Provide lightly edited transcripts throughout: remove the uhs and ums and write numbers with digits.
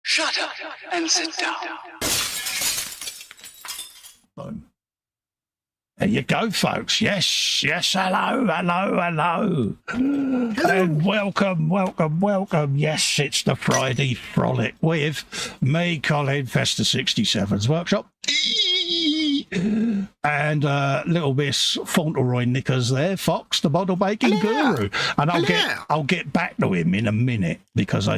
Shut up and sit down. Boom. There you go, folks. Yes, hello. And welcome. Yes, it's the Friday Frolic with me, Colin, Festa 67's workshop. And little Miss Fauntleroy Knickers there, Fox, the model making guru. And I'll get back to him in a minute because I'll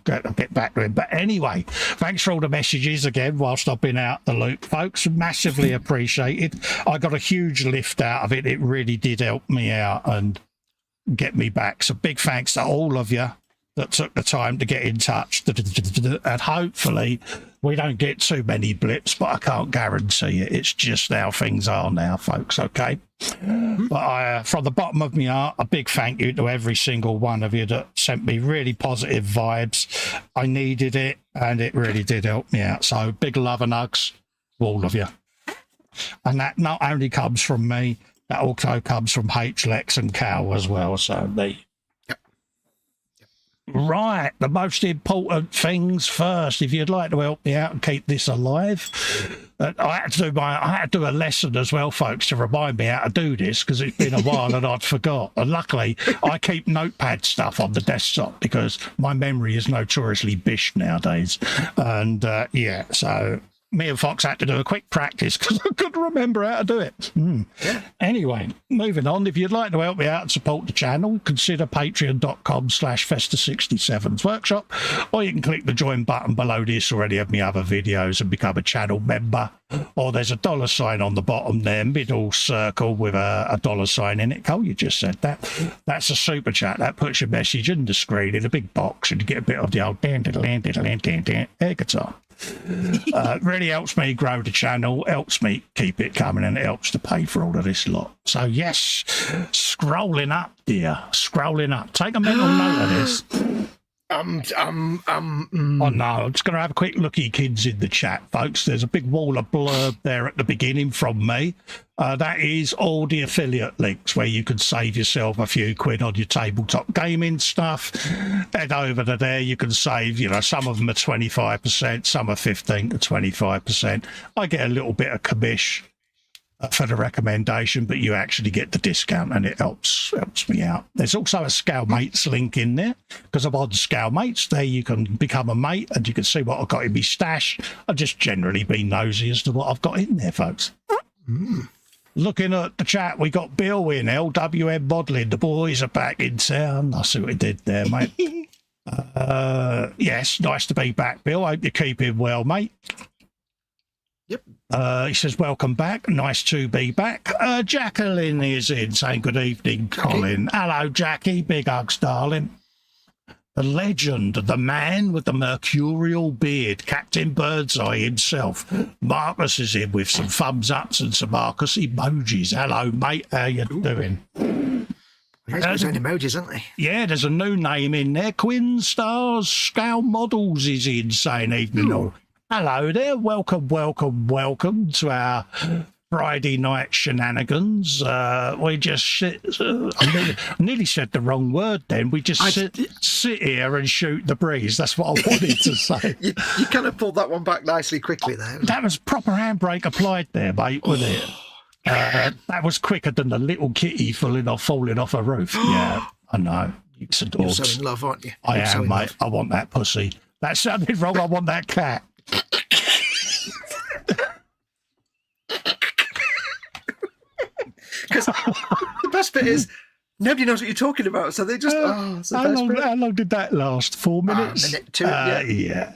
get back to him. But anyway, thanks for all the messages again whilst I've been out the loop, folks. Massively appreciated. I got a huge lift out of it. It really did help me out and get me back. So big thanks to all of you that took the time to get in touch. And hopefully we don't get too many blips, but I can't guarantee it. It's just how things are now, folks, okay? But from the bottom of my heart, a big thank you to every single one of you that sent me really positive vibes. I needed it, and it really did help me out. So big love and hugs to all of you. And that not only comes from me, that also comes from H, Lex and Cal as well. So Right, the most important things first. If you'd like to help me out and keep this alive, I had to do a lesson as well, folks, to remind me how to do this because it's been a while and I'd forgot. And luckily, I keep notepad stuff on the desktop because my memory is notoriously bish nowadays. And so me and Fox had to do a quick practice because I couldn't remember how to do it. Anyway, moving on. If you'd like to help me out and support the channel, consider patreon.com/Festa67's workshop, or you can click the join button below this or any of my other videos and become a channel member. Or there's a $sign on the bottom there, middle circle with a $sign in it. Cole, you just said that. That's a super chat. That puts your message in the screen in a big box and you get a bit of the old air guitar. Really helps me grow the channel, helps me keep it coming, and it helps to pay for all of this lot. So yes, scrolling up, dear, scrolling up. Take a mental note of this. Oh no, I'm just going to have a quick look at you kids in the chat, folks. There's a big wall of blurb there at the beginning from me. That is all the affiliate links where you can save yourself a few quid on your tabletop gaming stuff. Head over to there, you can save, some of them are 25%, some are 15 to 25%. I get a little bit of commish for the recommendation, but you actually get the discount and it helps me out. There's also a Scalemates link in there because I'm on Scalemates. There you can become a mate and you can see what I've got in my stash. I just generally be nosy as to what I've got in there, folks. Looking at the chat, we got Bill in LWM Modelling. The boys are back in town. I see what he did there, mate. Yes, nice to be back, Bill. I hope you're keeping well, mate. Yep. He says, welcome back. Nice to be back. Jacqueline is in saying good evening, Colin. Hello, Jackie. Big hugs, darling. The legend, the man with the mercurial beard, Captain Birdseye himself. Marcus is in with some thumbs ups and some Marcus emojis. Hello, mate. How you doing? There's emojis, aren't they? Yeah, there's a new name in there. Quinn Stars KA.Models is in saying evening all. Hello there, welcome to our Friday night shenanigans. We just I nearly said the wrong word then. We just sit here and shoot the breeze. That's what I wanted to say. You kind of pulled that one back nicely quickly there. That was proper handbrake applied there, mate, wasn't it? That was quicker than the little kitty falling off a roof. Yeah, I know. It's a dog. You're so in love, aren't you? I am, mate. I want that pussy. That sounded wrong. I want that cat. Because the best bit is nobody knows what you're talking about, so they just how long did that last? 4 minutes? Minute, 2, yeah,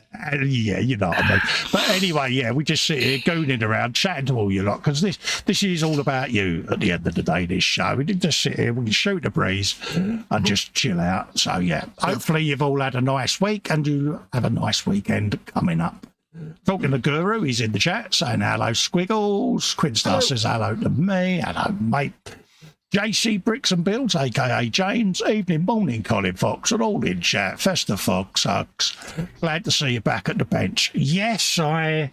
you know what I mean. But anyway, yeah, we just sit here gooning around, chatting to all you lot, because this is all about you at the end of the day, this show. We didn't just sit here, we can shoot the breeze and just chill out. So yeah, hopefully you've all had a nice week and you have a nice weekend coming up. Talking to Guru, he's in the chat saying hello, Squiggles. Quinstar says hello to me. Hello, mate. JC Bricks and Builds, aka James. Evening, morning, Colin Fox, and all in chat. Festa Foxx hugs. Glad to see you back at the bench. Yes, I've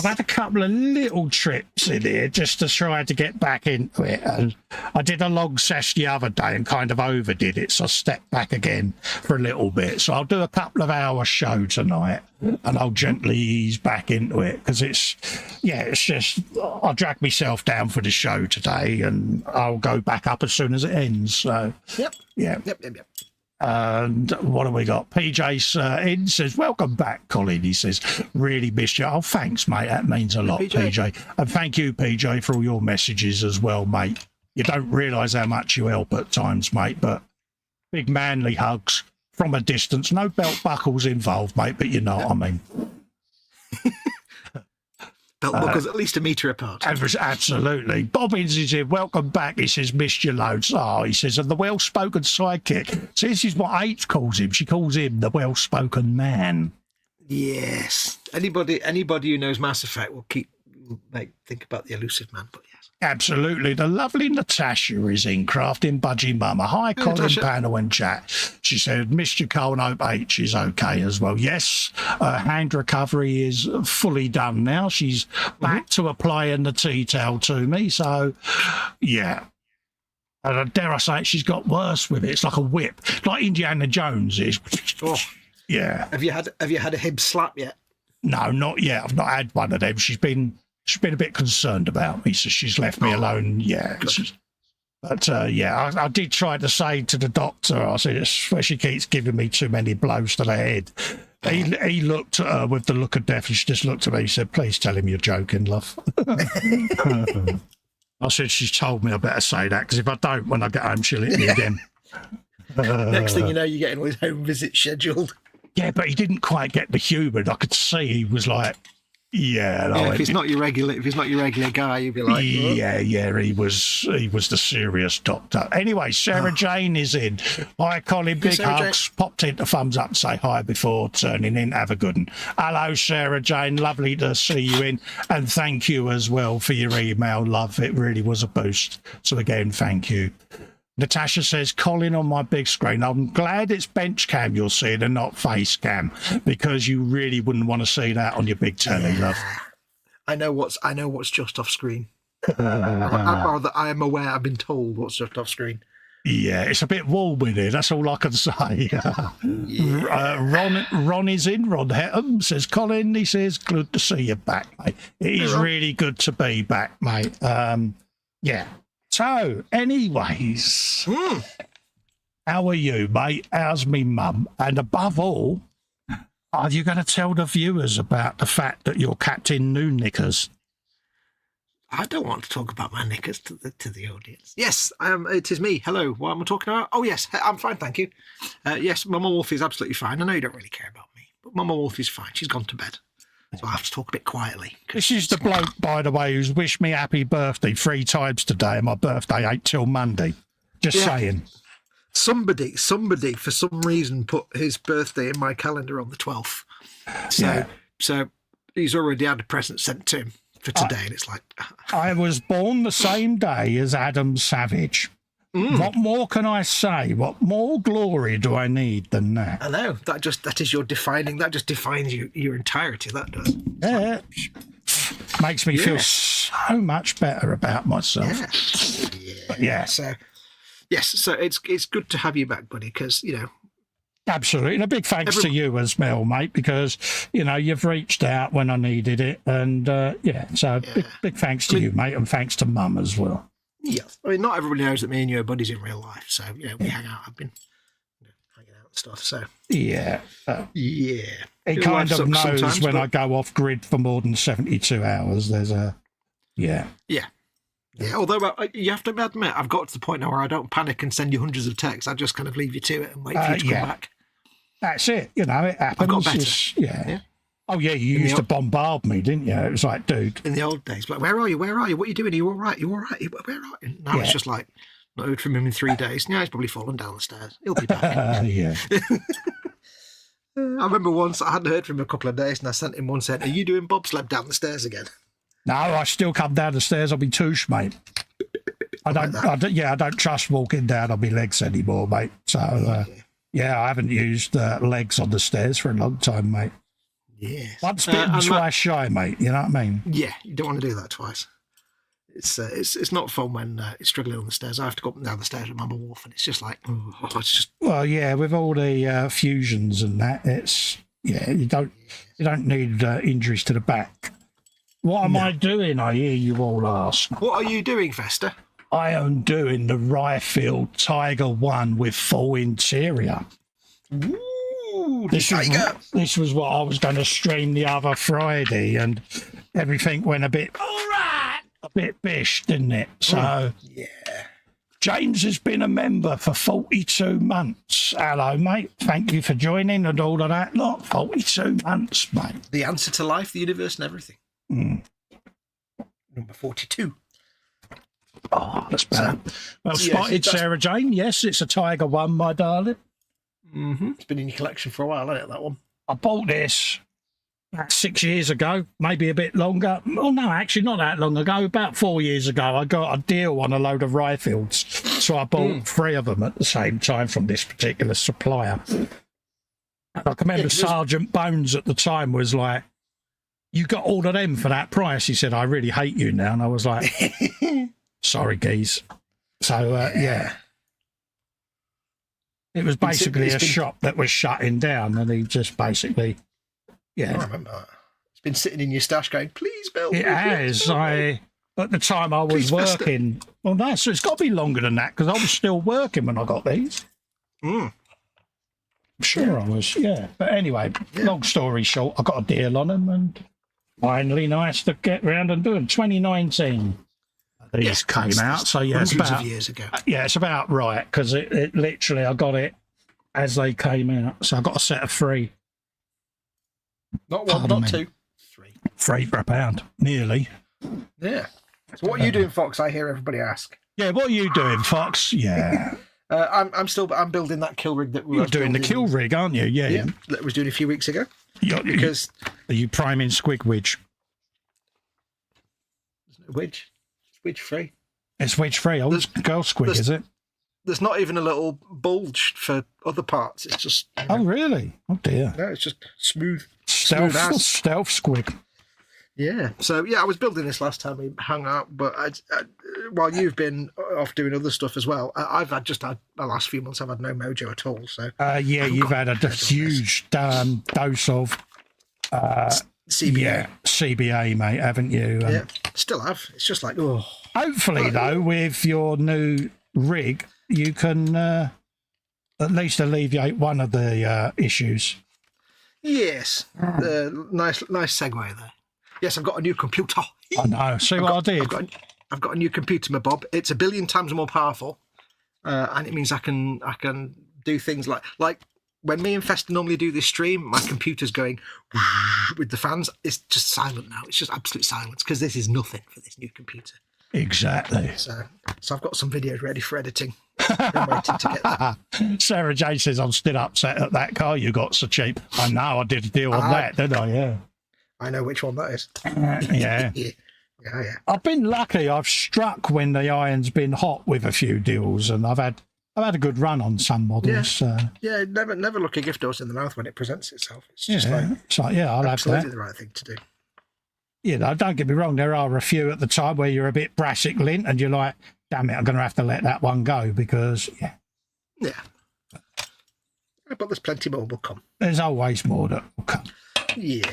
had a couple of little trips in here just to try to get back into it. And I did a long sesh the other day and kind of overdid it, so I stepped back again for a little bit. So I'll do a couple of hours show tonight, and I'll gently ease back into it because it's just I'll drag myself down for the show today, and I'll go back up as soon as it ends. So yep. And what have we got? PJ's in says, welcome back, Colin. He says, really missed you. Oh, thanks, mate. That means a lot, PJ. And thank you, PJ, for all your messages as well, mate. You don't realise how much you help at times, mate, but big manly hugs from a distance. No belt buckles involved, mate, but you know what I mean. Belt buckles at least a metre apart. Absolutely. Bobbins is here. Welcome back. He says, missed you loads. Oh, he says, and the well-spoken sidekick. So this is what H calls him. She calls him the well-spoken man. Yes. Anybody who knows Mass Effect will think about the elusive man, but yes. Absolutely. The lovely Natasha is in, crafting Budgie Mama. Hi, Colin, Natasha. panel and chat. She said, missed you, Cole, and hope H is okay as well. Yes, hand recovery is fully done now. She's back to applying the tea towel to me. So, yeah. And dare I say it, she's got worse with it. It's like a whip, like Indiana Jones is. Oh. Yeah. Have you had a hib slap yet? No, not yet. I've not had one of them. She's been a bit concerned about me, so she's left me alone. Yeah. But I did try to say to the doctor, I said, where she keeps giving me too many blows to the head. He looked at her with the look of death, and she just looked at me. He said, please tell him you're joking, love. I said, she's told me I better say that, because if I don't, when I get home, she'll hit me again. Next thing you know, you're getting all his home visits scheduled. Yeah, but he didn't quite get the humour. I could see he was like, if he's not your regular guy, you'd be like, oh. yeah, he was the serious doctor. Anyway, Sarah Jane is in. Hi, Colin, big hugs. Popped in the thumbs up and say hi before turning in. Have a good one. Hello, Sarah Jane. Lovely to see you in, and thank you as well for your email, love. It really was a boost. So again, thank you. Natasha says, Colin on my big screen. I'm glad it's bench cam you're seeing and not face cam, because you really wouldn't want to see that on your big telly, love. I know what's just off screen. Rather, I am aware. I've been told what's just off screen. Yeah, it's a bit warm in here. That's all I can say. Ron is in. Ron Hettam says, Colin, he says, good to see you back, mate. It is really good to be back, mate. Yeah. So, anyways, how are you, mate? How's me mum? And above all, are you going to tell the viewers about the fact that you're Captain New Knickers? I don't want to talk about my knickers to the audience. Yes, it is me. Hello, what am I talking about? Oh, yes, I'm fine, thank you. Yes, Mama Wolf is absolutely fine. I know you don't really care about me, but Mama Wolf is fine. She's gone to bed. So I have to talk a bit quietly. This is the bloke, by the way, who's wished me happy birthday 3 times today, and my birthday ain't till Monday. Just saying. Somebody, for some reason, put his birthday in my calendar on the 12th. So he's already had a present sent to him for today, and it's like... I was born the same day as Adam Savage. What more can I say? What more glory do I need than that? I know. That just defines your entirety, that does. Yeah. Makes me feel so much better about myself. Yeah. So it's good to have you back, buddy, because, you know. Absolutely. And a big thanks to you as well, mate, because, you know, you've reached out when I needed it. And, big thanks to you, mate, and thanks to Mum as well. Yeah, I mean, not everybody knows that me and you are buddies in real life, so you know we hang out. I've been hanging out and stuff. So He kind of knows when I go off grid for more than 72 hours. There's a yeah. Although you have to admit, I've got to the point now where I don't panic and send you hundreds of texts. I just kind of leave you to it and wait for you to come back. That's it. You know, it happens. I've got better. Yeah. Oh, yeah, you used to bombard me, didn't you? It was like, dude. In the old days, like, where are you? Where are you? What are you doing? Are you all right? You all right? Where are you? Now it's just like, not heard from him in 3 days. Yeah, he's probably fallen down the stairs. He'll be back. Yeah. I remember once I hadn't heard from him a couple of days, and I sent him one saying, are you doing bobsled down the stairs again? No, I still come down the stairs on my touche, mate. I don't trust walking down on my legs anymore, mate. So, I haven't used legs on the stairs for a long time, mate. Yes. Once bitten, twice shy, mate. You know what I mean? Yeah, you don't want to do that twice. It's not fun when it's struggling on the stairs. I have to go up and down the stairs with Mama Wolf, and it's just like, it's just. Well, yeah, with all the fusions and that, you don't need injuries to the back. What am I doing? I hear you all ask. What are you doing, Festa? I am doing the Revell Tiger 1 with full interior. Ooh, this was what I was going to stream the other Friday, and everything went a bit bish, didn't it? So, James has been a member for 42 months. Hello, mate. Thank you for joining and all of that lot. 42 months, mate. The answer to life, the universe, and everything. Number 42. Oh, that's better. Well, spotted Sarah Jane. Yes, it's a Tiger 1, my darling. It's been in your collection for a while, hasn't it, that one? I bought this about 6 years ago, maybe a bit longer. Well, no, actually not that long ago. About 4 years ago, I got a deal on a load of Revells. So I bought 3 of them at the same time from this particular supplier. I can remember Sergeant Bones at the time was like, "You got all of them for that price?" He said, "I really hate you now." And I was like, "Sorry, geez." So, it was basically a shop that was shutting down, and he just basically, I remember that. It's been sitting in your stash going, "Please, Bill." It has. At the time I was working. Well, it's got to be longer than that because I was still working when I got these. I'm sure I was, But anyway, long story short, I got a deal on them, and finally nice to get round and do them. 2019. These came out, so it's about years ago. It's about right because it literally I got it as they came out, so I got a set of 3. Not one, not 2, 3. 3 for £1, nearly. Yeah. So what are you doing, Fox? I hear everybody ask. Yeah, what are you doing, Fox? Yeah. I'm building that kill rig that we were doing the kill rig, aren't you? Yeah. That was doing a few weeks ago. Because are you priming squig widge? There's no wedge. It's wedge free. It's wedge free. Oh, it's girl squig, is it? There's not even a little bulge for other parts. It's just. Oh, really? Oh dear. No, it's just smooth. Stealth squig. Yeah. So I was building this last time we hung out, but while you've been off doing other stuff as well, I've had the last few months I've had no mojo at all. So you've had a huge dose of CBA, mate, haven't you? Still have. It's just like Hopefully, though, with your new rig, you can at least alleviate one of the issues. Yes. Nice segue there. Yes, I've got a new computer. I know. See what I did? I've got a new computer, my Bob. It's 1 billion times more powerful, and it means I can do things like when me and Festa normally do this stream, my computer's going with the fans. It's just silent now. It's just absolute silence because this is nothing for this new computer. Exactly. So I've got some videos ready for editing. I'm waiting to get that. Sarah Jane says, "I'm still upset at that car you got so cheap." I know. I did a deal on that, didn't I? Yeah. I know which one that is. Yeah. Yeah. I've been lucky. I've struck when the iron's been hot with a few deals, and I've had a good run on some models. Yeah, never look a gift horse in the mouth when it presents itself. It's just I'll have that. Absolutely the right thing to do. You know, don't get me wrong. There are a few at the time where you're a bit brassic lint, and you're like, "Damn it, I'm going to have to let that one go," because yeah. But there's plenty more will come. There's always more that will come. Yeah.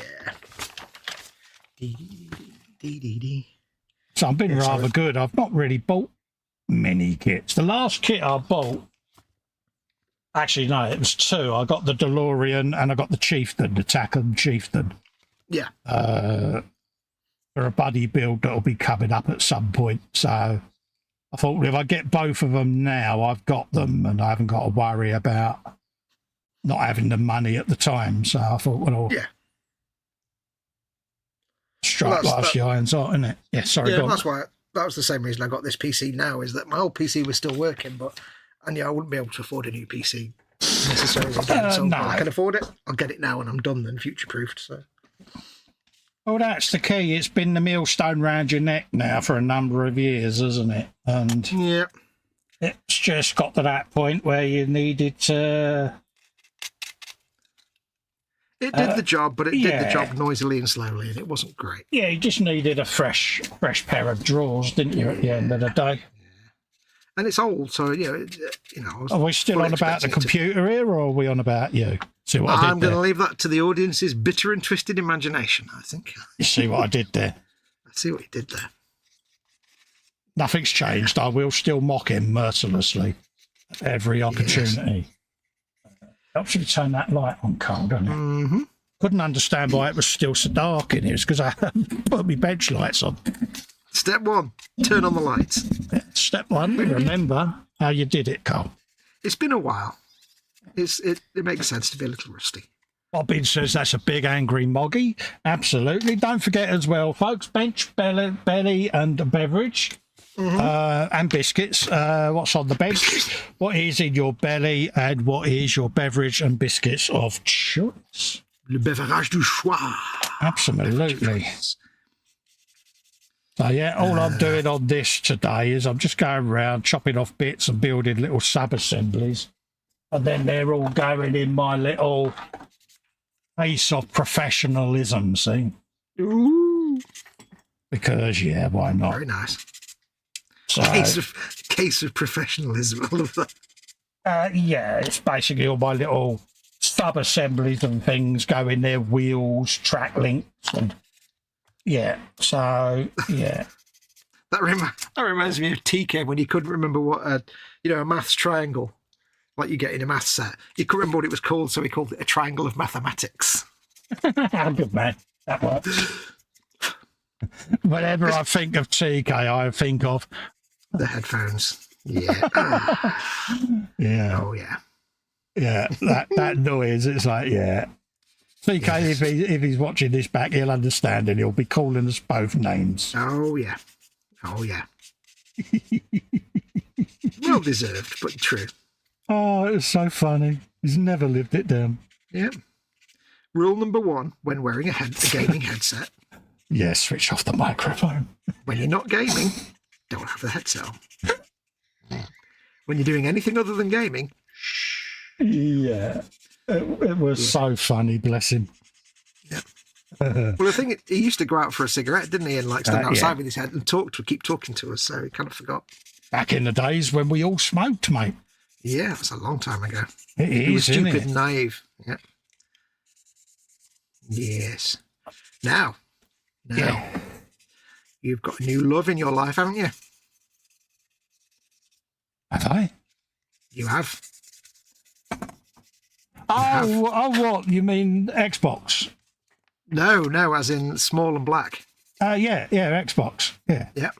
So I've been rather good. I've not really bought many kits. The last kit I bought, actually, no, it was 2. I got the DeLorean and I got the Chieftain, the Tackham Chieftain. Yeah. For a buddy build that'll be coming up at some point. So I thought if I get both of them now, I've got them and I haven't got to worry about not having the money at the time. So I thought, strike last the iron's hot, isn't it? Yeah, sorry. Yeah, that was the same reason I got this PC now, is that my old PC was still working, but I wouldn't be able to afford a new PC necessarily again. So no. I can afford it, I'll get it now and I'm done then, future proofed. So Well, that's the key. It's been the millstone round your neck now for a number of years, hasn't it? And Yeah. it's just got to that point where you needed to... It did the job, but it did the yeah. job noisily and slowly, and it wasn't great. Yeah, you just needed a fresh pair of drawers, didn't you, at the end of the day? And it's old, so, I was Are we still on about the computer here, or are we on about you? See what I did I'm going to leave that to the audience's bitter and twisted imagination, I think. You see what I did there? I see what you did there. Nothing's changed. I will still mock him mercilessly at every opportunity. Helps you to turn that light on, Carl, doesn't it? Mm-hmm. Couldn't understand why it was still so dark in here. It's because I hadn't put my bench lights on. Step 1, turn on the lights. Step 1, remember how you did it, Carl. It's been a while. It makes sense to be a little rusty. Bobbin says that's a big angry moggy. Absolutely. Don't forget as well, folks, bench, belly and a beverage. And biscuits. What's on the bench? What is in your belly and what is your beverage and biscuits of choice? Le beverage du choix. Absolutely. So yeah, all I'm doing on this today is I'm just going around chopping off bits and building little sub-assemblies. And then they're all going in my little case of professionalism, see? Ooh. Because, yeah, why not? Very nice. So, Case of professionalism. I love that. yeah, it's basically all my little sub-assemblies and things go in there, wheels, track links, and yeah, so, yeah. That reminds me of TK when you couldn't remember what, a maths triangle, like you get in a maths set. You couldn't remember what it was called, so he called it a triangle of mathematics. Good man. That works. Whenever I think of TK, I think of... The headphones. Yeah. Yeah. Oh, yeah. Yeah, that noise, it's like, yeah. TK, yes. if he's watching this back, he'll understand and he'll be calling us both names. Oh, yeah. Oh, yeah. Well deserved, but true. Oh, it was so funny. He's never lived it down. Yeah. Rule number 1, when wearing a gaming headset. Yes, switch off the microphone. When you're not gaming, don't have the headset on. When you're doing anything other than gaming, shh. Yeah. It was so funny, bless him. Yeah. Well, I think he used to go out for a cigarette, didn't he? And stand outside with his head and keep talking to us. So he kind of forgot. Back in the days when we all smoked, mate. Yeah, that's a long time ago. He was stupid and naive. Yeah. Yes. Now, you've got a new love in your life, haven't you? Have I? You have. Oh, what? You mean Xbox? No, as in small and black. Yeah, Xbox. Yeah. Yeah.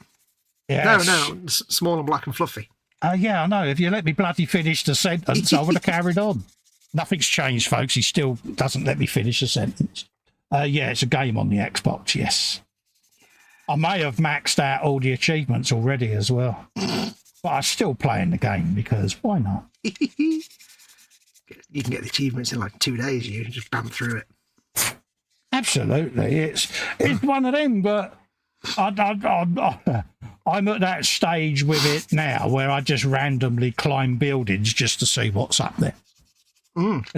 Yes. No, small and black and fluffy. Yeah, I know. If you let me bloody finish the sentence, I would have carried on. Nothing's changed, folks. He still doesn't let me finish the sentence. Yeah, it's a game on the Xbox, yes. I may have maxed out all the achievements already as well. But I'm still playing the game because why not? You can get the achievements in 2 days. You just bam through it. Absolutely. It's one of them, but I'm at that stage with it now where I just randomly climb buildings just to see what's up there.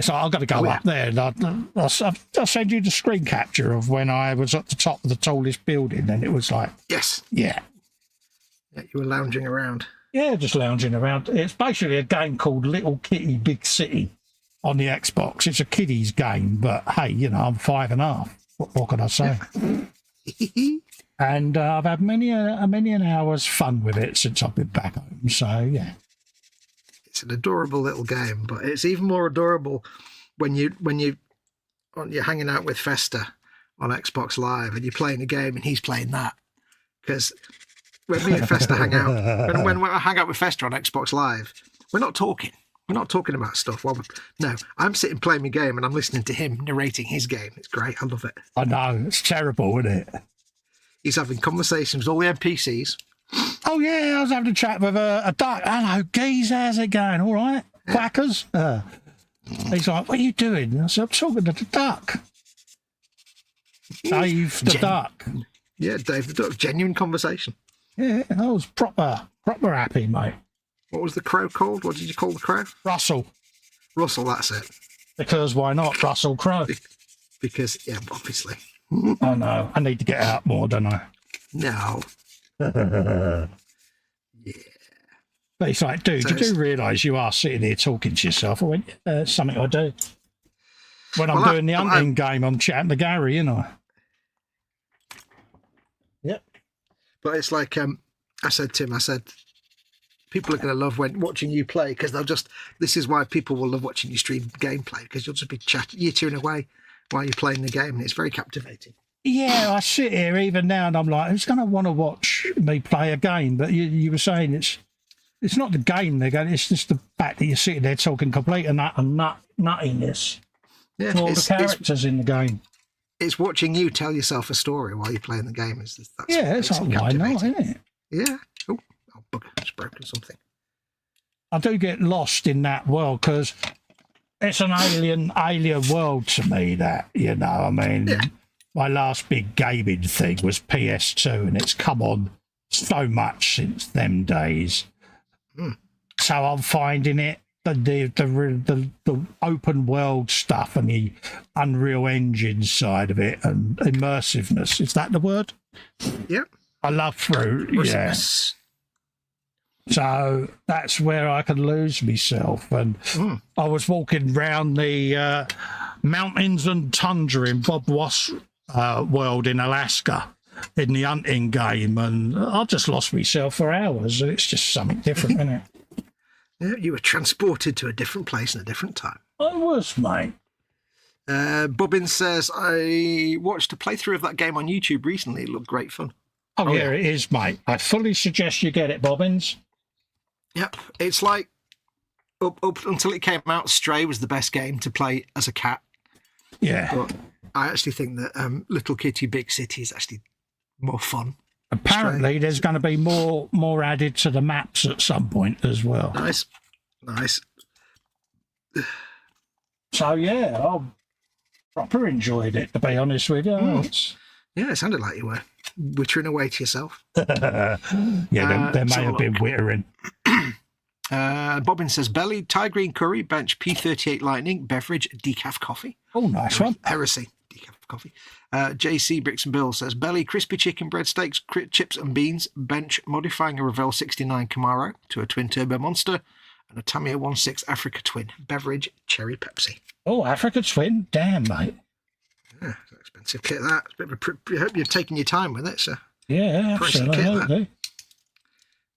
So I've got to go up there and I'll send you the screen capture of when I was at the top of the tallest building and it was like... Yes. Yeah. Yeah, you were lounging around. Yeah, just lounging around. It's basically a game called Little Kitty Big City on the Xbox. It's a kiddies game, but hey, I'm 5.5. What can I say? And I've had many an hour's fun with it since I've been back home. So yeah, it's an adorable little game, but it's even more adorable when you're hanging out with Festa on Xbox Live and you're playing a game and he's playing that. Because when me and Festa hang out, when I hang out with Festa on Xbox Live, we're not talking. We're not talking about stuff. No, I'm sitting playing my game and I'm listening to him narrating his game. It's great. I love it. I know. It's terrible, isn't it? He's having conversations with all the NPCs. Oh, yeah. I was having a chat with a duck. Hello, geese. How's it going? All right? Quackers? He's like, what are you doing? I said, I'm talking to the duck. Dave the Duck. Yeah, Dave the Duck. Genuine conversation. Yeah, I was proper happy, mate. What was the crow called? What did you call the crow? Russell. Russell, that's it. Because why not? Russell Crowe. Because, yeah, obviously. I know. I need to get out more, don't I? No. Yeah. But it's like, dude, you do realise you are sitting here talking to yourself. I went, something I do. When I'm doing the hunting game, I'm chatting to Gary, you know. Yep. But it's like, I said to him, people are going to love watching you play because this is why people will love watching you stream gameplay, because you'll just be yittering away while you're playing the game, and it's very captivating. Yeah, I sit here even now and I'm like, who's going to want to watch me play a game? But you were saying it's not the game they're going, it's just the fact that you're sitting there talking complete nuttiness to all the characters in the game. It's watching you tell yourself a story while you're playing the game. It's like, why not, isn't it? Yeah. Oh, bugger, it's broken something. I do get lost in that world because it's an alien world to me, that, you know, I mean, my last big gaming thing was PS2 and it's come on so much since them days. So I'm finding it, the open world stuff and the Unreal Engine side of it and immersiveness. Is that the word? Yep. I love fruit. Yes. Yeah. So that's where I can lose myself. And I was walking round the mountains and tundra in Bob Ross world in Alaska in the hunting game, and I just lost myself for hours. It's just something different, isn't it? Yeah, you were transported to a different place in a different time. I was, mate. Bobbin says, I watched a playthrough of that game on YouTube recently. It looked great fun. Oh yeah, it is, mate. I fully suggest you get it, Bobbins. Yep. It's like, up until it came out, Stray was the best game to play as a cat. Yeah. But I actually think that Little Kitty Big City is actually more fun. Apparently, there's going to be more added to the maps at some point as well. Nice. So yeah, I proper enjoyed it, to be honest with you. Yeah, it sounded like you were wittering away to yourself. There may have been wittering. Bobbin says, belly, Thai green curry, bench, P38 lightning, beverage, decaf coffee. Oh, nice one. Heresy. Decaf coffee. JC Bricks and Bill says, belly, crispy chicken breadsticks, chips and beans, bench, modifying a Revell 69 Camaro to a twin turbo monster, and a Tamiya 1.6 Africa Twin, beverage, cherry Pepsi. Oh, Africa Twin? Damn, mate. Yeah, it's an expensive kit, that. It's a bit of I hope you're taking your time with it, so. Yeah, absolutely.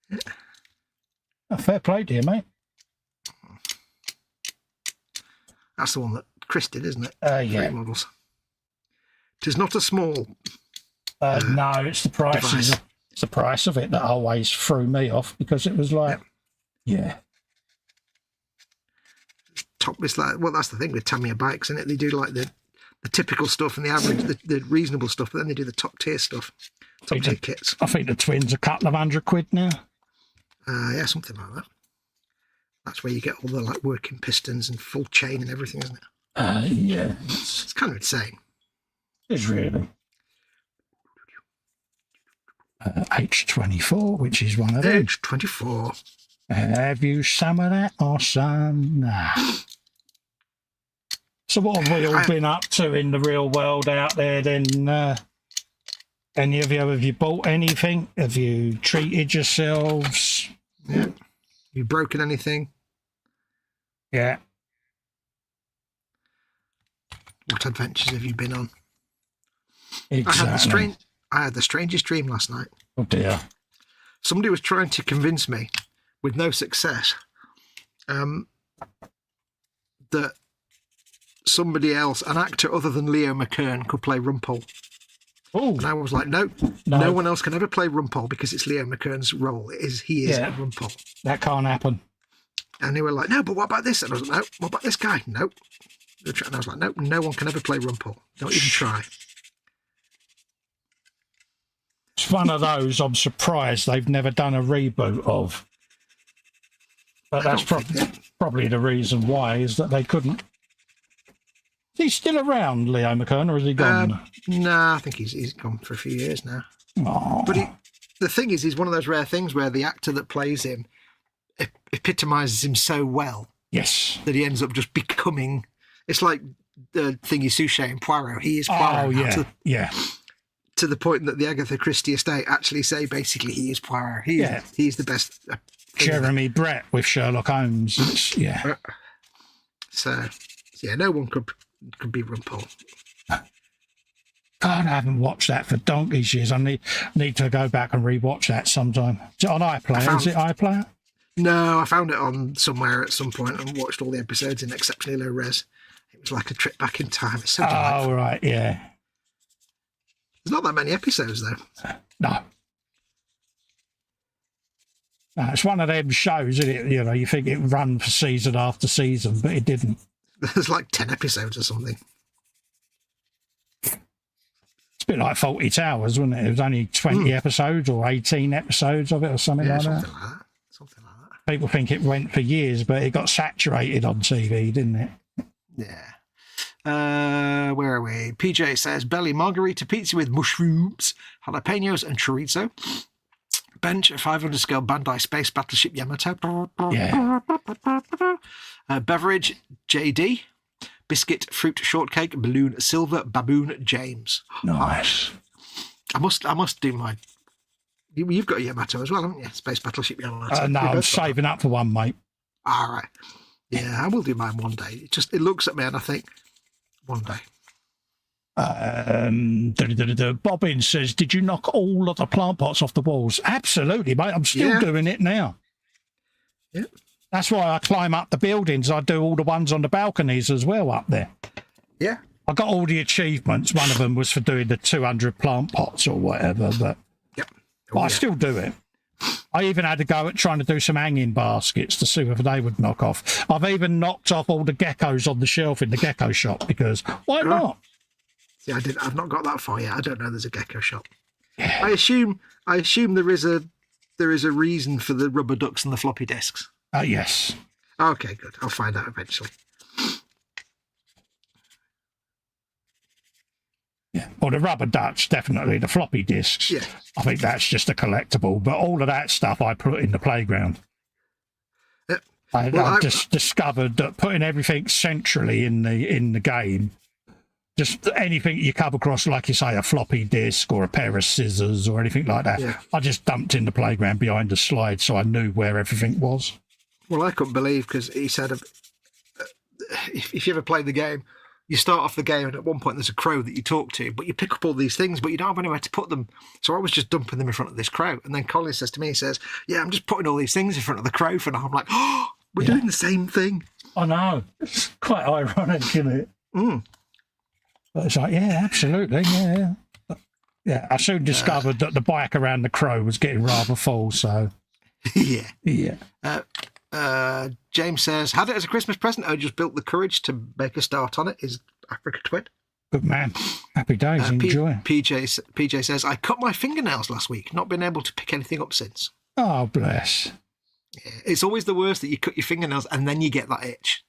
Yeah. Oh, fair play to you, mate. That's the one that Chris did, isn't it? Yeah. Models. It is not a small. No, it's the price. Device. It's the price of it that always threw me off, because it was like, yeah. It's like, well, that's the thing with Tamiya bikes, isn't it? They do like the typical stuff and the average, the reasonable stuff, but then they do the top tier stuff, top tier kits. I think the Twin's a couple of £100 now. Yeah, something like that. That's where you get all the like working pistons and full chain and everything, isn't it? Yeah. It's kind of insane. It's really. H24, which is one of them. H24. Have you some of that or some? Nah. So what have we all been up to in the real world out there then? Any of you, have you bought anything? Have you treated yourselves? Yeah. You broken anything? Yeah. What adventures have you been on? Exactly. I had the strangest dream last night. Oh dear. Somebody was trying to convince me, with no success, that somebody else, an actor other than Leo McKern, could play Rumpole. Oh. And I was like, no one else can ever play Rumpole because it's Leo McKern's role. He is Rumpole. That can't happen. And they were like, no, but what about this? And I was like, no, what about this guy? No. And I was like, no one can ever play Rumpole. Don't even try. It's one of those I'm surprised they've never done a reboot of. But that's probably the reason why, is that they couldn't. Is he still around, Leo McKern, or has he gone? Nah, I think he's gone for a few years now. Oh. But the thing is, he's one of those rare things where the actor that plays him epitomises him so well. Yes. That he ends up just becoming. It's like the Thingy Suchet and Poirot. He is Poirot. Oh, yeah. To the point that the Agatha Christie estate actually say basically he is Poirot. He's the best. Jeremy Brett with Sherlock Holmes. So, yeah, no one could be Rumpole. God, I haven't watched that for donkey's years. I need to go back and rewatch that sometime. Is it on iPlayer? Is it iPlayer? No, I found it on somewhere at some point and watched all the episodes in exceptionally low res. It was like a trip back in time. It's so delightful. Oh, right, yeah. There's not that many episodes, though. No. It's one of them shows, isn't it? You know, you think it would run for season after season, but it didn't. There's like 10 episodes or something. It's a bit like Faulty Towers, wasn't it? It was only 20 episodes or 18 episodes of it or something like that. Something like that. People think it went for years, but it got saturated on TV, didn't it? Yeah. Where are we? PJ says, belly margarita pizza with mushrooms, jalapenos and chorizo. Bench, a 500 scale Bandai Space Battleship Yamato. Yeah. Beverage, JD. Biscuit, fruit, shortcake, balloon, silver, baboon, James. Nice. I must do my... You've got a Yamato as well, haven't you? Space Battleship Yamato. No, I'm saving up for one, mate. All right. Yeah, I will do mine one day. It looks at me and I think, one day. Bobbin says, did you knock all of the plant pots off the walls? Absolutely, mate. I'm still doing it now. Yeah. That's why I climb up the buildings. I do all the ones on the balconies as well up there. Yeah. I got all the achievements. One of them was for doing the 200 plant pots or whatever, but I still do it. I even had to go at trying to do some hanging baskets to see whether they would knock off. I've even knocked off all the geckos on the shelf in the gecko shop because why not? Yeah, I've not got that far yet. I don't know there's a gecko shop. Yeah. I assume there is a reason for the rubber ducks and the floppy disks. Yes. Okay, good. I'll find out eventually. Yeah. Well, the rubber ducks, definitely. The floppy disks. Yeah. I think that's just a collectible. But all of that stuff I put in the playground. Yep. I just discovered that putting everything centrally in the game, just anything you come across, like you say, a floppy disk or a pair of scissors or anything like that, I just dumped in the playground behind the slide so I knew where everything was. Well, I couldn't believe, because he said if you ever play the game, you start off the game and at one point there's a crow that you talk to, but you pick up all these things, but you don't have anywhere to put them. So I was just dumping them in front of this crow. And then Colin says to me, he says, yeah, I'm just putting all these things in front of the crow for now. I'm like, oh, we're doing the same thing. I know. It's quite ironic, isn't it? Mm. But it's like, yeah, absolutely, yeah. Yeah, I soon discovered that the bike around the crow was getting rather full, so... Yeah. Yeah. James says, had it as a Christmas present, I just built the courage to make a start on it. Is Africa Twin. Good man. Happy days, enjoy. PJ says, I cut my fingernails last week, not been able to pick anything up since. Oh, bless. Yeah, it's always the worst that you cut your fingernails and then you get that itch.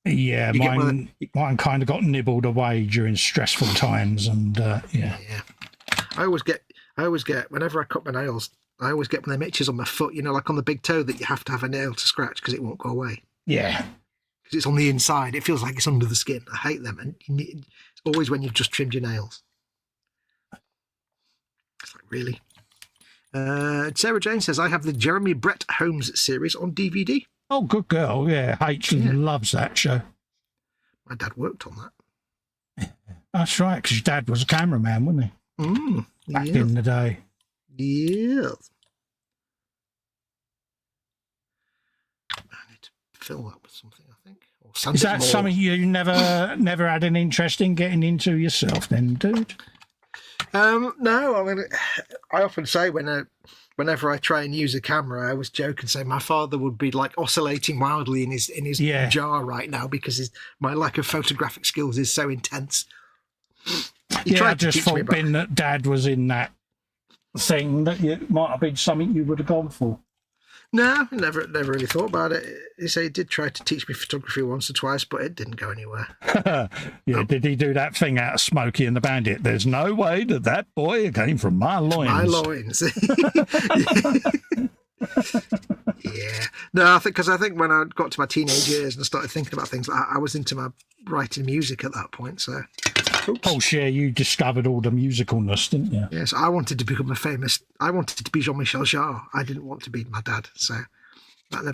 Yeah, mine kind of got nibbled away during stressful times, and yeah. I always get whenever I cut my nails, I always get them itches on my foot. You know, like on the big toe that you have to have a nail to scratch because it won't go away. Yeah, because it's on the inside. It feels like it's under the skin. I hate them, and it's always when you've just trimmed your nails. It's like, really. Sarah Jane says, I have the Jeremy Brett Holmes series on DVD. Oh, good girl. Yeah, H loves that show. My dad worked on that. That's right, because your dad was a cameraman, wasn't he? Back in the day. Yeah. I need to fill that with something, I think. Or is that something you never had an interest in getting into yourself then, dude? No, I mean, I often say whenever I try and use a camera, I always joke and say my father would be like oscillating wildly in his jar right now because my lack of photographic skills is so intense. I just thought being that Dad was in that thing that it might have been something you would have gone for. No, never really thought about it. He said he did try to teach me photography once or twice, but it didn't go anywhere. Yeah, did he do that thing out of Smokey and the Bandit? There's no way that boy came from my loins. My loins. Yeah. No, I think when I got to my teenage years and started thinking about things, I was into my writing music at that point. So, oh, yeah, you discovered all the musicalness, didn't you? Yes, I wanted to become I wanted to be Jean-Michel Jarre. I didn't want to be my dad. So that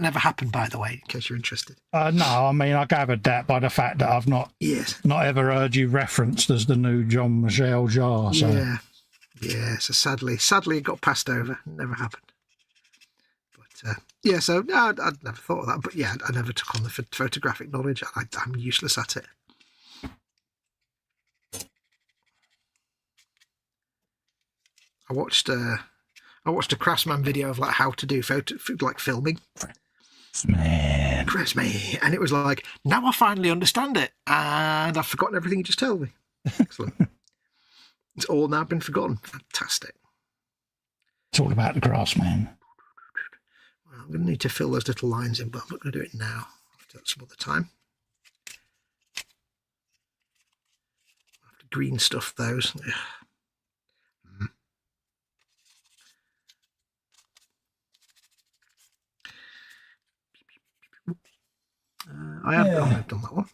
never happened, by the way, in case you're interested. No, I mean, I gathered that by the fact that I've not ever heard you referenced as the new Jean-Michel Jarre. So. Yeah. So sadly, it got passed over. It never happened. Yeah, so no, I'd never thought of that, but yeah, I never took on the photographic knowledge. I'm useless at it. I watched a Craftsman video of like how to do like filming. Craftsman, and it was like, now I finally understand it, and I've forgotten everything you just told me. Excellent. It's all now been forgotten. Fantastic. It's all about the Craftsman. I'm going to need to fill those little lines in, but I'm not going to do it now. I'll do it some other time. I have to green stuff those. I have done that one.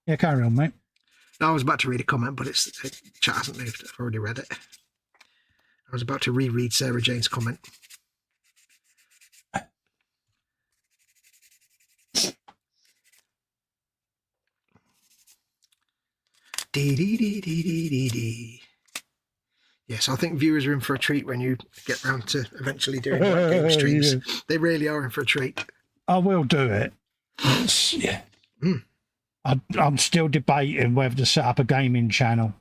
Yeah, carry on, mate. No, I was about to read a comment, but chat hasn't moved. I've already read it. I was about to reread Sarah Jane's comment. Yes, I think viewers are in for a treat when you get round to eventually doing game streams. Yeah. They really are in for a treat. I will do it. I'm still debating whether to set up a gaming channel,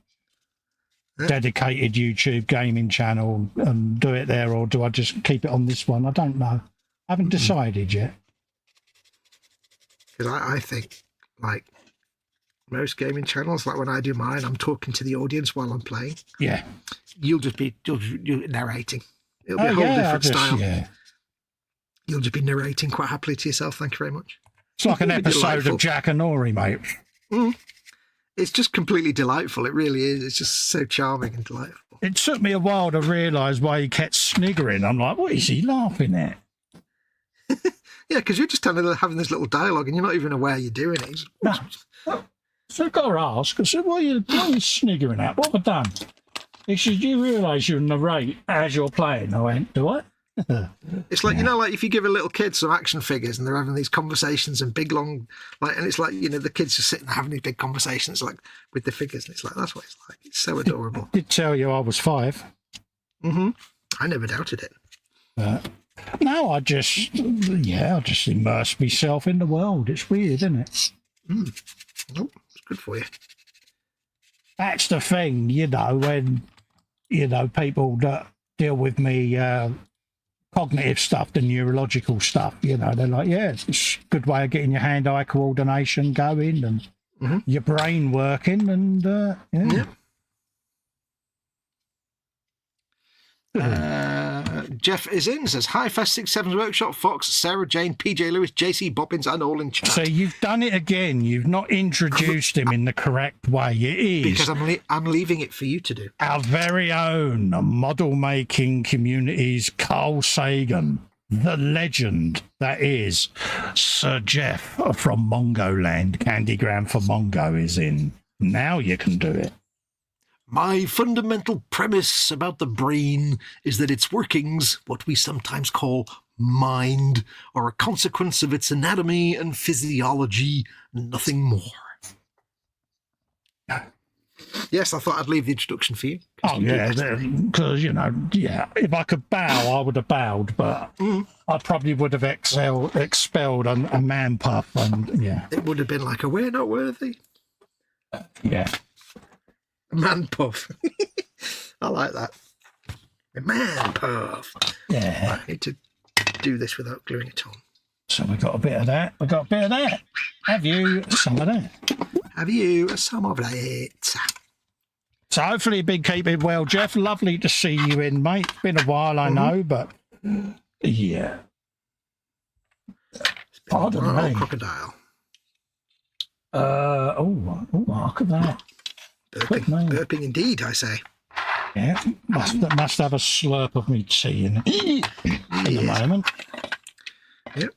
dedicated YouTube gaming channel, and do it there, or do I just keep it on this one? I don't know. I haven't decided yet. Because I think, like, most gaming channels, like when I do mine, I'm talking to the audience while I'm playing. Yeah. You'll be narrating. It'll be a whole different style. Yeah. You'll just be narrating quite happily to yourself. Thank you very much. It's like an episode of Jack and Nori, mate. It's just completely delightful. It really is. It's just so charming and delightful. It took me a while to realise why he kept sniggering. I'm like, what is he laughing at? Yeah, because you're just having this little dialogue and you're not even aware you're doing it. No. So I've got to ask, I said, what are you sniggering at? What have I done? He said, you realise you narrate as you're playing? I went, do I? It's like, you know, like if you give a little kid some action figures and they're having these conversations and big long, like, and it's like, you know, the kids just sitting there having these big conversations like with the figures, and it's like, that's what it's like. It's so adorable. I did tell you I was 5. I never doubted it. No, I just immerse myself in the world. It's weird, isn't it? Nope, it's good for you. That's the thing, you know, when, you know, people that deal with me, cognitive stuff, the neurological stuff, you know, they're like, yeah, it's a good way of getting your hand-eye coordination going and your brain working, and yeah. Jeff is in, says, hi, Fest 67's Workshop, Fox, Sarah Jane, PJ Lewis, JC Bobbins, and all in chat. So you've done it again. You've not introduced him in the correct way. It is. Because I'm leaving it for you to do. Our very own model-making community's Carl Sagan, the legend that is Sir Jeff from Mongoland. Candygram for Mongo is in. Now you can do it. My fundamental premise about the brain is that its workings, what we sometimes call mind, are a consequence of its anatomy and physiology, nothing more. Yes, I thought I'd leave the introduction for you. Oh, yeah, because, you know, yeah, if I could bow, I would have bowed, but I probably would have expelled a man puff, and yeah. It would have been like a we're not worthy. Yeah. Man puff. I like that. A man puff. Yeah. I need to do this without gluing it on. So we got a bit of that. We got a bit of that. Have you some of that? Have you some of it? So hopefully you've been keeping well, Jeff. Lovely to see you in, mate. Been a while, I know, but yeah. Pardon Or me. crocodile. Oh, look at that. Burping indeed, I say. Yeah, must have a slurp of me tea in a moment. Yep.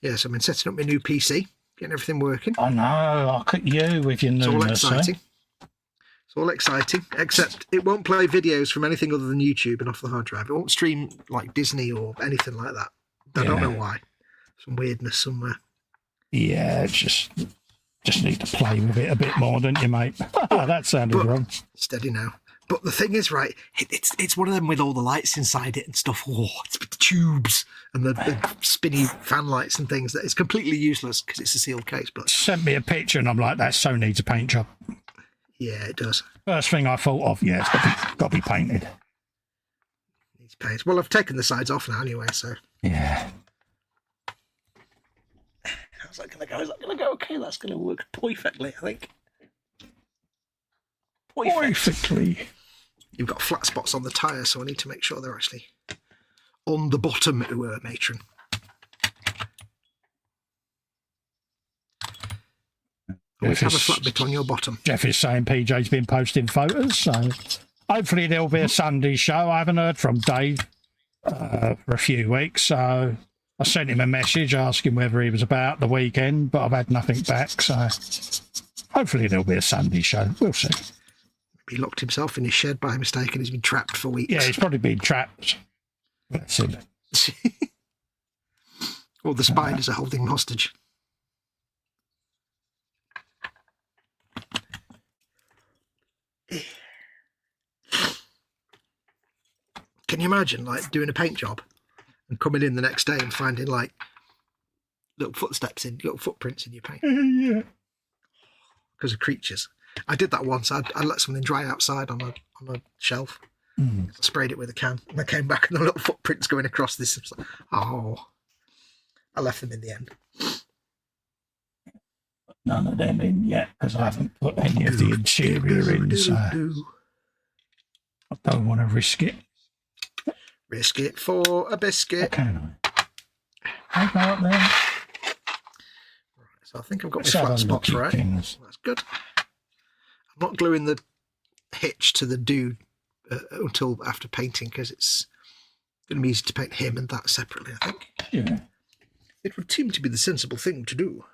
Yes, I've been setting up my new PC, getting everything working. I know, look at you with your newness. It's all exciting. It's all exciting, except it won't play videos from anything other than YouTube and off the hard drive. It won't stream like Disney or anything like that. I don't know why. Some weirdness somewhere. Yeah, just need to play with it a bit more, don't you, mate? That sounded wrong. Steady now. But the thing is, right, it's one of them with all the lights inside it and stuff. Oh, it's with the tubes and the spinny fan lights and things. That it's completely useless because it's a sealed case. But sent me a picture and I'm like, that so needs a paint job. Yeah, it does. First thing I thought of, it's got to be painted. Needs paint. Well, I've taken the sides off now anyway, so. Yeah. How's that going to go? Is that going to go okay? That's going to work perfectly, I think. Perfectly. You've got flat spots on the tyre, so I need to make sure they're actually on the bottom, matron. Always have a flat bit on your bottom. Jeff is saying PJ's been posting photos, so hopefully there'll be a Sunday show. I haven't heard from Dave for a few weeks, so I sent him a message asking whether he was about the weekend, but I've had nothing back, so hopefully there'll be a Sunday show. We'll see. He locked himself in his shed by mistake and he's been trapped for weeks. Yeah, he's probably been trapped. That's it. Or the spiders are holding him hostage. Can you imagine, like, doing a paint job and coming in the next day and finding, like, little footprints in your paint? Yeah. Because of creatures. I did that once. I let something dry outside on a shelf. I sprayed it with a can. And I came back and the little footprints going across this. I was like, oh. I left them in the end. None of them in yet, because I haven't put any of the interior in, so I don't want to risk it. Risk it for a biscuit. Can I go up there? Right, so I think I've got my flat spots right. That's good. I'm not gluing the hitch to the dude until after painting because it's going to be easy to paint him and that separately, I think. Yeah. It would seem to be the sensible thing to do.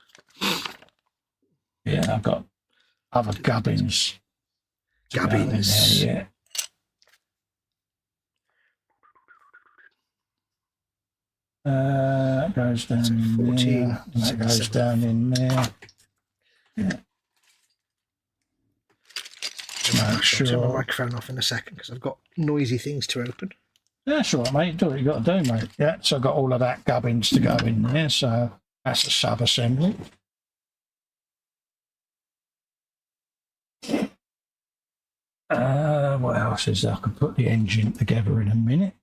Yeah, I've got other gubbins. Gubbins. Yeah. That goes down in 14, there. That goes down in there. Yeah. I'll turn my microphone off in a second because I've got noisy things to open. That's all right, mate. Do what you got to do, mate. Yeah, so I've got all of that gubbins to go in there, so that's a sub-assembly. What else is there? I can put the engine together in a minute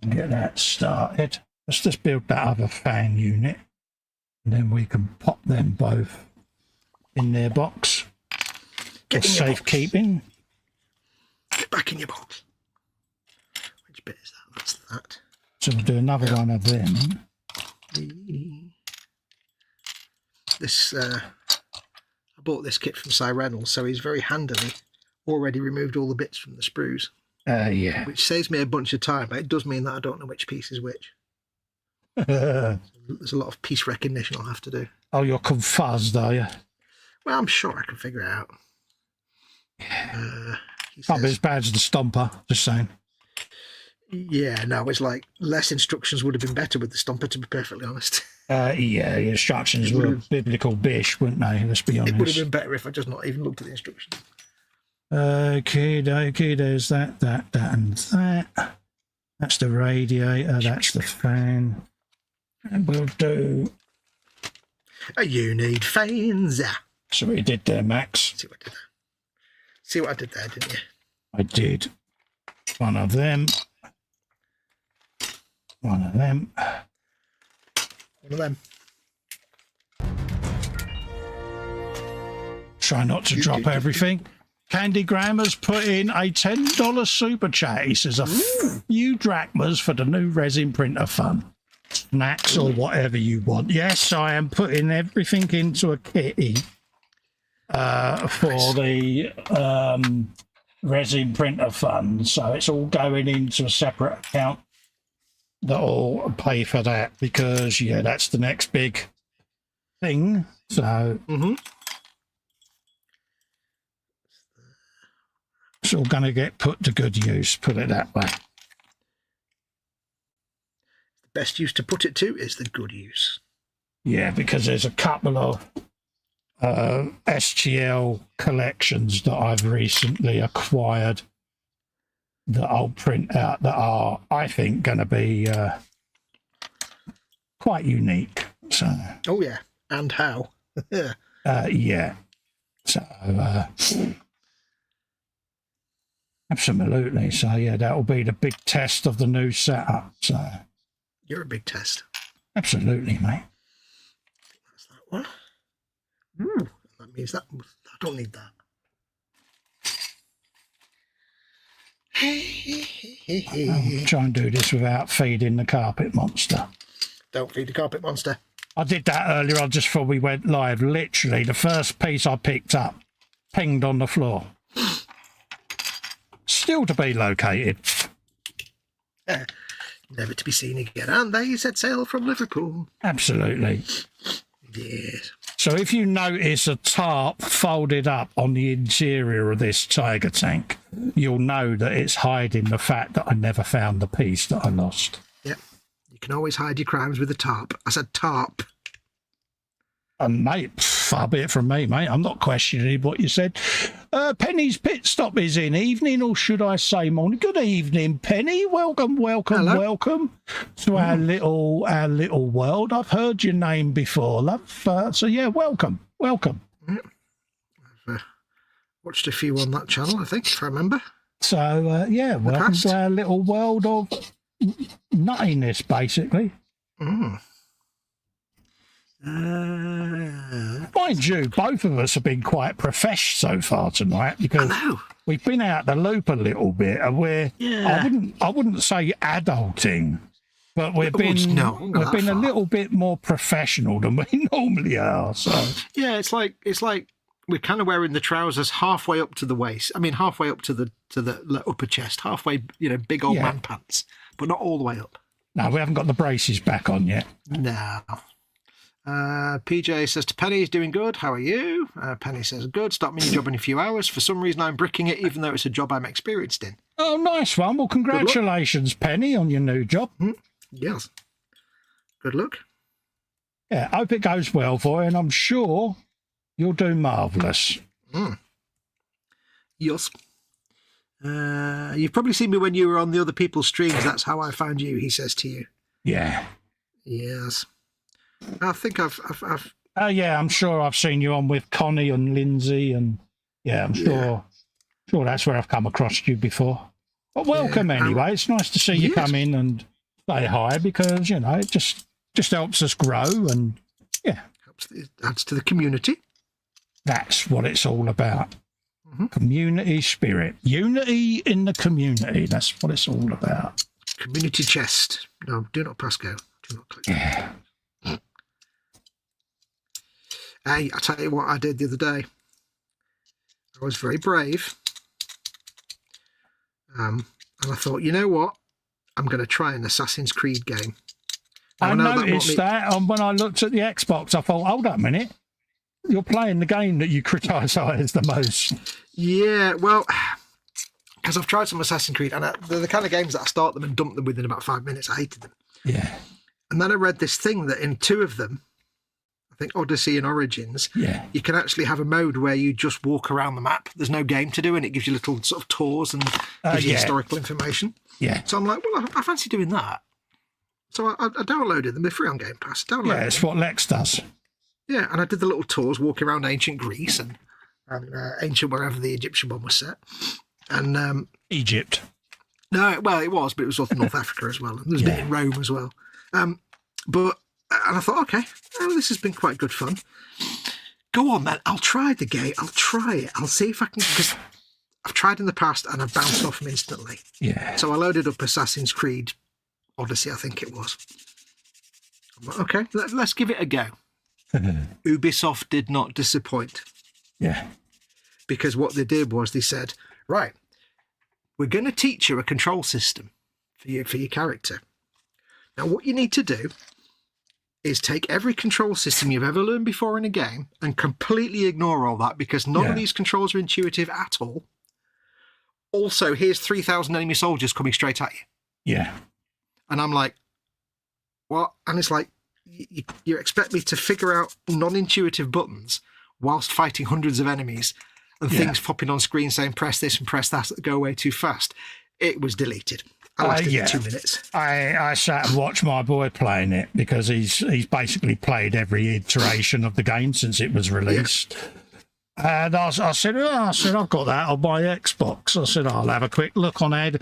and get that started. Let's just build that other fan unit and then we can pop them both in their box for safekeeping. Get back in your box. Which bit is that? That's that. So we'll do another one of them. This I bought this kit from Cy Reynolds, so he's very handily already removed all the bits from the sprues. Yeah. Which saves me a bunch of time, but it does mean that I don't know which piece is which. There's a lot of piece recognition I'll have to do. Oh, you're confused, are you? Well, I'm sure I can figure it out. Can't be as bad as the Stomper, just saying. Yeah, no, it's like less instructions would have been better with the Stomper, to be perfectly honest. Yeah, the instructions were biblical bish, wouldn't they? Let's be honest. It would have been better if I just not even looked at the instructions. Okay, there's that, and that. That's the radiator, that's the fan. And we'll do... You need fans. So what you did there, Max? See what I did there, didn't you? I did. One of them. One of them. One of them. Try not to drop everything. Candy Graham has put in a $10 super chat. He says a few drachmas for the new resin printer fun. snacks or whatever you want. Yes, I am putting everything into a kitty for the resin printer fund. So it's all going into a separate account that'll pay for that because, yeah, that's the next big thing. So it's all going to get put to good use, put it that way. The best use to put it to is the good use. Yeah, because there's a couple of STL collections that I've recently acquired that I'll print out that are, I think, going to be quite unique. So. Oh, yeah. And how? Yeah. So, absolutely. So, yeah, that'll be the big test of the new setup. So, you're a big test. Absolutely, mate. That's that one. Ooh, that means that I don't need that. I'll try and do this without feeding the carpet monster. Don't feed the carpet monster. I did that earlier on just before we went live. Literally, the first piece I picked up pinged on the floor. Still to be located. Never to be seen again. And they set sail from Liverpool. Absolutely. Yes. So if you notice a tarp folded up on the interior of this tiger tank, you'll know that it's hiding the fact that I never found the piece that I lost. Yep. You can always hide your crimes with a tarp. I said tarp. And mate, far be it from me, mate. I'm not questioning what you said. Penny's pit stop is in evening, or should I say morning? Good evening, Penny. Welcome, welcome, hello. Welcome to our little world. I've heard your name before, love. So yeah, welcome. I've watched a few on that channel, I think, if I remember. So yeah, welcome to our little world of nuttiness, basically. Mind you, both of us have been quite professional so far tonight because we've been out the loop a little bit, and I wouldn't say adulting, but we've been a little bit more professional than we normally are. So yeah, it's like we're kind of wearing the trousers halfway up to the waist. I mean, halfway up to the upper chest, halfway, big old man pants, but not all the way up. No, we haven't got the braces back on yet. No. PJ says to Penny, he's doing good. How are you? Penny says, good. Start me your job in a few hours. For some reason, I'm bricking it, even though it's a job I'm experienced in. Oh, nice one. Well, congratulations, Penny, on your new job. Yes. Good luck. Yeah, hope it goes well for you, and I'm sure you'll do marvellous. Yes. You've probably seen me when you were on the other people's streams. That's how I found you, he says to you. Yeah. Yes. I think I've Oh yeah, I'm sure I've seen you on with Connie and Lindsay, and yeah, I'm sure that's where I've come across you before. But welcome anyway. It's nice to see you come in and say hi because it just helps us grow and adds to the community. That's what it's all about. Community spirit, unity in the community. That's what it's all about. Community chest. No, do not pass go. Do not click. Yeah. Hey, I tell you what I did the other day. I was very brave. And I thought, you know what? I'm going to try an Assassin's Creed game. I noticed that when I looked at the Xbox, I thought, hold up a minute. You're playing the game that you criticise the most. Yeah, well, because I've tried some Assassin's Creed, and they're the kind of games that I start them and dump them within about 5 minutes. I hated them. Yeah. And then I read this thing that in 2 of them, I think Odyssey and Origins, you can actually have a mode where you just walk around the map. There's no game to do, and it gives you little sort of tours and gives you historical information. Yeah. So I'm like, well, I fancy doing that. So I downloaded them. They're free on Game Pass. Yeah, it's what Lex does. Yeah, and I did the little tours, walking around ancient Greece and ancient wherever the Egyptian one was set. And Egypt. No, well, it was, but it was also North Africa as well. And there's a bit in Rome as well. And I thought, okay, this has been quite good fun. Go on, then. I'll try the game. I'll try it. I'll see if I can, because I've tried in the past and I've bounced off them instantly. Yeah. So I loaded up Assassin's Creed Odyssey, I think it was. Okay, let's give it a go. Ubisoft did not disappoint. Yeah. Because what they did was they said, right, we're going to teach you a control system for your character. Now, what you need to do is take every control system you've ever learned before in a game and completely ignore all that, because none of these controls are intuitive at all. Also, here's 3,000 enemy soldiers coming straight at you. Yeah. And I'm like, what? And it's like, you expect me to figure out non-intuitive buttons whilst fighting hundreds of enemies and things popping on screen saying press this and press that go away too fast. It was deleted. I lasted 2 minutes. I sat and watched my boy playing it because he's basically played every iteration of the game since it was released. Yeah. And I said, I've got that on my Xbox. I said, I'll have a quick look on it.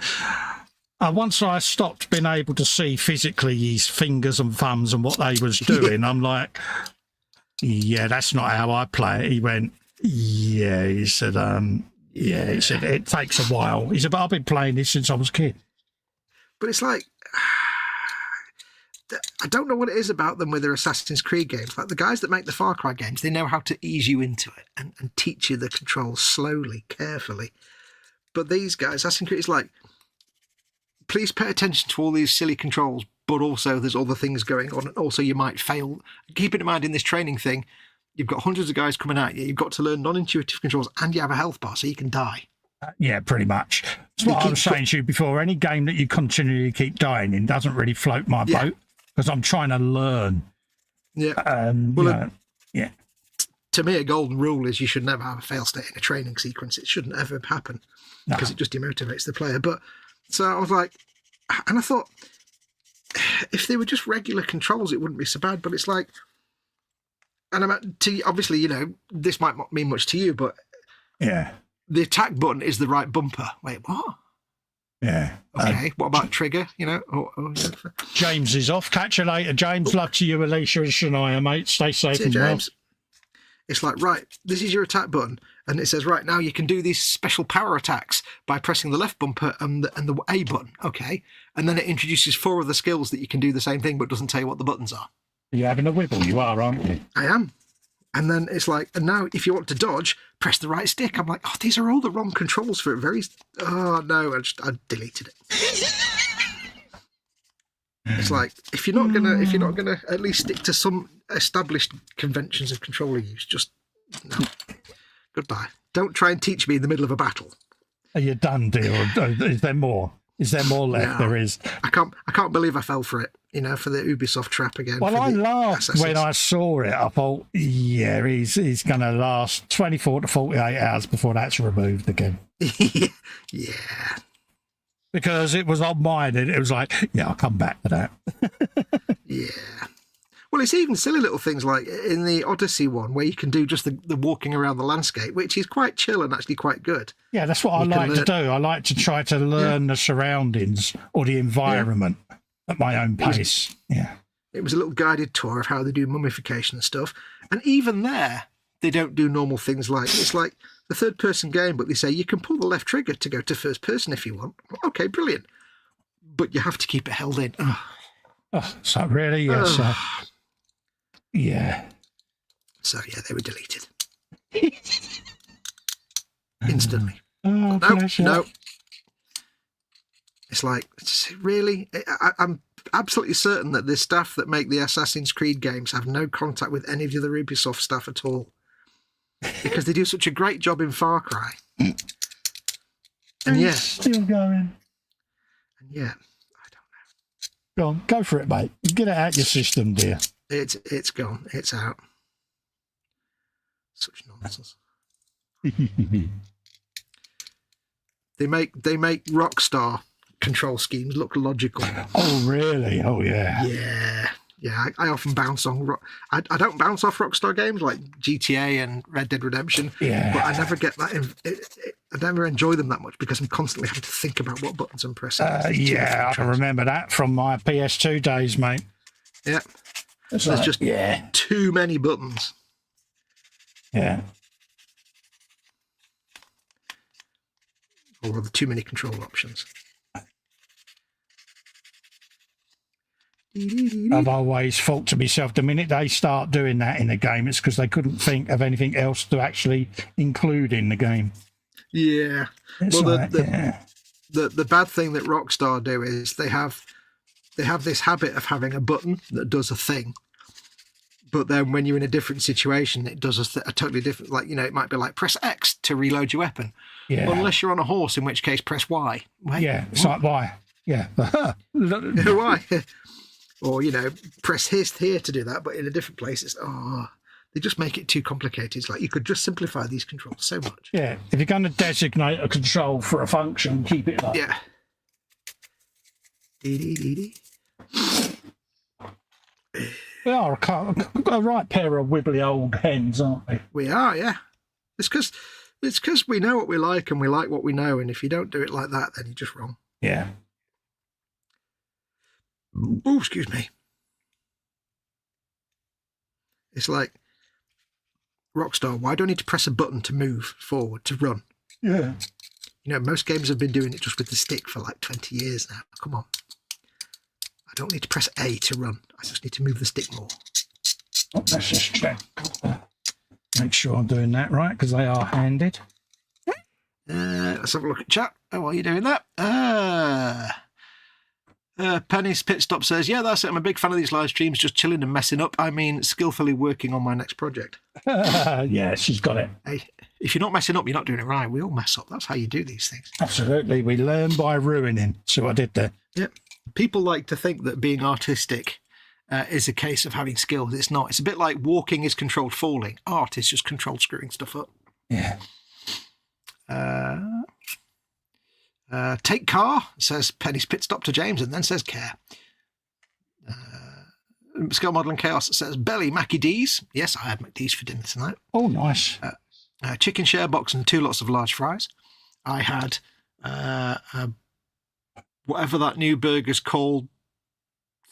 Once I stopped being able to see physically his fingers and thumbs and what they was doing, I'm like, yeah, that's not how I play it. He went, yeah, he said, he said, it takes a while. He said, but I've been playing this since I was a kid. But it's like, I don't know what it is about them with their Assassin's Creed games. Like the guys that make the Far Cry games, they know how to ease you into it and teach you the controls slowly, carefully. But these guys, Assassin's Creed is like, please pay attention to all these silly controls, but also there's other things going on. And also you might fail. Keep in mind in this training thing, you've got hundreds of guys coming at you. You've got to learn non-intuitive controls and you have a health bar so you can die. Yeah, pretty much. That's what I was saying to you before. Any game that you continually keep dying in doesn't really float my boat because I'm trying to learn. Yeah. To me, a golden rule is you should never have a fail state in a training sequence. It shouldn't ever happen because it just demotivates the player. But so I was like, and I thought, if they were just regular controls, it wouldn't be so bad. But it's like, and obviously, you know, this might not mean much to you, but yeah, the attack button is the right bumper. Wait, what? Yeah. Okay. What about trigger? You know, James is off. Catch you later, James. Love to you, Alicia and Shania, mate. Stay safe and well. It's like, right, this is your attack button. And it says, right, now you can do these special power attacks by pressing the left bumper and the A button. Okay. And then it introduces 4 other skills that you can do the same thing, but doesn't tell you what the buttons are. You're having a wibble, you are, aren't you? I am. And then it's like, and now if you want to dodge, press the right stick. I'm like, oh, these are all the wrong controls for it. Oh, no, I deleted it. It's like, if you're not gonna at least stick to some established conventions of controller use, just no. Goodbye. Don't try and teach me in the middle of a battle. Are you done, dear? Or is there more? Is there more left? No, there is. I can't believe I fell for it. You know, for the Ubisoft trap again. Well, I laughed when I saw it. I thought, yeah, he's going to last 24 to 48 hours before that's removed again. Yeah. Because it was on mine, and it was like, yeah, I'll come back to that. Yeah. Well, it's even silly little things like in the Odyssey one where you can do just the walking around the landscape, which is quite chill and actually quite good. Yeah, that's what I like to do. I like to try to learn the surroundings or the environment at my own pace. It was a little guided tour of how they do mummification and stuff. And even there, they don't do normal things like, it's like the third-person game, but they say you can pull the left trigger to go to first person if you want. Okay, brilliant. But you have to keep it held in. So really, yes. Yeah. So, yeah, they were deleted. Instantly. Oh, no. It's like, really? I'm absolutely certain that the staff that make the Assassin's Creed games have no contact with any of the other Ubisoft staff at all. Because they do such a great job in Far Cry. And still going. And I don't know. Go on, go for it, mate. Get it out your system, dear. It's gone. It's out. Such nonsense. They make Rockstar control schemes look logical. Oh, really? Oh, yeah. Yeah. I often bounce on. I don't bounce off Rockstar games like GTA and Red Dead Redemption. Yeah. But I never get that. I never enjoy them that much because I'm constantly having to think about what buttons I'm pressing. I can remember that from my PS2 days, mate. Yeah. There's just too many buttons. Yeah. Or rather, too many control options. I've always thought to myself, the minute they start doing that in a game, it's because they couldn't think of anything else to actually include in the game. Yeah. It's Well, like, the bad thing that Rockstar do is they have this habit of having a button that does a thing, but then when you're in a different situation, it does a totally different. Like, you know, it might be like press X to reload your weapon, unless you're on a horse, in which case press Y. Wait, yeah, it's like why? Yeah, why? Or, you know, press here to do that, but in a different place, they just make it too complicated. It's like you could just simplify these controls so much. Yeah, if you're going to designate a control for a function, keep it like yeah. We are a right pair of wibbly old hens, aren't we? We are, yeah. It's because we know what we like and we like what we know, and if you don't do it like that, then you're just wrong. Yeah. Oh, excuse me. It's like, Rockstar, why do I need to press a button to move forward, to run? Yeah. You know, most games have been doing it just with the stick for like 20 years now. Come on. I don't need to press A to run. I just need to move the stick more. Oh, let's just check. Make sure I'm doing that right, because they are handed. Let's have a look at chat. Oh, while you're doing that. Penny's Pit Stop says, yeah, that's it. I'm a big fan of these live streams, just chilling and messing up. I mean, skillfully working on my next project. Yeah, she's got it. Hey, if you're not messing up, you're not doing it right. We all mess up. That's how you do these things. Absolutely. We learn by ruining. See what I did there? Yep. People like to think that being artistic is a case of having skills. It's not. It's a bit like walking is controlled falling. Art is just controlled screwing stuff up. Yeah. Take car, says Penny's Pit Stop to James, and then says care. Scale Model and Chaos says Belly Mackie D's. Yes, I had McD's for dinner tonight. Oh, nice. Chicken share box and 2 lots of large fries. I had whatever that new burger's called,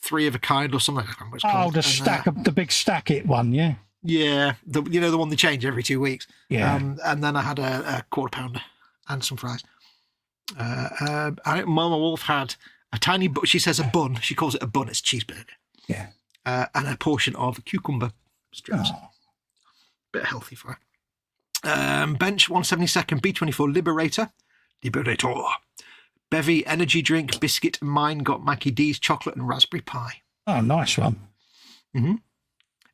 3 of a kind or something. I can't remember what it's called. The big stack it one, yeah. Yeah, the one they change every 2 weeks. Yeah. And then I had a quarter pounder and some fries. Mama Wolf had a tiny, she says a bun. She calls it a bun. It's a cheeseburger. Yeah. And a portion of cucumber strips. Oh. Bit healthy for her. Bench 172nd B24 Liberator. Bevy energy drink biscuit. Mine got Mackie D's chocolate and raspberry pie. Oh, nice one. Mm-hmm.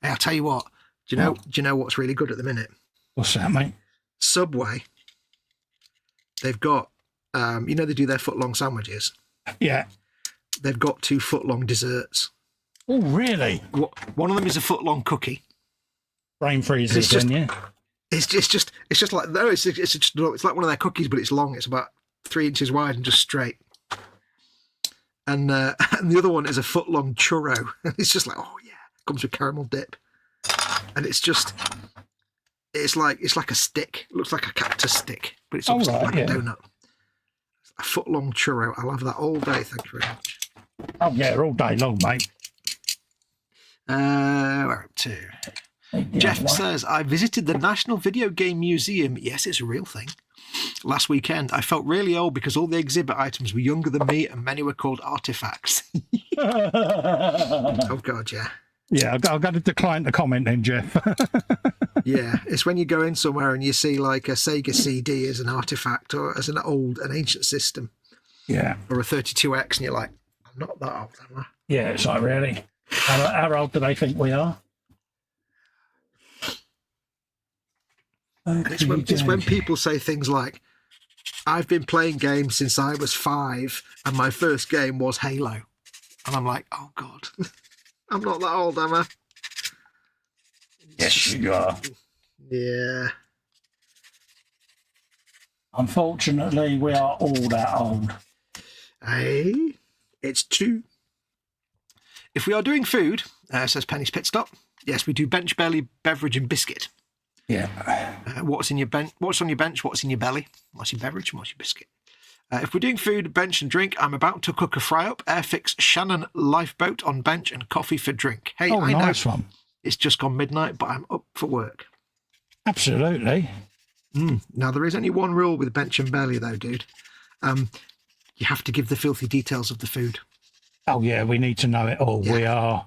Hey, I'll tell you what. Do you know what's really good at the minute? What's that, mate? Subway. They've got, they do their foot-long sandwiches. Yeah. They've got 2 foot-long desserts. Oh, really? One of them is a foot-long cookie. Brain freezes, then, yeah. It's just like it's like one of their cookies, but it's long. It's about 3 inches wide and just straight. And the other one is a foot-long churro. It's just like, oh yeah, comes with caramel dip, and it's like a stick. It looks like a cactus stick, but it's obviously like a donut. A foot-long churro. I'll have that all day. Thank you very much. Oh yeah, all day long, mate. We're up to. Jeff says, I visited the National Video Game Museum. Yes, it's a real thing. Last weekend, I felt really old because all the exhibit items were younger than me and many were called artifacts. Oh, God, yeah. Yeah, I've got to decline the comment then, Jeff. Yeah, it's when you go in somewhere and you see like a Sega CD as an artifact or as an ancient system. Yeah. Or a 32X and you're like, I'm not that old, am I? Yeah, it's like, really? How old do they think we are? And it's when people say things like, I've been playing games since I was 5 and my first game was Halo. And I'm like, oh, God, I'm not that old, am I? Yes, you are. Yeah. Unfortunately, we are all that old. Hey, it's true. If we are doing food, says Penny's Pit Stop, yes, we do bench, belly, beverage and biscuit. Yeah. What's in your bench? What's on your bench? What's in your belly? What's your beverage? And what's your biscuit? If we're doing food, bench and drink, I'm about to cook a fry-up, Airfix Shannon lifeboat on bench and coffee for drink. Hey, I nice know one. It's just gone midnight, but I'm up for work. Absolutely. Now, there is only one rule with bench and belly, though, dude. You have to give the filthy details of the food. Oh, yeah, we need to know it all. Yeah. We are.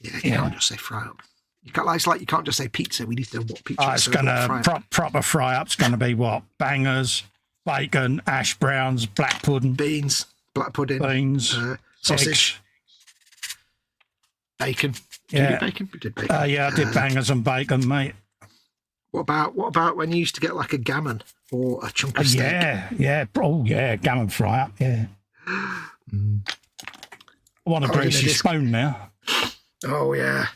Yeah, you can't just say fry up. You can't, it's like you can't just say pizza. We need to know what pizza It's going to, proper fry up's going to be what? Bangers, bacon, hash browns, black pudding. Beans, black pudding. Beans. Sausage. Eggs. Bacon. Yeah. Did you do bacon? We did bacon. Yeah, I did bangers and bacon, mate. What about when you used to get like a gammon or a chunk of steak? Yeah. Oh, yeah, gammon fry up, yeah. I want a greasy spoon now. Oh, yeah.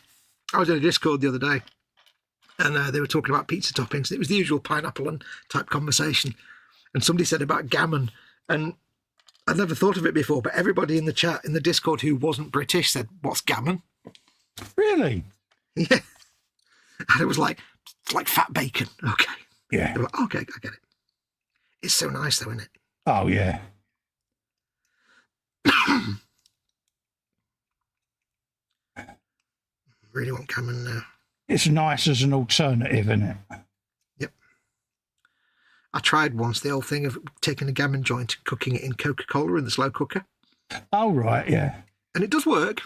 I was in a Discord the other day, and they were talking about pizza toppings. It was the usual pineapple and type conversation. And somebody said about gammon, and I'd never thought of it before, but everybody in the chat, in the Discord who wasn't British said, "What's gammon?" Really? Yeah. And it was like, it's like fat bacon. Okay. Yeah. They were like, okay, I get it. It's so nice though, isn't it? Oh, yeah. Really want gammon now. It's nice as an alternative, isn't it? Yep. I tried once the old thing of taking a gammon joint and cooking it in Coca-Cola in the slow cooker. Oh, right, yeah. And it does work.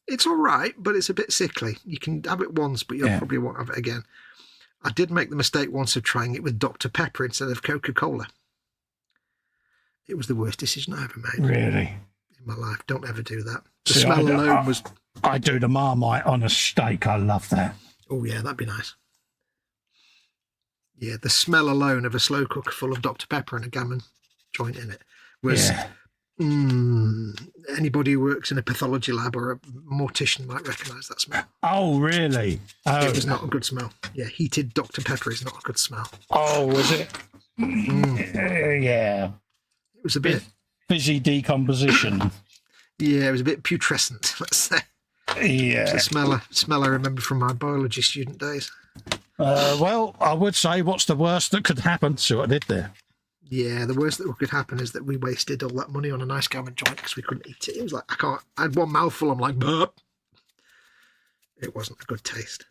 It's all right, but it's a bit sickly. You can have it once, but you'll probably won't have it again. I did make the mistake once of trying it with Dr. Pepper instead of Coca-Cola. It was the worst decision I ever made. Really? In my life. Don't ever do that. The smell alone was... I do the Marmite on a steak. I love that. Oh, yeah, that'd be nice. Yeah, the smell alone of a slow cooker full of Dr. Pepper and a gammon joint in it was... Yeah. Anybody who works in a pathology lab or a mortician might recognise that smell. Oh, really? It was not a good smell. Yeah, heated Dr. Pepper is not a good smell. Oh, was it? Yeah. It was a bit... Fizzy decomposition. Yeah, it was a bit putrescent, let's say. Yeah. It's a smell I remember from my biology student days. Well, I would say what's the worst that could happen? See what I did there. Yeah, the worst that could happen is that we wasted all that money on a nice gammon joint because we couldn't eat it. It was like, I had one mouthful, I'm like, burp. It wasn't a good taste.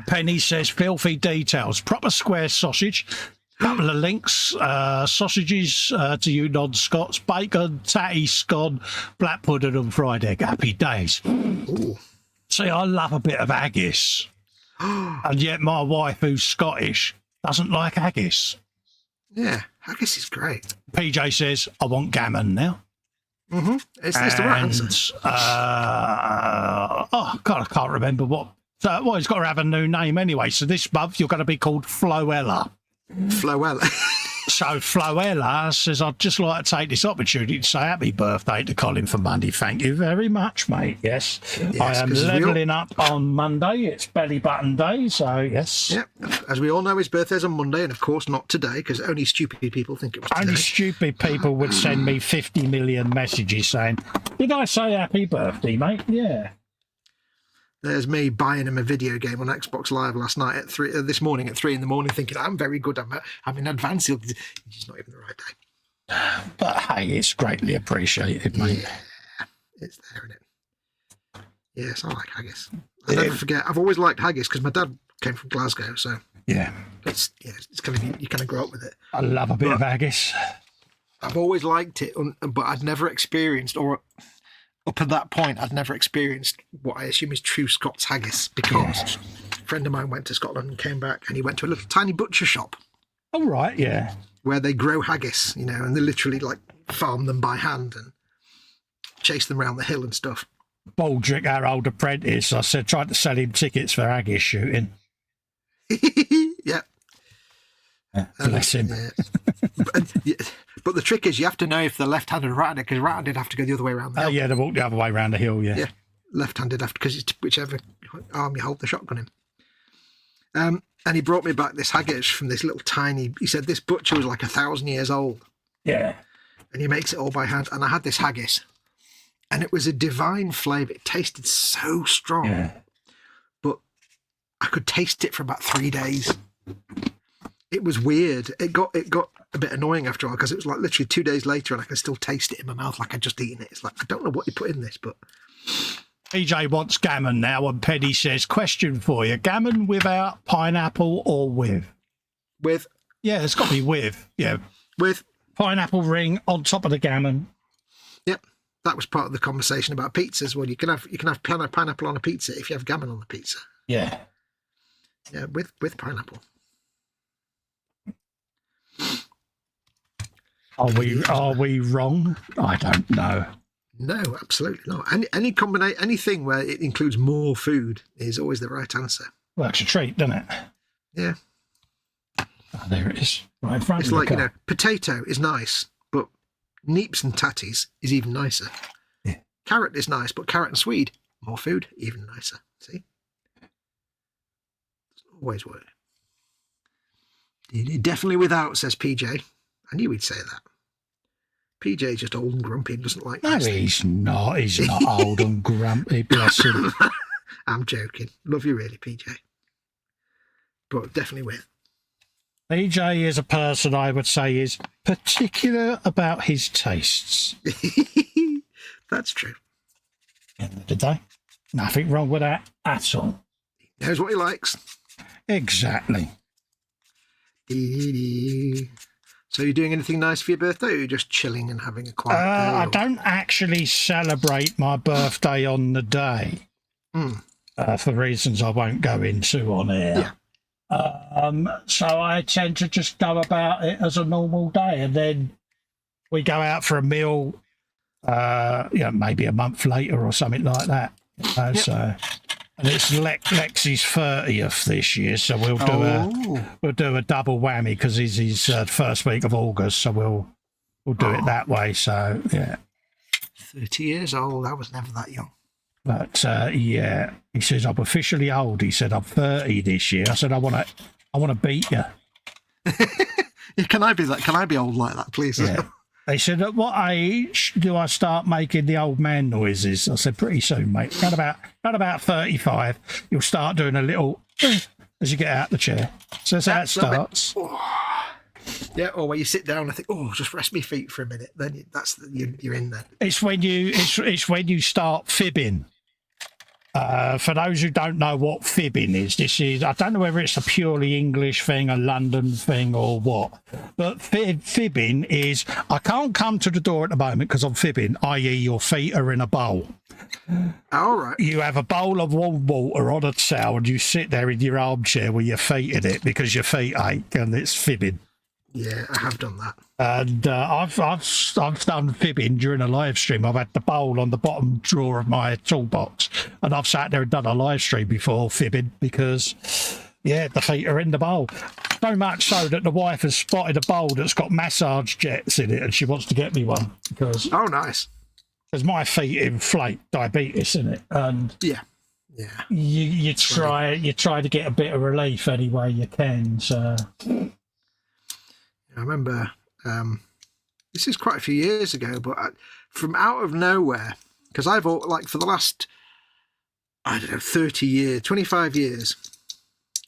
Penny says, filthy details. Proper square sausage. Couple of links. Sausages to you non-Scots. Bacon, tatty, scone, black pudding and fried egg. Happy days. Ooh. See, I love a bit of haggis. And yet my wife, who's Scottish, doesn't like haggis. Yeah, haggis is great. PJ says, I want gammon now. Mm-hmm. It's the right answer. Oh, God, I can't remember what. Well, he's got to have a new name anyway. So this month you're going to be called Floella. Floella. So Floella says, I'd just like to take this opportunity to say happy birthday to Colin for Monday. Thank you very much, mate. Yes, I am levelling up on Monday. It's belly button day, so yes. Yeah, as we all know, his birthday's on Monday, and of course not today, because only stupid people think it was today. Only stupid people would send me 50 million messages saying, did I say happy birthday, mate? Yeah. There's me buying him a video game on Xbox Live last night at this morning at 3 a.m, thinking I'm very good. I'm in advance. It's not even the right day. But hey, it's greatly appreciated, mate. Yeah, it's there, isn't it? Yes, I like haggis. I never forget. I've always liked haggis because my dad came from Glasgow, so yeah, it's kind of you kind of grow up with it. I love a bit of haggis. I've always liked it, but I'd never experienced up at that point, I'd never experienced what I assume is true Scots haggis because a friend of mine went to Scotland and came back and he went to a little tiny butcher shop. Oh, right, yeah. Where they grow haggis, and they literally like farm them by hand and chase them around the hill and stuff. Baldrick, our old apprentice, I said, tried to sell him tickets for haggis shooting. Yeah. Bless him. But the trick is you have to know if they're left-handed or right-handed because right-handed have to go the other way around the hill. Oh, yeah, they walk the other way around the hill, yeah. Yeah, left-handed because it's whichever arm you hold the shotgun in. And he brought me back this haggis from this little tiny... He said this butcher was like 1,000 years old. Yeah. And he makes it all by hand. And I had this haggis. And it was a divine flavour. It tasted so strong. Yeah. But I could taste it for about 3 days. It was weird. It got a bit annoying after a while because it was like literally 2 days later and I could still taste it in my mouth like I'd just eaten it. It's like, I don't know what you put in this, but... PJ wants gammon now and Penny says, question for you, gammon without pineapple or with? With? Yeah, it's got to be with. Yeah. With? Pineapple ring on top of the gammon. Yep. That was part of the conversation about pizzas. Well, you can have pineapple on a pizza if you have gammon on the pizza. Yeah. Yeah, with pineapple. Are we wrong? I don't know. No, absolutely not. Anything where it includes more food is always the right answer. Well, it's a treat, doesn't it? Yeah. Oh, there it is. Right in front It's of like, the car. potato is nice, but neeps and tatties is even nicer. Yeah. Carrot is nice, but carrot and swede, more food, even nicer. See? Doesn't always work. Definitely without, says PJ. I knew he'd say that. PJ's just old and grumpy and doesn't like No, nice he's not. He's not old and grumpy, bless him. I'm joking. Love you really, PJ. But definitely with. PJ is a person I would say is particular about his tastes. That's true. End of the day, nothing wrong with that at all. He knows what he likes. Exactly. So you're doing anything nice for your birthday, or you're just chilling and having a quiet day? I don't actually celebrate my birthday on the day, for reasons I won't go into on here. Yeah. So I tend to just go about it as a normal day, and then we go out for a meal, maybe a month later or something like that. Yep. So, and it's Lexi's 30th this year, so we'll do a double whammy because it's his first week of August, so we'll do it that way. So yeah, 30 years old. I was never that young. But yeah, he says I'm officially old. He said I'm 30 this year. I said I want to beat you. Can I be that? Can I be old like that, please? Yeah. They said, at what age do I start making the old man noises? I said, pretty soon, mate. At about 35, you'll start doing a little as you get out the chair. So that's how it starts. Yeah, or when you sit down and think, just rest my feet for a minute. Then you're in there. It's when you start fibbing. For those who don't know what fibbing is, I don't know whether it's a purely English thing, a London thing, or what. But fibbing is, I can't come to the door at the moment because I'm fibbing, i.e. your feet are in a bowl. All right. You have a bowl of warm water on a towel and you sit there in your armchair with your feet in it because your feet ache, and it's fibbing. Yeah, I have done that. And I've done fibbing during a live stream. I've had the bowl on the bottom drawer of my toolbox, and I've sat there and done a live stream before fibbing because, yeah, the feet are in the bowl. So much so that the wife has spotted a bowl that's got massage jets in it, and she wants to get me one because nice. Because my feet inflate diabetes in it, and yeah. You try to get a bit of relief any way you can. So. I remember this is quite a few years ago, but from out of nowhere, because I've for the last 30 years, 25 years,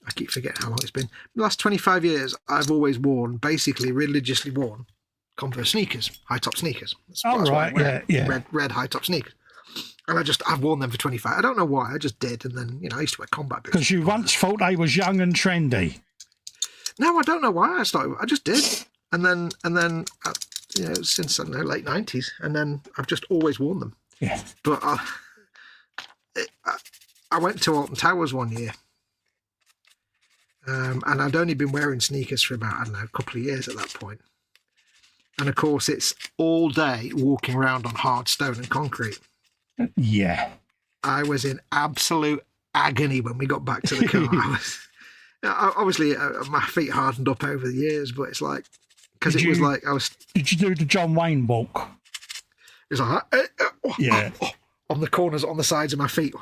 I keep forgetting how long it's been. The last 25 years, I've always basically religiously worn Converse sneakers, high top sneakers. That's right, yeah. Red high top sneakers. And I've worn them for 25. I don't know why. I just did, and then I used to wear combat boots. Because you once thought they was young and trendy. No, I don't know why I started. I just did, and then since I don't know, late 90s, and then I've just always worn them. Yeah. But I went to Alton Towers one year, and I'd only been wearing sneakers for about a couple of years at that point. And of course, it's all day walking around on hard stone and concrete. Yeah. I was in absolute agony when we got back to the car. Obviously, my feet hardened up over the years, but it's like, because it was like I was. Did you do the John Wayne walk? It was like, yeah, on the corners, on the sides of my feet.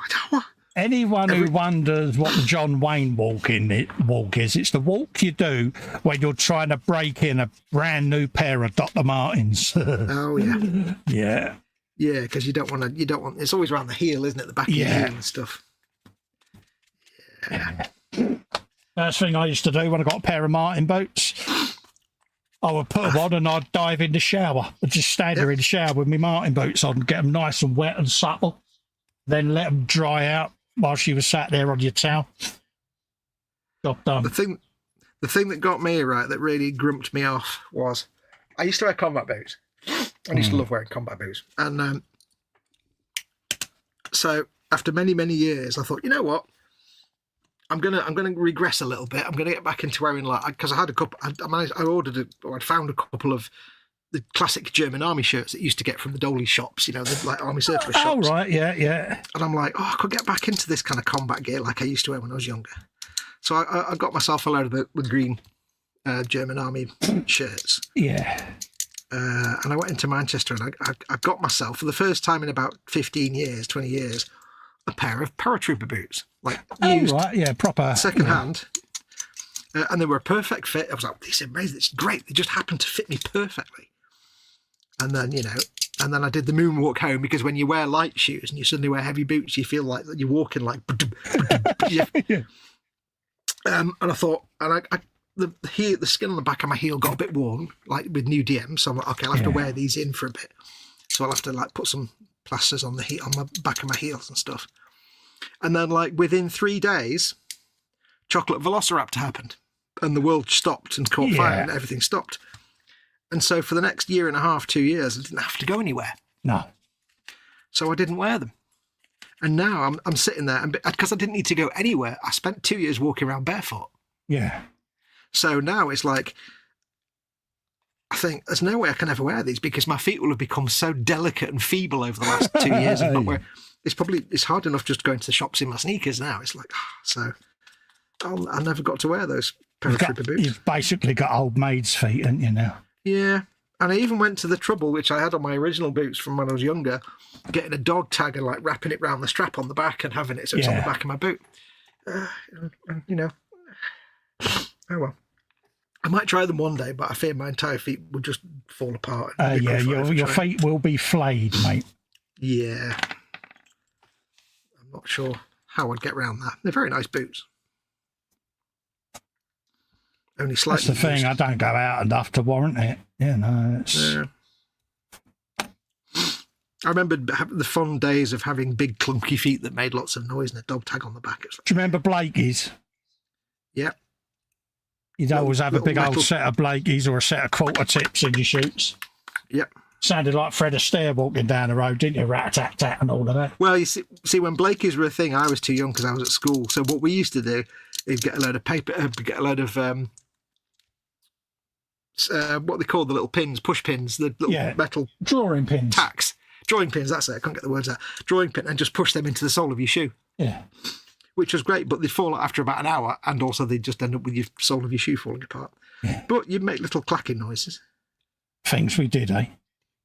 Anyone who wonders what the John Wayne walk is, it's the walk you do when you're trying to break in a brand new pair of Dr. Martens. Oh yeah, yeah, yeah, because you don't want. It's always around the heel, isn't it? The back of your heel and stuff. Yeah. First thing I used to do when I got a pair of Martin boots, I would put them on and I'd dive in the shower. I'd just stand there in the shower with my Martin boots on, get them nice and wet and supple, then let them dry out while she was sat there on your towel. Job done. The thing that got me right, that really grumped me off, was I used to wear combat boots, I used to love wearing combat boots. And so after many, many years, I thought, you know what? I'm gonna regress a little bit. I'm gonna get back into wearing because I had a couple. I'd found a couple of the classic German army shirts that you used to get from the dolly shops, you know, the like army surplus shops. Oh right, yeah. And I'm like, I could get back into this kind of combat gear like I used to wear when I was younger. So I got myself a load of the green German army shirts. Yeah. And I went into Manchester and I got myself, for the first time in about 15 years, 20 years, a pair of paratrooper boots, like used, right, yeah, proper second hand, and they were a perfect fit. I was like, "These are amazing! It's great." They just happened to fit me perfectly. And then I did the moonwalk home, because when you wear light shoes and you suddenly wear heavy boots, you feel like you're walking like. Yeah. And I thought, and the skin on the back of my heel got a bit worn, like with new DMs. So I'm like, okay, I'll have to wear these in for a bit. So I'll have to like put some plasters on on my back of my heels and stuff. And then like within 3 days, chocolate velociraptor happened, and the world stopped and caught fire, and everything stopped. And so for the next year and a half, 2 years, I didn't have to go anywhere. No. So I didn't wear them. And now I'm sitting there, and because I didn't need to go anywhere, I spent 2 years walking around barefoot. Yeah. So now it's like, I think there's no way I can ever wear these, because my feet will have become so delicate and feeble over the last 2 years of not wearing. It's hard enough just going to the shops in my sneakers now. It's like, so I never got to wear those paratrooper boots. You've basically got old maid's feet, haven't you now? Yeah. And I even went to the trouble, which I had on my original boots from when I was younger, getting a dog tag and like wrapping it round the strap on the back and having it so it's on the back of my boot. You know, oh well. I might try them one day, but I fear my entire feet would just fall apart. Yeah, your feet will be flayed, mate. Yeah. I'm not sure how I'd get around that. They're very nice boots. Only slightly. That's the thing, I don't go out enough to warrant it. You know, it's... Yeah. I remember the fond days of having big clunky feet that made lots of noise and a dog tag on the back. Like, do you remember Blakey's? Yeah. You'd always have a big metal old set of Blakey's or a set of quarter tips in your shoots. Yep. Sounded like Fred Astaire walking down the road, didn't you? Rat-a-tat-tat and all of that. Well, you see, when Blakey's were a thing, I was too young because I was at school. So what we used to do is get a load of paper, get a load of what they call the little pins, push pins, the little metal drawing pins, tacks, drawing pins. That's it. I can't get the words out. Drawing pin, and just push them into the sole of your shoe. Yeah. Which was great, but they'd fall after about an hour, and also they'd just end up with your sole of your shoe falling apart. Yeah. But you'd make little clacking noises. Things we did, eh?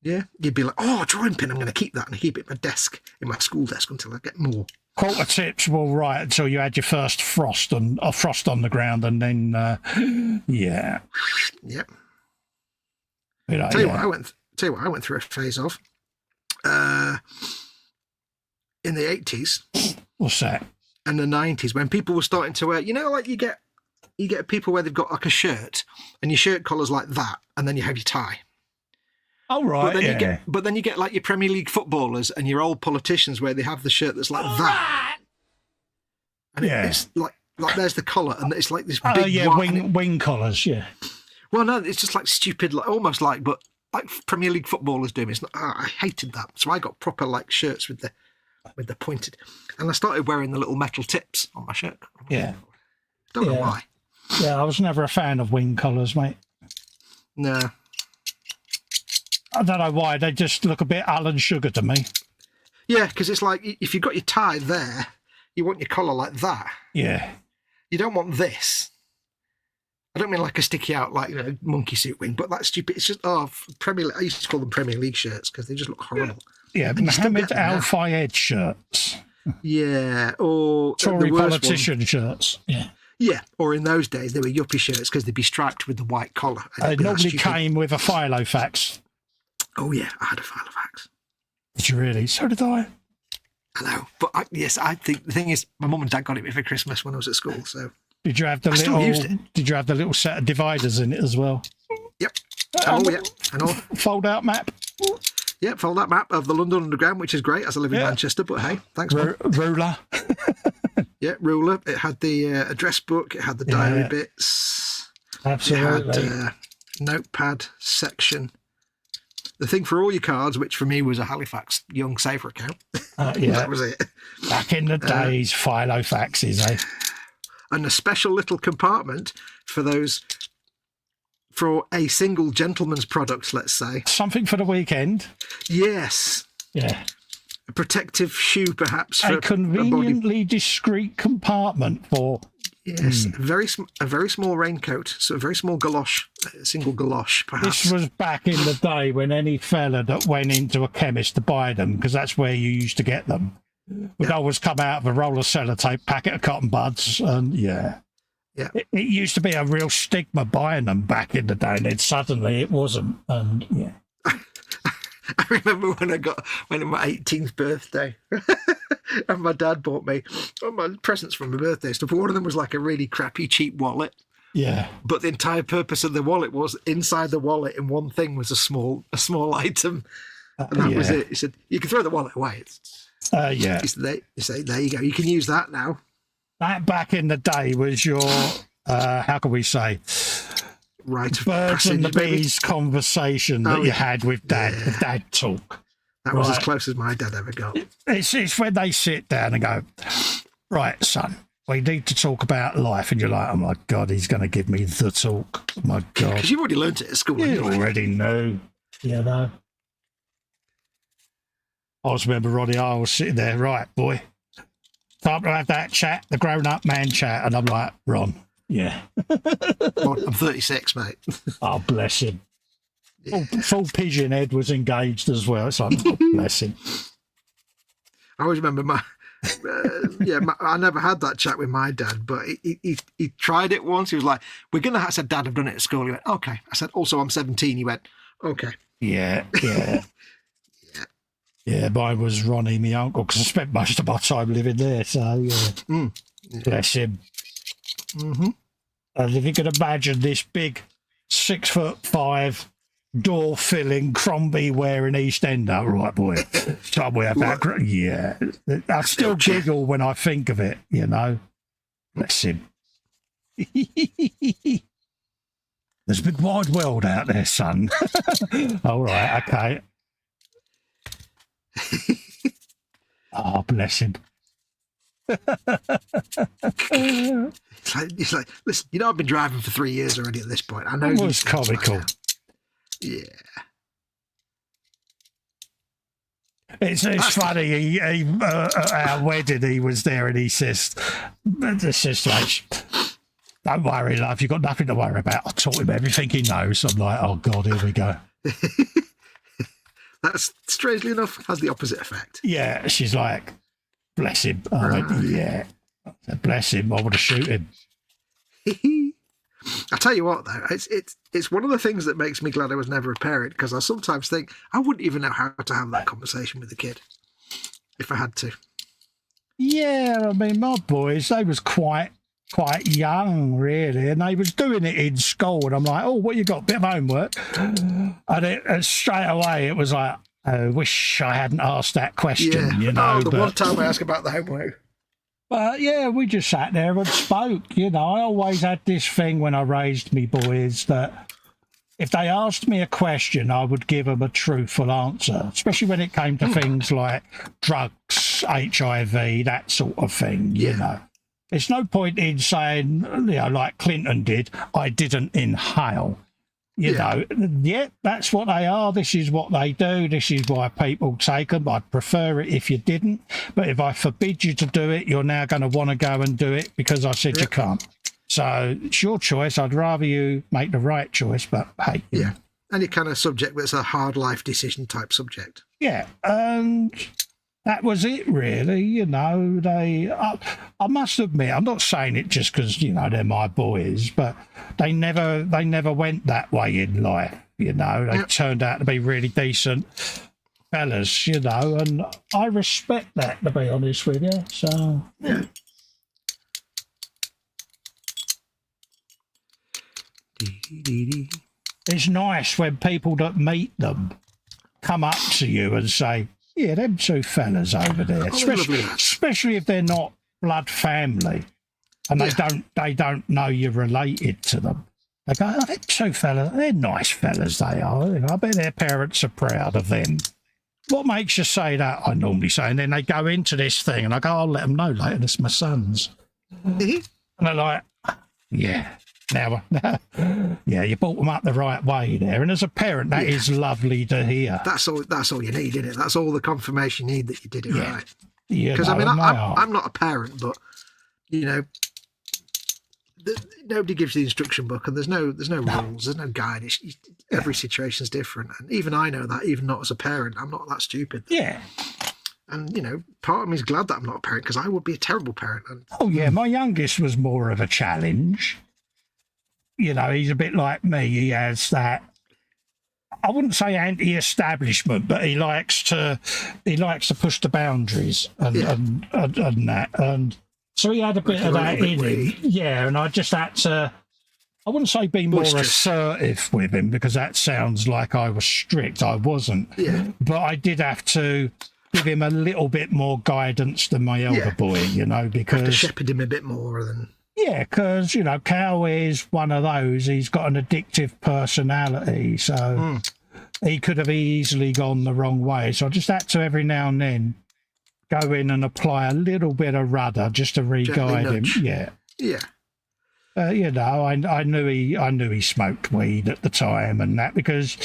Yeah. You'd be like, oh, drawing pin, I'm going to keep that and keep it in my desk, in my school desk until I get more. Quarter tips will right until you had your first frost on the ground, and then, yeah. Yep. Tell you what I went through a phase of. In the 80s. What's that? And the 90s, when people were starting to wear, you know, like you get people where they've got like a shirt and your shirt collar's like that, and then you have your tie. Oh, right, but then you get like your Premier League footballers and your old politicians where they have the shirt that's like that. And it's like there's the collar, and it's like this big wing collars, yeah. Well, no, it's just like stupid, like almost like, but like Premier League footballers do. It's not, I hated that. So I got proper like shirts with the pointed, and I started wearing the little metal tips on my shirt. Yeah. Don't know why. Yeah, I was never a fan of wing collars, mate. No. I don't know why. They just look a bit Alan Sugar to me. Yeah, because it's like if you've got your tie there, you want your collar like that. Yeah. You don't want this. I don't mean like a sticky out, like, you know, monkey suit wing, but that's stupid. It's just, Premier League. I used to call them Premier League shirts because they just look horrible. Yeah, Mohammed Al Fayed shirts. Yeah, or Tory politician shirts. Yeah. Yeah, or in those days, they were yuppie shirts because they'd be striped with the white collar. They normally came with a Filofax. Oh, yeah, I had a Filofax. Did you really? So did I. I know, but I think the thing is, my mum and dad got it me for Christmas when I was at school, so... Did you have the little set of dividers in it as well? Yep. And all. Fold-out map? Yep, fold-out map of the London Underground, which is great, as I live in Manchester, but hey, thanks, Mum. Ruler. Yeah, ruler. It had the address book, it had the diary bits. Absolutely. It had notepad section. the thing for all your cards, which for me was a Halifax Young Safer account. Yeah. That was it. Back in the days, Filofaxes, eh? And a special little compartment for a single gentleman's product, let's say. Something for the weekend. Yes. Yeah. A protective shoe, perhaps. A conveniently discreet compartment for... Yes, a very small raincoat, so a very small galosh, a single galosh, perhaps. This was back in the day when any fella that went into a chemist to buy them, because that's where you used to get them, would always come out of a roll of sellotape, packet of cotton buds, and it used to be a real stigma buying them back in the day, and then suddenly it wasn't, and I remember when my 18th birthday, and my dad bought me my presents for my birthday stuff. One of them was like a really crappy, cheap wallet. Yeah. But the entire purpose of the wallet was inside the wallet, in one thing was a small item, and that was it. He said, "You can throw the wallet away." Yeah. He said, "There you go. You can use that now." That back in the day was your how can we say? Right, birds and the bees conversation that you had with Dad, the dad talk. That was as close as my dad ever got. It's when they sit down and go, right, son, we need to talk about life. And you're like, oh, my God, he's going to give me the talk. Oh, my God. Because you've already learnt it at school. You already knew. You know. I just remember Ronnie, I was sitting there, right, boy, time to have that chat, the grown-up man chat. And I'm like, Ron, yeah. I'm 36, mate. Oh, bless him. Yeah. Full pigeon head was engaged as well. It's like, oh, bless him. I always remember I never had that chat with my dad, but he tried it once. He was like, "We're gonna." I said, "Dad, I've done it at school." He went, "Okay." I said, "Also, I'm 17." He went, "Okay." Yeah. Yeah, mine was Ronnie, my uncle, because I spent most of my time living there. So yeah, bless him. Mm-hmm. And if you can imagine this big 6'5" door filling Crombie wearing East Ender, right, boy? Somewhere back, yeah. I still giggle when I think of it, you know. Bless him. There's a big wide world out there, son. All right, okay. Oh, bless him. It's like, listen, you know, I've been driving for 3 years already at this point. I know. It was comical. Yeah. It's funny. At our wedding, he was there and he says, like, don't worry, love, you've got nothing to worry about. I taught him everything he knows. I'm like, oh, God, here we go. That's, strangely enough, has the opposite effect. Yeah, she's like, bless him. I went, yeah. I said, bless him, I want to shoot him. I tell you what, though, it's one of the things that makes me glad I was never a parent, because I sometimes think I wouldn't even know how to have that conversation with the kid if I had to. Yeah, I mean, my boys, they was quite young, really, and they was doing it in school, and I'm like, oh, what you got, bit of homework? And straight away it was like, I wish I hadn't asked that question, you know. The one time I asked about the homework. But yeah, we just sat there and spoke, you know. I always had this thing when I raised me boys that if they asked me a question, I would give them a truthful answer, especially when it came to things like drugs, HIV, that sort of thing, you know. There's no point in saying, you know, like Clinton did, I didn't inhale. You know, that's what they are. This is what they do. This is why people take them. I'd prefer it if you didn't. But if I forbid you to do it, you're now going to want to go and do it because I said you can't. So it's your choice. I'd rather you make the right choice, but hey. Yeah. Any kind of subject that's a hard life decision type subject. Yeah. And that was it, really. You know, I must admit, I'm not saying it just because, you know, they're my boys, but they never went that way in life, you know. They turned out to be really decent fellas, you know, and I respect that, to be honest with you. So, yeah. It's nice when people that meet them come up to you and say, yeah, them two fellas over there, especially if they're not blood family and they don't know you're related to them. I go, oh, they're two fellas, they're nice fellas, they are. You know, I bet their parents are proud of them. What makes you say that? I normally say, and then they go into this thing, and I go, I'll let them know later, it's my son's. And they're like, yeah, now, yeah, you brought them up the right way there. And as a parent, that is lovely to hear. That's all you need, isn't it? That's all the confirmation you need that you did it right. Because I mean, I'm not a parent, but you know, nobody gives the instruction book, and there's no rules, there's no guide. Every situation's different, and even I know that. Even not as a parent, I'm not that stupid. Yeah. And you know, part of me is glad that I'm not a parent because I would be a terrible parent. And, my youngest was more of a challenge. You know, he's a bit like me. He has that. I wouldn't say anti-establishment, but he likes to push the boundaries and that. And so he had a bit of that in him. Yeah, and I just had to, I wouldn't say be more assertive with him because that sounds like I was strict. I wasn't. Yeah. But I did have to give him a little bit more guidance than my elder boy, you know, because... have to shepherd him a bit more than... Yeah, because, you know, Cal is one of those. He's got an addictive personality, so he could have easily gone the wrong way. So I just had to, every now and then, go in and apply a little bit of rudder just to re-guide him. Yeah. Yeah. You know, I knew he smoked weed at the time and that, because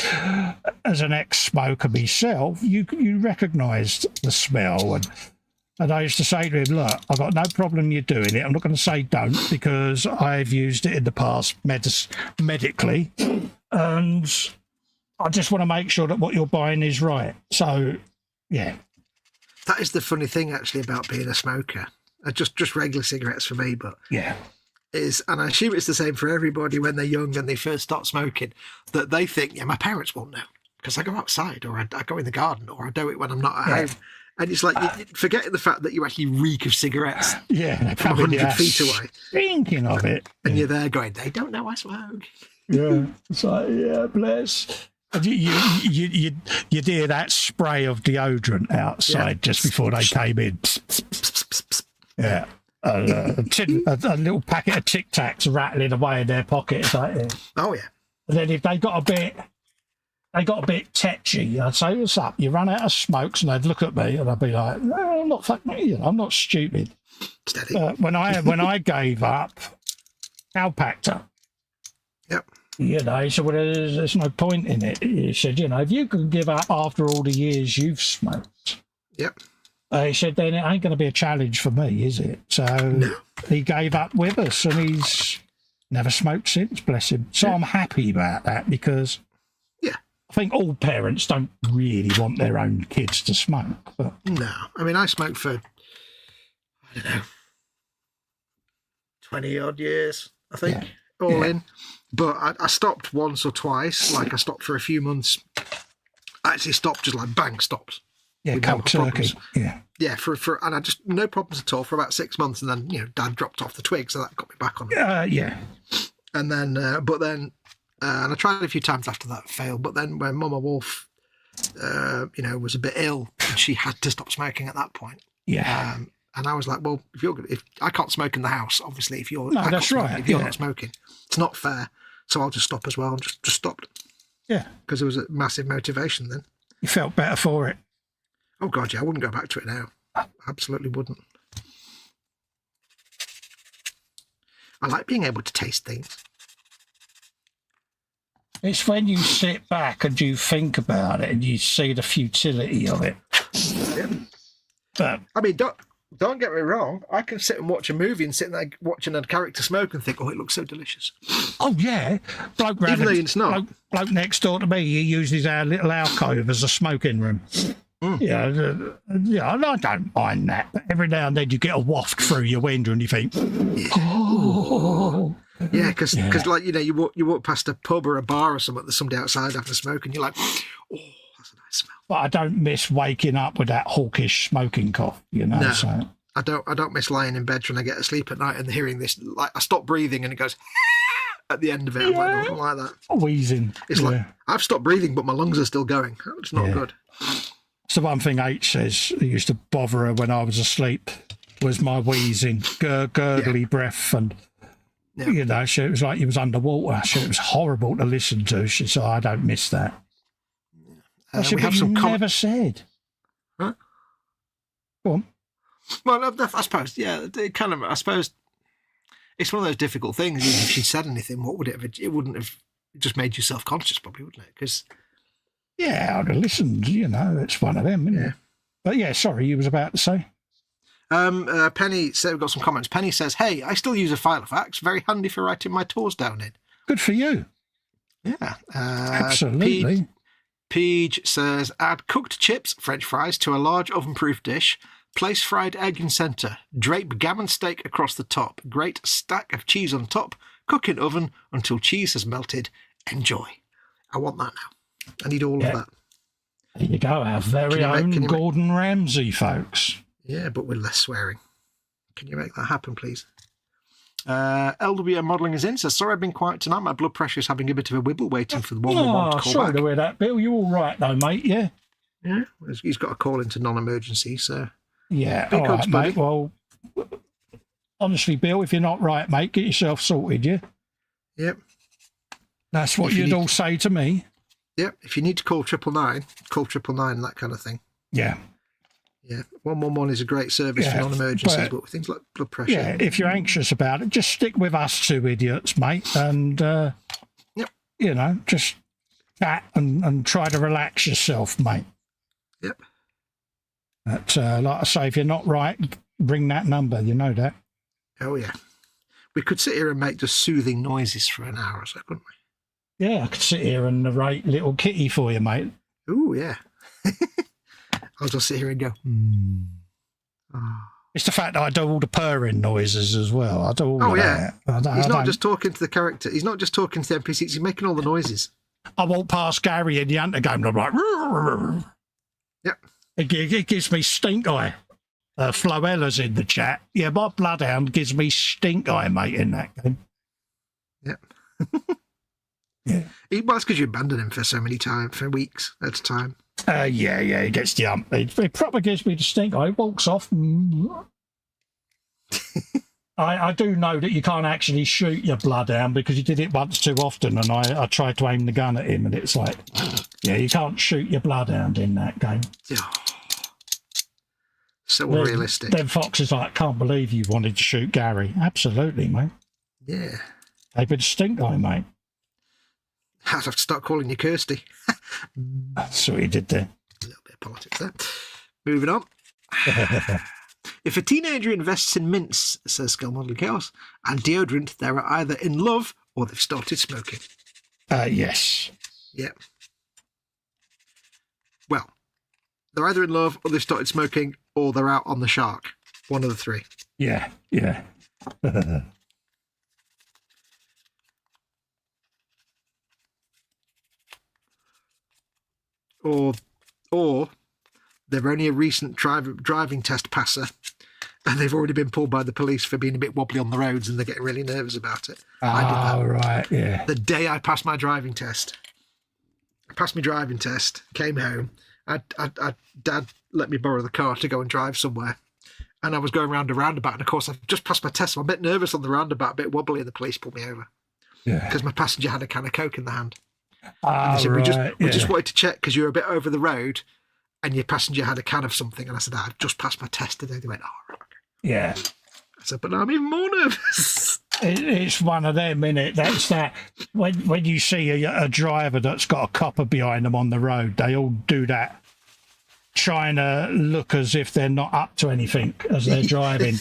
as an ex-smoker myself, you recognised the smell. And I used to say to him, look, I've got no problem you doing it. I'm not going to say don't, because I've used it in the past medically. And I just want to make sure that what you're buying is right. So, yeah. That is the funny thing, actually, about being a smoker. Just regular cigarettes for me, but... Yeah. And I assume it's the same for everybody when they're young and they first start smoking, that they think, yeah, my parents won't know because I go outside or I go in the garden or I do it when I'm not at home. And it's like you're forgetting the fact that you actually reek of cigarettes from 100 feet away. Thinking of it. And you're there going, they don't know I smoke. Yeah. It's like, yeah, bless. And you hear that spray of deodorant outside just before they came in. Yeah. A little packet of Tic Tacs rattling away in their pockets. Like, oh, yeah. And then if they got a bit tetchy, I'd say, what's up? You run out of smokes, and they'd look at me, and I'd be like, no, I'm not fucking, you know, I'm not stupid. Steady. When I gave up, Al packed up. Yep. You know, he said, well, there's no point in it. He said, you know, if you can give up after all the years you've smoked. Yep. He said, then it ain't going to be a challenge for me, is it? So he gave up with us, and he's never smoked since, bless him. So I'm happy about that, because I think all parents don't really want their own kids to smoke. But... No. I mean, I smoked for, I don't know, 20-odd years, I think, all in. But I stopped once or twice. Like, I stopped for a few months. I actually stopped, just like, bang, stopped. Yeah, cold turkey. Yeah. Yeah, and I just, no problems at all for about 6 months. And then, you know, Dad dropped off the twig, so that got me back on it. Yeah. And then, and I tried it a few times after that, failed. But then when Mama Wolf, you know, was a bit ill, and she had to stop smoking at that point. Yeah. And I was like, well, if I can't smoke in the house, obviously, if you're not smoking, it's not fair. So I'll just stop as well. And just stopped. Yeah. Because there was a massive motivation then. You felt better for it. Oh, God, yeah, I wouldn't go back to it now. Absolutely wouldn't. I like being able to taste things. It's when you sit back and you think about it and you see the futility of it. Yeah. But I mean, don't get me wrong. I can sit and watch a movie and sit there watching a character smoke and think, oh, it looks so delicious. Oh, yeah. Even though it's not. Bloke next door to me, he uses our little alcove as a smoking room. Yeah, I don't mind that. But every now and then you get a waft through your window and you think, oh. Yeah, because like, you know, you walk past a pub or a bar or something, there's somebody outside having a smoke and you're like, oh, that's a nice smell. But I don't miss waking up with that hawkish smoking cough, you know. No, so. I don't miss lying in bed trying to get to sleep at night and hearing this, like, I stop breathing and it goes at the end of it. I'm like, I don't like that. Wheezing. It's like, I've stopped breathing, but my lungs are still going. It's not good. It's the one thing H says it used to bother her when I was asleep was my wheezing, gurgly breath, and Yeah. You know, it was like he was underwater. It was horrible to listen to. She said, I don't miss that. I said, but you never said. Huh? Go on. Well, I suppose, yeah, it kind of, I suppose it's one of those difficult things. If she said anything, what would it have, it wouldn't have just made you self-conscious, probably, wouldn't it? Because yeah, I'd have listened, you know, it's one of them, isn't it? But yeah, sorry, you was about to say. Penny said, we've got some comments. Penny says, hey, I still use a Filofax, very handy for writing my tours down in. Good for you. Yeah. Absolutely. Peach says, add cooked chips, French fries, to a large oven-proof dish. Place fried egg in centre. Drape gammon steak across the top. Grate stack of cheese on top. Cook in oven until cheese has melted. Enjoy. I want that now. I need all of that. There you go. Our very own Gordon Ramsay, folks. Yeah, but with less swearing. Can you make that happen, please? LWM Modelling is in. Says, sorry I've been quiet tonight. My blood pressure is having a bit of a wibble waiting for the 111 to call sorry back. to hear that, Bill. You all right, though, mate? Yeah? Yeah. He's got a call into non-emergency, so... Yeah, Big all hugs, right, buddy. mate. Well, honestly, Bill, if you're not right, mate, get yourself sorted, yeah? Yep. That's what you'd all say to me. Yep. If you need to call 999, call 999, that kind of thing. Yeah. Yeah. 111 is a great service for non-emergencies, but with things like blood pressure. Yeah, if you're anxious about it, just stick with us two idiots, mate, and, you know, just chat and try to relax yourself, mate. Yep. But, like I say, if you're not right, ring that number, you know that. Oh, yeah. We could sit here and make just soothing noises for an hour or so, couldn't we? Yeah, I could sit here and narrate Little Kitty for you, mate. Ooh, yeah. I'll just sit here and go, Oh. It's the fact that I do all the purring noises as well. I do all of that. He's not just talking to the character. He's not just talking to the NPCs. He's making all the noises. I walk past Gary in the Hunter game and I'm like... Yep. It gives me stink eye. Floella's in the chat. Yeah, my bloodhound gives me stink eye, mate, in that game. Yep. Yeah. Well, that's because you abandoned him for so many times, for weeks at a time. Yeah, he gets the hump. It probably gives me the stink eye. He walks off. I do know that you can't actually shoot your bloodhound because you did it once too often, and I tried to aim the gun at him, and it's like, yeah, you can't shoot your bloodhound in that game. So unrealistic. Then Fox is like, can't believe you wanted to shoot Gary. Absolutely, mate. Yeah. They've been stink eye, mate. I'd have to start calling you Kirsty. That's what he did there. A little bit of politics there. Moving on. If a teenager invests in mints, says Skull Modeling Chaos, and deodorant, they're either in love or they've started smoking. Yes. Yep. Well, they're either in love or they've started smoking or they're out on the shark. One of the three. Yeah. Or they're only a recent driving test passer and they've already been pulled by the police for being a bit wobbly on the roads and they're getting really nervous about it. I did that. Right, yeah. The day I passed my driving test. Came home. Dad let me borrow the car to go and drive somewhere. And I was going round a roundabout, and of course I've just passed my test. So I'm a bit nervous on the roundabout, a bit wobbly, and the police pulled me over. Yeah. Because my passenger had a can of Coke in the hand. And they said, we just wanted to check because you were a bit over the road and your passenger had a can of something. And I said, I've just passed my test today. They went, oh, right, okay. Yeah. I said, but now I'm even more nervous. It's one of them, innit? That's that. When you see a driver that's got a copper behind them on the road, they all do that, trying to look as if they're not up to anything as they're driving.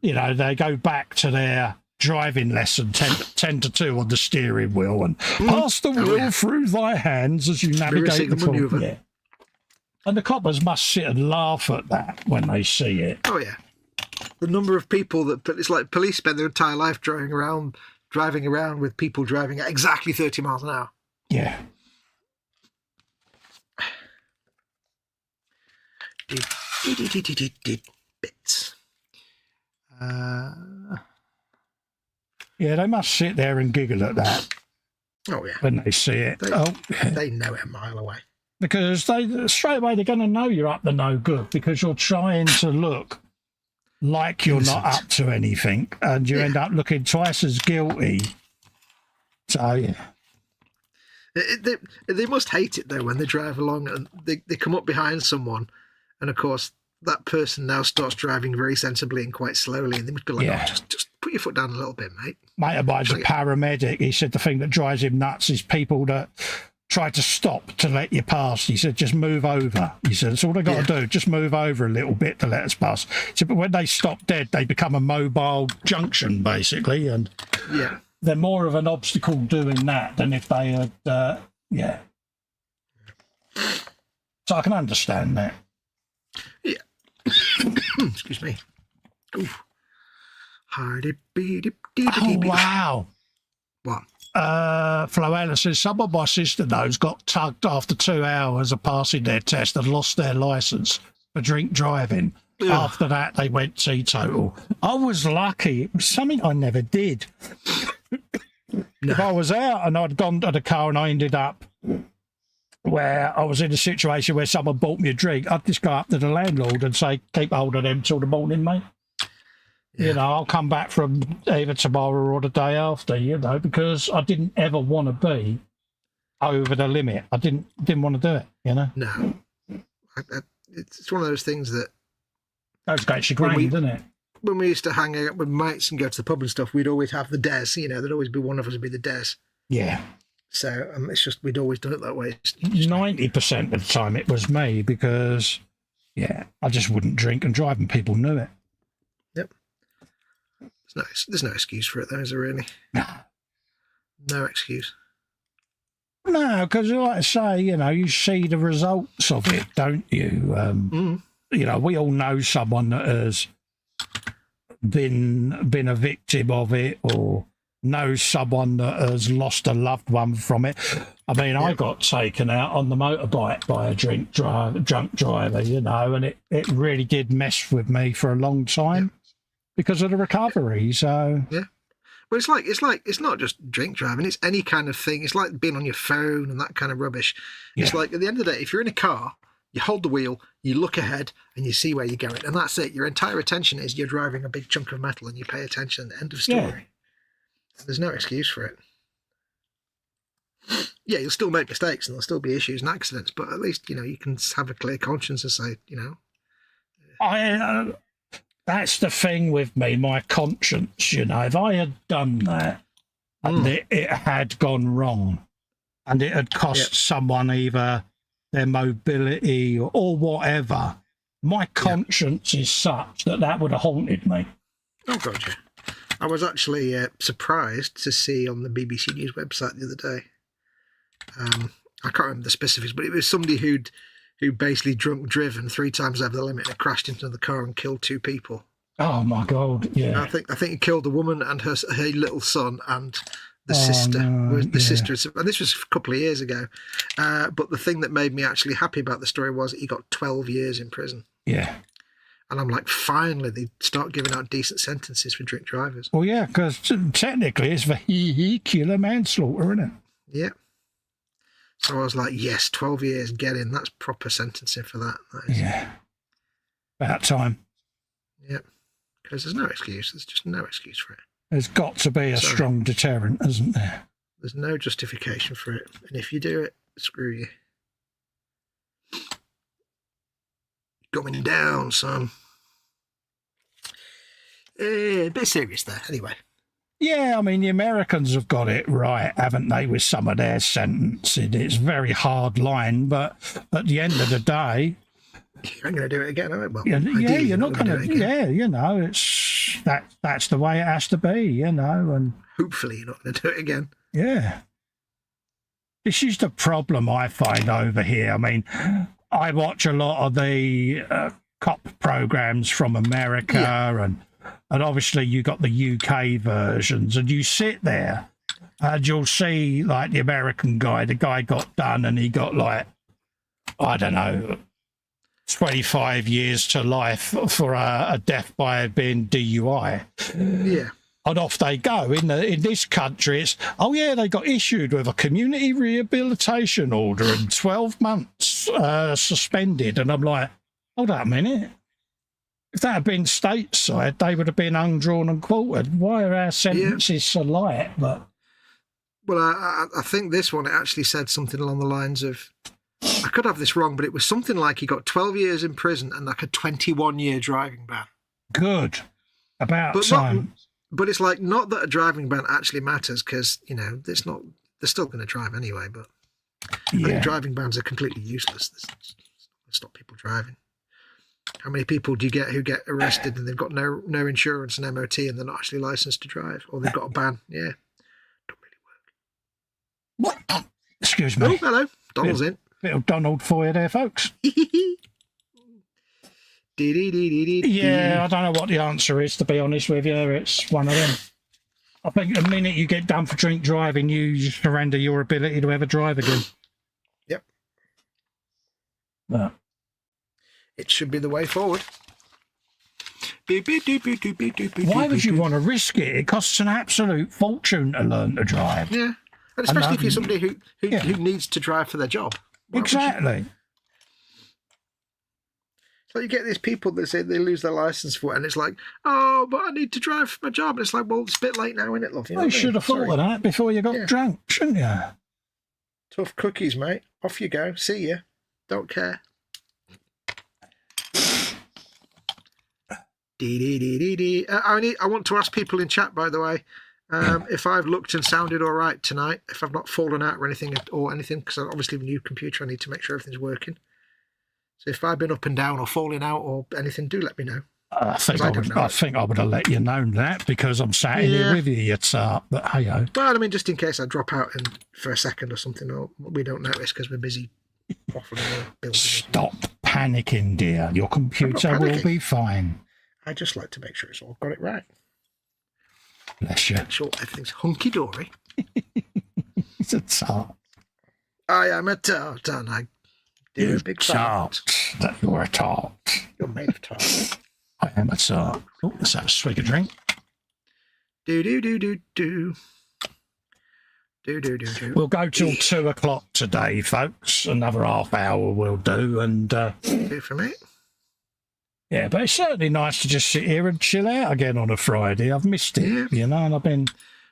You know, they go back to their driving lesson 10 to 2 on the steering wheel and pass the wheel through thy hands as you navigate the maneuver. Yeah. And the coppers must sit and laugh at that when they see it. Oh yeah, the number of people that it's like police spend their entire life driving around with people driving at exactly 30 miles an hour. Yeah. Bits. Yeah, they must sit there and giggle at that. Oh yeah, when they see it. They know it a mile away. Because straight away they're going to know you're up to no good because you're trying to look like you're not innocent. up to anything, and you end up looking twice as guilty. So yeah. They must hate it though when they drive along and they come up behind someone, and of course that person now starts driving very sensibly and quite slowly, and they must be like, "Oh, just put your foot down a little bit, mate." Mate of mine's a paramedic. He said the thing that drives him nuts is people that try to stop to let you pass. He said, just move over. He said, that's all they got to do, just move over a little bit to let us pass. He said, but when they stop dead, they become a mobile junction, basically, and they're more of an obstacle doing that than if they had, So I can understand that. Yeah. Excuse me. Oof. Oh, wow. What? Floella says, some of my sister knows got tugged after 2 hours of passing their test and lost their licence for drink driving. Ugh. After that, they went teetotal. I was lucky. It was something I never did. No. If I was out and I'd gone to the car and I ended up where I was in a situation where someone bought me a drink, I'd just go up to the landlord and say, keep hold of them till the morning, mate. Yeah. You know, I'll come back from either tomorrow or the day after, you know, because I didn't ever want to be over the limit. I didn't want to do it, you know. No. It's one of those things that goes against your grain, doesn't it? When we used to hang out with mates and go to the pub and stuff, we'd always have the des, you know, there'd always be one of us would be the des. Yeah. So it's just, we'd always done it that way. 90% of the time it was me because, I just wouldn't drink and drive and people knew it. Yep. There's no excuse for it though, is there really? No. No excuse. No, because like I say, you know, you see the results of it, don't you? You know, we all know someone that has been a victim of it or knows someone that has lost a loved one from it. I mean, I got taken out on the motorbike by a drunk driver, you know, and it really did mess with me for a long time because of the recovery. So well, it's not just drink driving, it's any kind of thing. It's like being on your phone and that kind of rubbish. It's like at the end of the day, if you're in a car, you hold the wheel, you look ahead and you see where you're going, and that's it. Your entire attention is you're driving a big chunk of metal and you pay attention. End of story. There's no excuse for it. Yeah, you'll still make mistakes and there'll still be issues and accidents, but at least, you know, you can have a clear conscience and say, you know. That's the thing with me, my conscience, you know. If I had done that and it had gone wrong and it had cost someone either their mobility or whatever, my conscience is such that would have haunted me. Oh, God, yeah. I was actually surprised to see on the BBC News website the other day. I can't remember the specifics, but it was somebody who basically driven 3 times over the limit and crashed into the car and killed 2 people. Oh my God! Yeah, I think he killed a woman and her little son and the sister. Sister, and this was a couple of years ago. But the thing that made me actually happy about the story was he got 12 years in prison. Yeah. And I'm like, finally, they start giving out decent sentences for drink drivers. Well, yeah, because technically it's vehicular manslaughter, isn't it? Yeah. So I was like, yes, 12 years, get in. That's proper sentencing for that. Yeah. About time. Yep. Because there's no excuse. There's just no excuse for it. There's got to be a strong deterrent, isn't there? There's no justification for it. And if you do it, screw you. Going down, son. A bit serious there, anyway. Yeah, I mean, the Americans have got it right, haven't they, with some of their sentencing? It's a very hard line, but at the end of the day... You ain't going to do it again, are you? Well, you're not going to... Yeah, you know, that's the way it has to be, you know, and... Hopefully you're not going to do it again. Yeah. This is the problem I find over here. I mean... I watch a lot of the cop programs from America, and obviously you got the UK versions, and you sit there and you'll see like the American guy, the guy got done and he got like, I don't know, 25 years to life for a death by being DUI. Yeah. And off they go. In this country, it's, they got issued with a community rehabilitation order and 12 months suspended. And I'm like, hold up a minute. If that had been stateside, they would have been undrawn and quartered. Why are our sentences so light? But well, I think this one actually said something along the lines of, I could have this wrong, but it was something like he got 12 years in prison and like a 21-year driving ban. Good. About time. But it's like, not that a driving ban actually matters, because, you know, they're still going to drive anyway, but I think driving bans are completely useless. They stop people driving. How many people do you get who get arrested and they've got no insurance and MOT and they're not actually licensed to drive, or they've got a ban? Yeah, don't really work. What? Excuse me. Oh, hello, Donald's in. Bit of Donald for you there, folks. Yeah, I don't know what the answer is, to be honest with you. It's one of them. I think the minute you get done for drink driving, you surrender your ability to ever drive again. Yep. But it should be the way forward. Why would you want to risk it? It costs an absolute fortune to learn to drive. Yeah, and especially if you're somebody who needs to drive for their job. Exactly. So you get these people that say they lose their license for it, and it's like, oh, but I need to drive for my job. And it's like, well, it's a bit late now, isn't it, love? You should have thought of that before you got drunk, shouldn't you? Tough cookies, mate. Off you go. See ya. Don't care. I want to ask people in chat, by the way, if I've looked and sounded all right tonight, if I've not fallen out or anything, because obviously with a new computer, I need to make sure everything's working. So if I've been up and down or falling out or anything, do let me know. I think I would have let you know that, because I'm sat in here with you, you tart. But hey-ho. Well, I mean, just in case I drop out for a second or something, or we don't notice because we're busy waffling or building. Stop panicking, dear. Your computer will be fine. I just like to make sure it's all got it right. Bless you. Make sure everything's hunky-dory. It's a tart. I am a tart, and I do a big tart. You're a tart. You're made of tart. I am a tart. Oh, let's have a swig of drink. Do. We'll go till 2 o'clock today, folks. Another half hour will do. And do for me. Yeah, but it's certainly nice to just sit here and chill out again on a Friday. I've missed it, you know, and I've been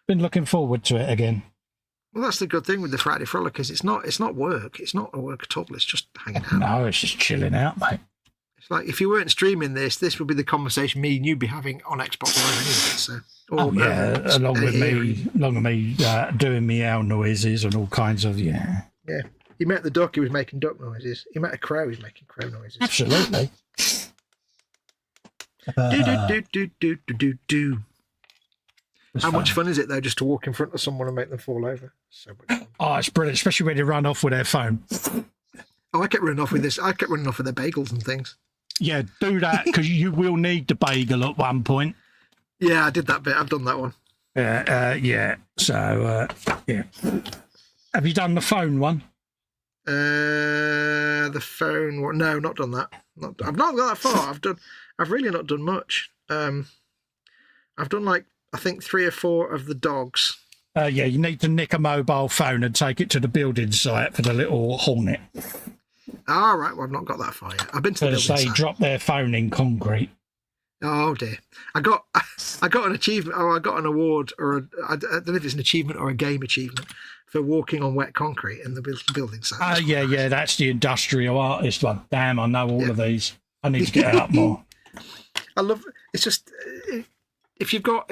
looking forward to it again. Well, that's the good thing with the Friday Frolic, is it's not work. It's not a work at all. It's just hanging out. No, it's just chilling out, mate. It's like, if you weren't streaming this would be the conversation me and you'd be having on Xbox Live anyway. So, along with me doing meow noises and all kinds of Yeah. You met the duck, he was making duck noises. You met a crow, he was making crow noises. Absolutely. Do. How much fun is it though, just to walk in front of someone and make them fall over? So much fun. Oh, it's brilliant, especially when they run off with their phone. Oh, I kept running off with this. I kept running off with their bagels and things. Yeah, do that, because you will need the bagel at one point. Yeah, I did that bit. I've done that one. Yeah. So, yeah. Have you done the phone one? The phone one? No, not done that. I've not got that far. I've really not done much. I've done I think 3 or 4 of the dogs. Yeah, you need to nick a mobile phone and take it to the building site for the little hornet. All right, well, I've not got that far yet. I've been to the building site. They drop their phone in concrete. Oh dear! I got an achievement. I got an award, or I don't know if it's an achievement or a game achievement for walking on wet concrete in the building site. Oh yeah, that's the industrial artist one. Damn, I know all of these. I need to get out more. I love. It's just if you've got.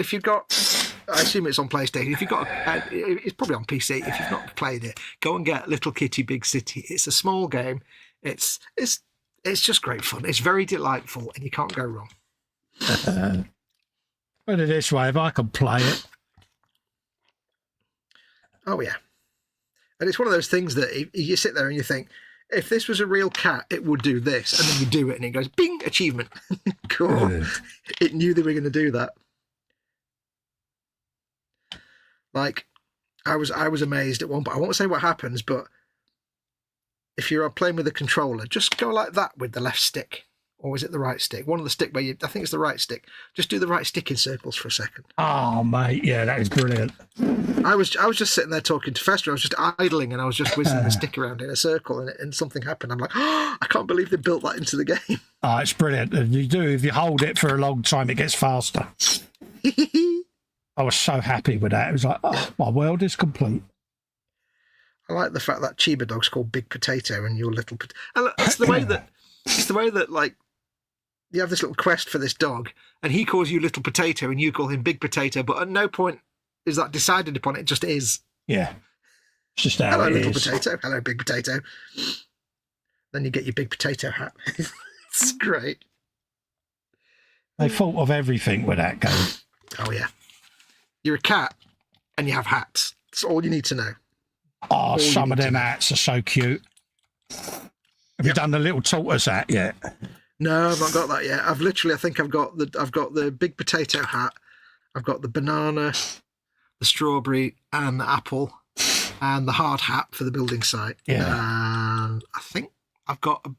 I assume it's on PlayStation. If you've got, it's probably on PC. If you've not played it, go and get Little Kitty Big City. It's a small game. It's just great fun. It's very delightful, and you can't go wrong. Put it this way: if I can play it, oh yeah, and it's one of those things that you sit there and you think, if this was a real cat, it would do this, and then you do it, and it goes, bing, achievement. Cool. It knew they were going to do that. Like, I was amazed at one point. I won't say what happens, but if you're playing with a controller, just go like that with the left stick Or is it the right stick? One of the stick where I think it's the right stick. Just do the right stick in circles for a second. Oh, mate, yeah, that is brilliant. I was just sitting there talking to Festa. I was just idling and I was just whizzing the stick around in a circle and something happened. I'm like, oh, I can't believe they built that into the game. Oh, it's brilliant. And if you hold it for a long time, it gets faster. I was so happy with that. It was like, oh, my world is complete. I like the fact that Chiba Dog's called Big Potato and you're Little Potato. And it's the way that like you have this little quest for this dog and he calls you Little Potato and you call him Big Potato, but at no point is that decided upon. It just is. Yeah. It's just how hello, it Little is. Potato. Hello, Big Potato. Then you get your Big Potato hat. It's great. They thought of everything with that game. Oh, yeah. You're a cat and you have hats. That's all you need to know. Oh, some of them hats are so cute. Have you done the little tortoise hat yet? No, I've not got that yet. I think I've got the Big Potato hat. I've got the banana, the strawberry, and the apple, and the hard hat for the building site. Yeah. And I think I've got a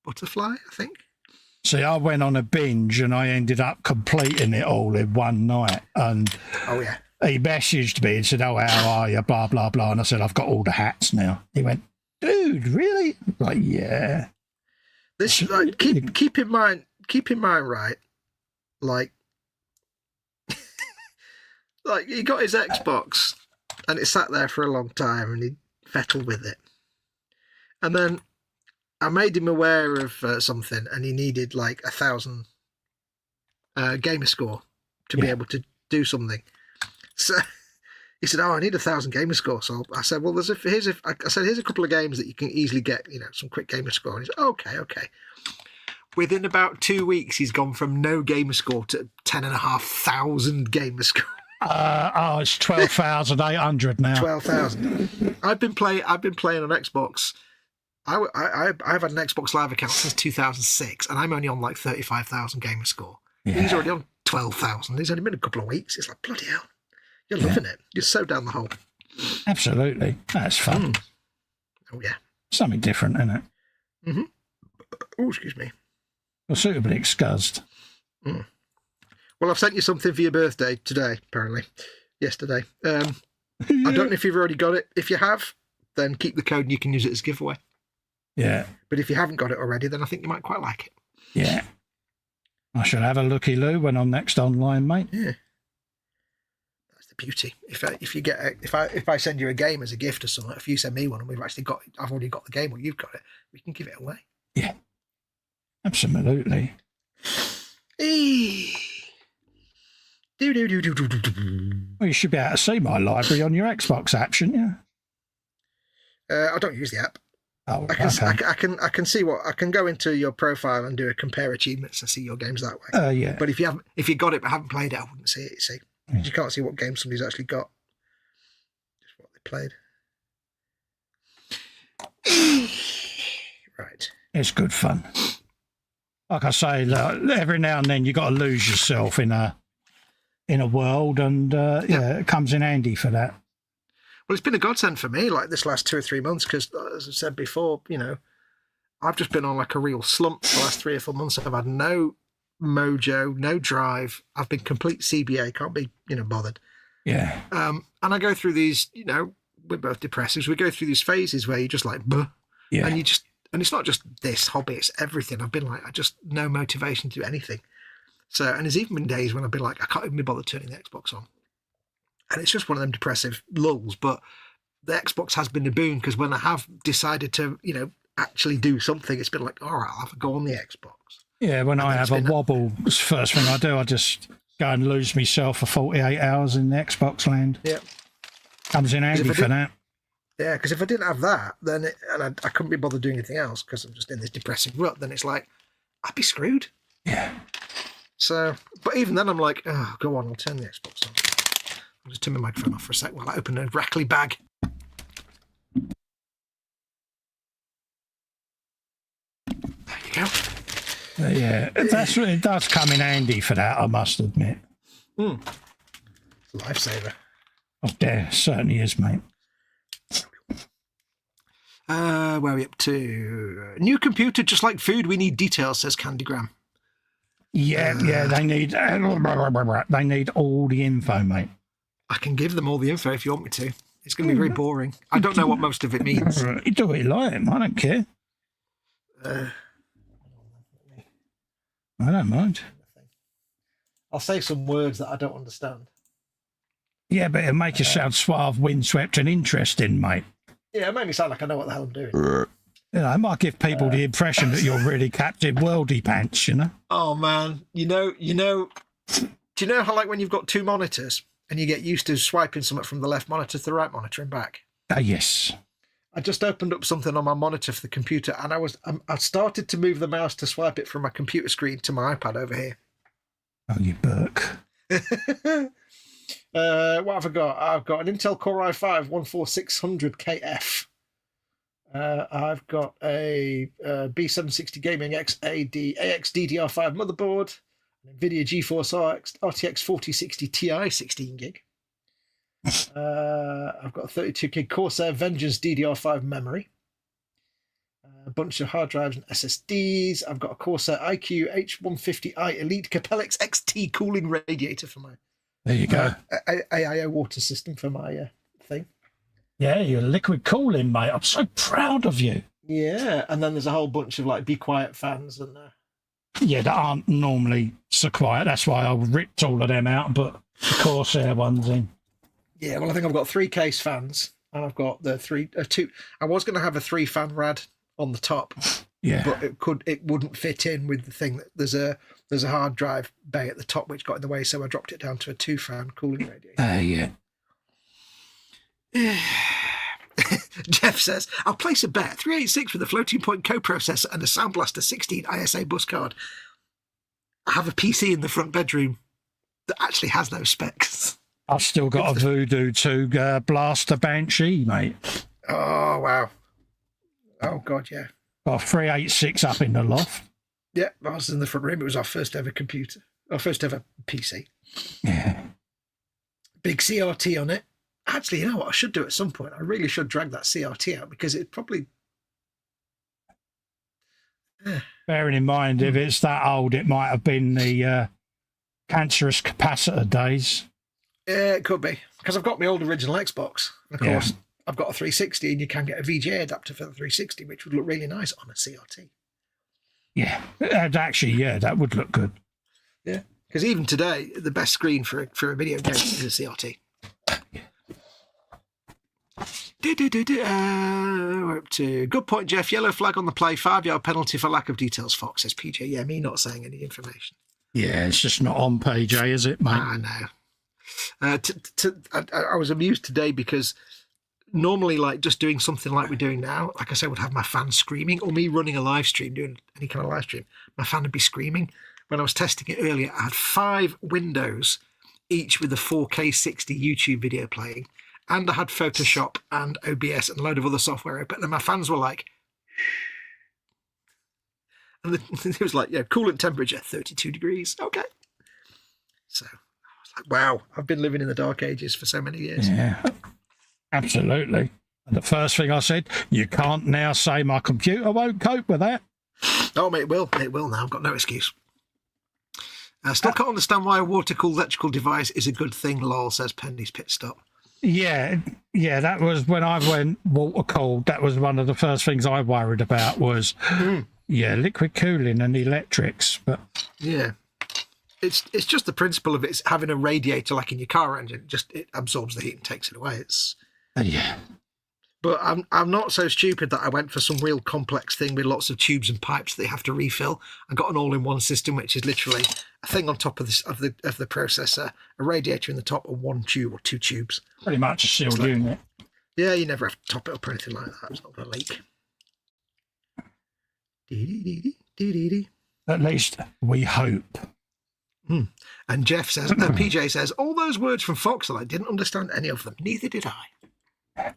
butterfly, I think. See, I went on a binge and I ended up completing it all in one night. And oh yeah, he messaged me and said, "Oh, how are you?" Blah blah blah. And I said, "I've got all the hats now." He went, "Dude, really?" I'm like, yeah. This like, keep in mind, right? Like, like he got his Xbox and it sat there for a long time and he fettled with it, and then I made him aware of something, and he needed like 1,000 gamer score to be able to do something. So he said, "Oh, I need 1,000 gamer score." So I said, "Well, here's a couple of games that you can easily get, some quick gamer score." And he said, "Okay." Within about 2 weeks, he's gone from no gamer score to 10,500 gamer score. It's 12,800 now. 12,000. I've been playing on Xbox. I've had an Xbox Live account since 2006, and I'm only on like 35,000 gamer score. Yeah. He's already on 12,000. He's only been a couple of weeks. It's like, bloody hell. You're loving it. You're so down the hole. Absolutely. That's fun. Oh, yeah. Something different, isn't it? Mm-hmm. Oh, excuse me. Well, suitably excused. Mm. Well, I've sent you something for your birthday today, apparently. Yesterday. I don't know if you've already got it. If you have, then keep the code and you can use it as a giveaway. Yeah. But if you haven't got it already, then I think you might quite like it. Yeah. I shall have a looky-loo when I'm next online, mate. Yeah. That's the beauty. If I send you a game as a gift or something, if you send me one and I've already got the game or you've got it, we can give it away. Yeah. Absolutely. Well, you should be able to see my library on your Xbox app, shouldn't you? I don't use the app. Oh, I can see I can go into your profile and do a compare achievements and see your games that way. Yeah. But if you got it but haven't played it, I wouldn't see it. You see, you can't see what game somebody's actually got. Just what they played. Right. It's good fun. Like I say, every now and then you got to lose yourself in a world, and it comes in handy for that. Well, it's been a godsend for me, like this last 2 or 3 months, because as I said before, I've just been on like a real slump for the last 3 or 4 months. I've had no mojo, no drive. I've been complete CBA, can't be, bothered. Yeah. And I go through these, we're both depressives. We go through these phases where you just like, buh, yeah. And it's not just this hobby, it's everything. I've been like, I just no motivation to do anything. So, and there's even been days when I've been like, I can't even be bothered turning the Xbox on. And it's just one of them depressive lulls. But the Xbox has been a boon, because when I have decided to, actually do something, it's been like, all right, I'll have to go on the Xbox. Yeah, when I have a wobble, the first thing I do, I just go and lose myself for 48 hours in the Xbox land. Yeah. Comes in handy for that. Yeah, because if I didn't have that, then I couldn't be bothered doing anything else, because I'm just in this depressing rut, then it's like, I'd be screwed. Yeah. So, but even then I'm like, oh, go on, I'll turn the Xbox on. I'll just turn my microphone off for a sec while I open a Rackley bag. There you go. Yeah, it does come in handy for that, I must admit. Lifesaver. Oh, there certainly is, mate. Where are we up to? New computer, just like food. We need details, says Candygram. Yeah, they need all the info, mate. I can give them all the info if you want me to. It's going to be very boring. I don't know what most of it means. You do what you like, I don't care. I don't mind. I'll say some words that I don't understand. Yeah, but it'll make you sound suave, windswept and interesting, mate. Yeah, it made me sound like I know what the hell I'm doing. You know, it might give people the impression that you're really Captain Worldy Pants, you know? Oh, man. Do you know how, like, when you've got two monitors and you get used to swiping something from the left monitor to the right monitor and back? Yes. I just opened up something on my monitor for the computer, and I started to move the mouse to swipe it from my computer screen to my iPad over here. Oh, you Burke. What have I got? I've got an Intel Core i5 14600KF. I've got a B760 Gaming XAD AXDDR5 motherboard, an NVIDIA GeForce RTX 4060 Ti 16 gig. I've got a 32 gig Corsair Vengeance DDR5 memory, a bunch of hard drives and SSDs. I've got a Corsair iQ H150i Elite Capellix XT cooling radiator for my there you go. AIO water system for my thing. Yeah, you're liquid cooling, mate. I'm so proud of you. Yeah, and then there's a whole bunch of like Be Quiet fans and yeah, that aren't normally so quiet. That's why I ripped all of them out and put the Corsair ones in. Yeah, well, I think I've got 3 case fans, and I've got the 2. I was going to have a 3-fan rad on the top, yeah, but it wouldn't fit in with the thing. There's a hard drive bay at the top which got in the way, so I dropped it down to a 2-fan cooling radiator. Yeah. Jeff says, I'll place a bet 386 with a floating point coprocessor and a Sound Blaster 16 ISA bus card. I have a PC in the front bedroom that actually has those specs. I've still got a Voodoo 2 Blaster Banshee, mate. Oh, wow. Oh, God, yeah. Got a 386 up in the loft. Yeah, I was in the front room. It was our first ever computer. Our first ever PC. Yeah. Big CRT on it. Actually, you know what I should do at some point? I really should drag that CRT out because it probably... Bearing in mind, if it's that old, it might have been the cancerous capacitor days. Yeah, it could be. Because I've got my old original Xbox. And of course, I've got a 360 and you can get a VGA adapter for the 360, which would look really nice on a CRT. Yeah, actually, yeah, that would look good. Yeah, because even today, the best screen for a video game is a CRT. We're up to good point, Jeff. Yellow flag on the play. 5-yard penalty for lack of details. Fox says PJ. Yeah, me not saying any information. Yeah, it's just not on page A, is it, mate? I know. I was amused today because normally, like just doing something like we're doing now, like I said, would have my fan screaming, or me running a live stream, doing any kind of live stream, my fan would be screaming. When I was testing it earlier, I had 5 windows, each with a 4K 60 YouTube video playing, and I had Photoshop and OBS and a load of other software open, and my fans were like, and it was like, yeah, coolant temperature 32 degrees. Okay. So I was like, wow, I've been living in the dark ages for so many years. Yeah, absolutely. And the first thing I said, you can't now say my computer won't cope with that. Oh, mate, it will. It will now. I've got no excuse. I still can't understand why a water-cooled electrical device is a good thing, lol, says Penny's Pit Stop. Yeah, that was when I went water-cooled. That was one of the first things I worried about was, liquid cooling and electrics. But yeah. It's just the principle of it's having a radiator like in your car engine. Just it absorbs the heat and takes it away. It's yeah. But I'm not so stupid that I went for some real complex thing with lots of tubes and pipes that they have to refill. I got an all-in-one system, which is literally a thing on top of the processor, a radiator in the top, and 1 tube or 2 tubes. Pretty much a sealed unit. Yeah, you never have to top it up or anything like that. It's not going to leak. At least we hope. And Jeff says, PJ says, all those words from Foxx, I didn't understand any of them. Neither did I.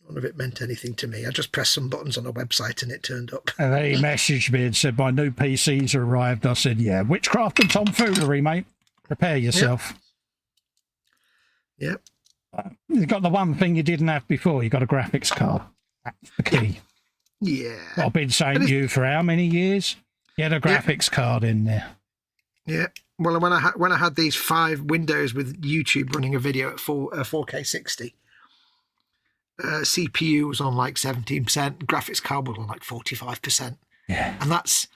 None of it meant anything to me. I just pressed some buttons on a website and it turned up. And then he messaged me and said, my new PC's arrived. I said, yeah, witchcraft and tomfoolery, mate. Prepare yourself. Yep. You got the one thing you didn't have before. You got a graphics card. That's the key. Yeah. What I've been saying to you for how many years? Get a graphics card in there. Yeah. Well, when I had these 5 windows with YouTube running a video at 4K 60, CPU was on like 17%, graphics card was on like 45%. Yeah. And that's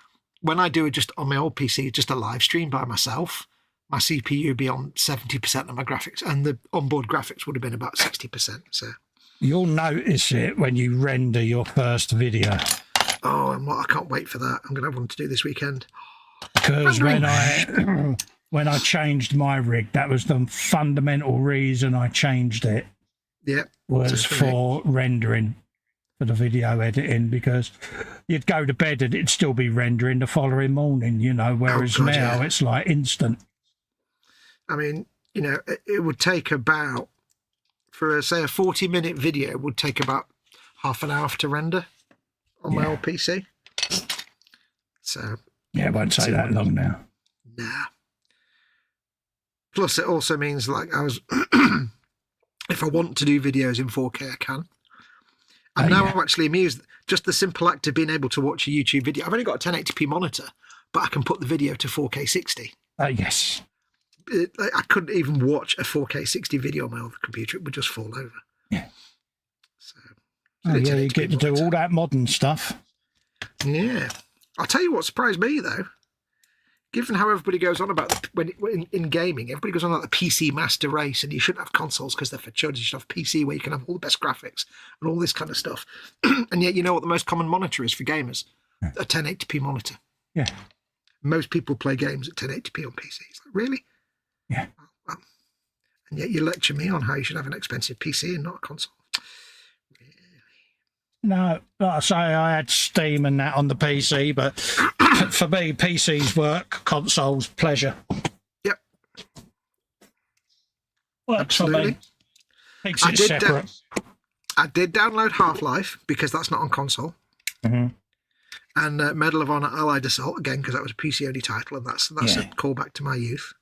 when I do it just on my old PC, just a live stream by myself. My CPU would be on 70% of my graphics, and the onboard graphics would have been about 60%. So you'll notice it when you render your first video. Oh, and I can't wait for that. I'm going to have one to do this weekend. Because when I changed my rig, that was the fundamental reason I changed it. Yeah, was for rendering, for the video editing, because you'd go to bed and it'd still be rendering the following morning, you know, whereas now it's like instant. I mean, you know, it would take about, for say a 40-minute video, would take about half an hour to render on my old PC. So yeah, it won't take that long now. Nah. Plus, it also means like if I want to do videos in 4K, I can. And now I'm actually amused. Just the simple act of being able to watch a YouTube video. I've only got a 1080p monitor, but I can put the video to 4K 60. Yes. I couldn't even watch a 4K 60 video on my old computer. It would just fall over. Yeah. So, yeah, you get to do all that modern stuff. Yeah. I'll tell you what surprised me, though. Given how everybody goes on about when in gaming, everybody goes on about the PC master race, and you shouldn't have consoles because they're for children. You should have PC where you can have all the best graphics and all this kind of stuff. And yet, you know what the most common monitor is for gamers? A 1080p monitor. Yeah. Most people play games at 1080p on PC. It's like, really? Yeah. And yet you lecture me on how you should have an expensive PC and not a console. Really? No, like I say, I had Steam and that on the PC, but for me, PCs work, consoles pleasure. Yep. Works for me. Makes it separate. I did download Half-Life because that's not on console. Mm-hmm. And Medal of Honor Allied Assault, again, because that was a PC-only title, and that's a callback to my youth.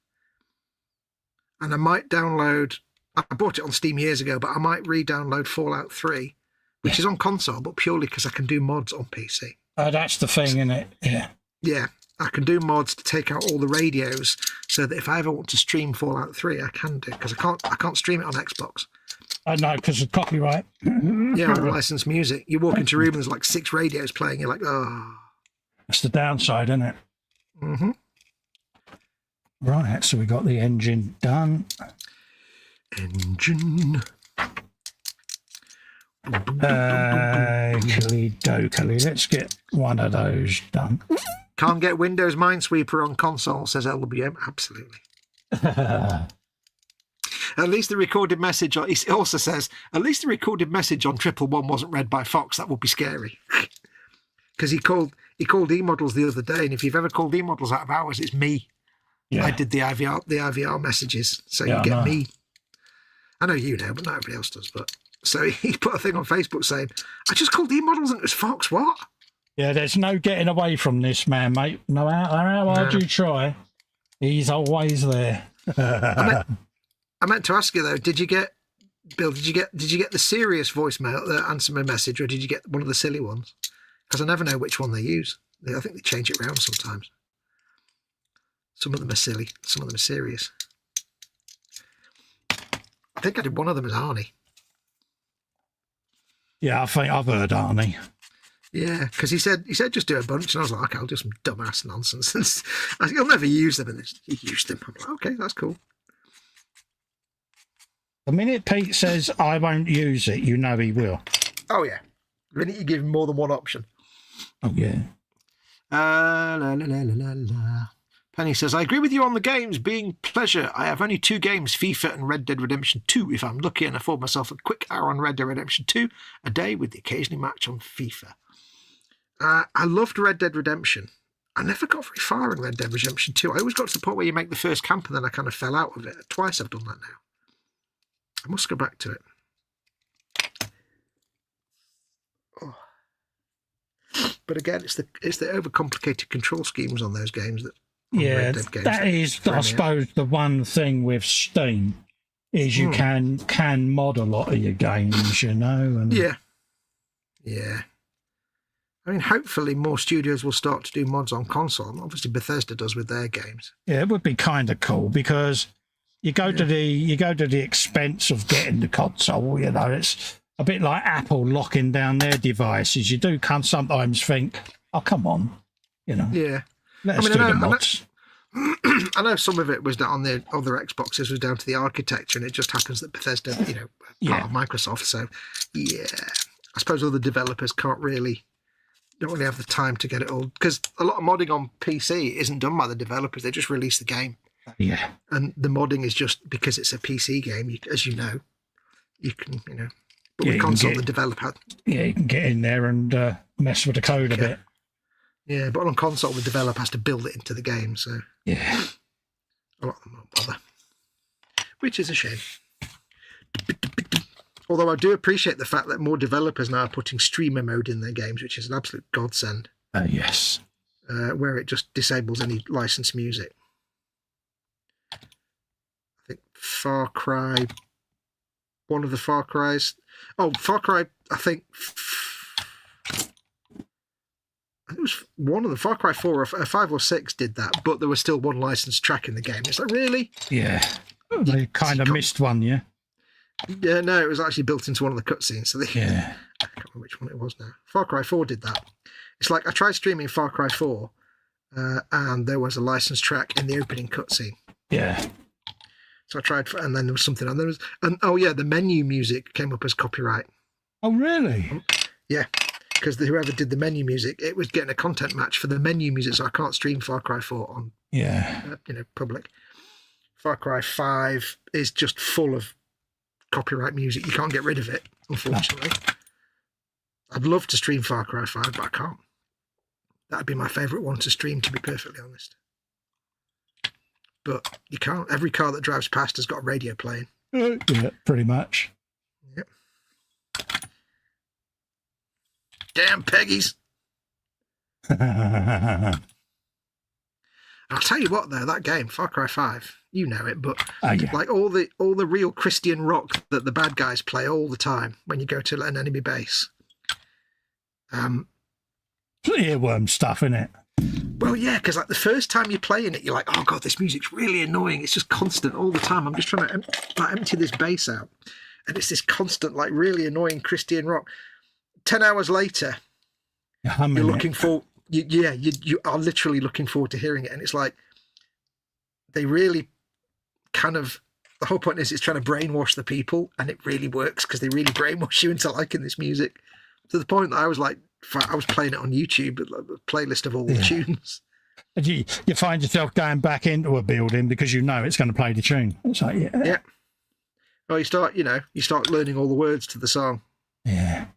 And I might download... I bought it on Steam years ago, but I might re-download Fallout 3, which is on console, but purely because I can do mods on PC. That's the thing, isn't it? Yeah. Yeah, I can do mods to take out all the radios, so that if I ever want to stream Fallout 3, I can do, because I can't stream it on Xbox. I know, because of copyright. Yeah, or licensed music. You walk into a room and there's like 6 radios playing. You're like, oh. That's the downside, isn't it? Mm-hmm. Right, so we got the engine done. Engine. Dokily. Let's get one of those done. Can't get Windows Minesweeper on console, says LWM. Absolutely. At least the recorded message on... It also says, at least the recorded message on 111 wasn't read by Fox. That would be scary. Because he called E-Models the other day, and if you've ever called E-Models out of hours, it's me. Yeah. I did the IVR messages, so you get me. I know you know, but not everybody else does. But so he put a thing on Facebook saying, I just called E-Models and it was Fox. What? Yeah, there's no getting away from this man, mate. No matter how hard you try, he's always there. I meant to ask you though, Bill, did you get the serious voicemail that answered my message, or did you get one of the silly ones? Because I never know which one they use. I think they change it around sometimes. Some of them are silly, some of them are serious. I think I did one of them as Arnie. Yeah, I think I've heard Arnie. Yeah, because he said just do a bunch, and I was like, okay, I'll do some dumbass nonsense. I think he'll never use them, and he used them. I'm like, okay, that's cool. The minute Pete says I won't use it, you know he will. Oh yeah, the minute you give him more than one option. Oh yeah. La la la la la. Penny says, I agree with you on the games being pleasure. I have only 2 games, FIFA and Red Dead Redemption 2. If I'm lucky and afford myself a quick hour on Red Dead Redemption 2 a day with the occasional match on FIFA. I loved Red Dead Redemption. I never got very far in Red Dead Redemption 2. I always got to the point where you make the first camp and then I kind of fell out of it. Twice I've done that now. I must go back to it. Oh. But again, it's the overcomplicated control schemes on those games that... Yeah, that is, I suppose, the one thing with Steam. is you can mod a lot of your games, you know. And Yeah. I mean, hopefully more studios will start to do mods on console. Obviously, Bethesda does with their games. Yeah, it would be kind of cool because you go to the expense of getting the console. You know, it's a bit like Apple locking down their devices. You do sometimes think, oh, come on, you know. Yeah. Let's do the mods. I know some of it was down on the other Xboxes was down to the architecture, and it just happens that Bethesda, you know, part of Microsoft. So, yeah, I suppose other developers don't really have the time to get it all, because a lot of modding on PC isn't done by the developers. They just release the game. Yeah. And the modding is just because it's a PC game, as you know, you can, you know, but with console, the developer. Yeah, you can get in there and mess with the code a bit. Yeah, but on console, the developer has to build it into the game, so yeah, a lot of them won't bother, which is a shame. Although I do appreciate the fact that more developers now are putting streamer mode in their games, which is an absolute godsend. Yes. Where it just disables any licensed music. I think Far Cry, one of the Far Cries. Oh, Far Cry, I think it was one of the Far Cry 4 or 5 or 6 did that, but there was still one licensed track in the game. It's like, really? Yeah. They kind of missed one, yeah? Yeah, no, it was actually built into one of the cutscenes. So I can't remember which one it was now. Far Cry 4 did that. It's like I tried streaming Far Cry 4 and there was a licensed track in the opening cutscene. Yeah. So I tried, and then there was something, and there was, and oh yeah, the menu music came up as copyright. Oh, really? Yeah, because whoever did the menu music, it was getting a content match for the menu music, so I can't stream Far Cry 4 on, public. Far Cry 5 is just full of copyright music. You can't get rid of it, unfortunately. No. I'd love to stream Far Cry 5, but I can't. That'd be my favourite one to stream, to be perfectly honest. But you can't. Every car that drives past has got a radio playing. Yeah, pretty much. Yep. Damn Peggies. I'll tell you what, though, that game, Far Cry 5, you know it, but like all the real Christian rock that the bad guys play all the time when you go to an enemy base. Earworm stuff, innit? Well, yeah, because like the first time you're playing it, you're like, oh god, this music's really annoying. It's just constant all the time. I'm just trying to empty this bass out, and it's this constant, like, really annoying Christian rock. 10 hours later, you're looking for you are literally looking forward to hearing it, and it's like they really kind of, the whole point is it's trying to brainwash the people, and it really works because they really brainwash you into liking this music to the point that I was like, I was playing it on YouTube, a playlist of all the tunes. And you find yourself going back into a building because you know it's going to play the tune. It's like, yeah. Well, you start learning all the words to the song. Yeah.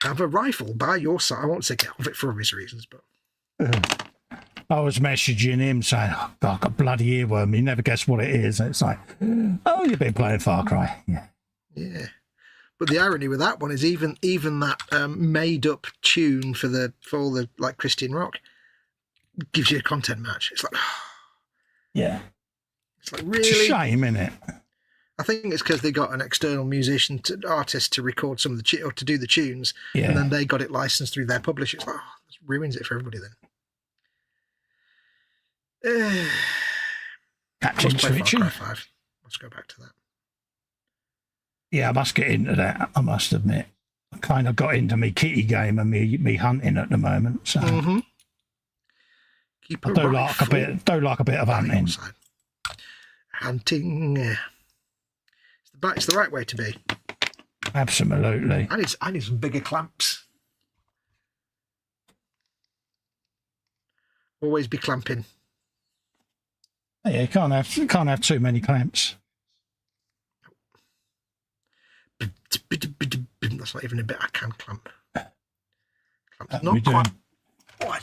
Have a rifle by your side. I won't say get off it for obvious reasons, but I was messaging him saying, oh, God, I've got a bloody earworm. You never guess what it is. And it's like, oh, you've been playing Far Cry. Yeah. Yeah. But the irony with that one is even that made up tune for all the like Christian rock gives you a content match. It's like, yeah, it's like, really, it's a shame, isn't it? I think it's because they got an external artist to record some of the or to do the tunes, and then they got it licensed through their publisher. It's like, this ruins it for everybody. Then Captain Switchy. Let's go back to that. Yeah, I must get into that, I must admit. I kind of got into me kitty game and me hunting at the moment. So I do like a bit of hunting. Hunting. It's the right way to be. Absolutely. I need some bigger clamps. Always be clamping. Yeah, you can't have too many clamps. That's not even a bit I can clamp. Not quite wide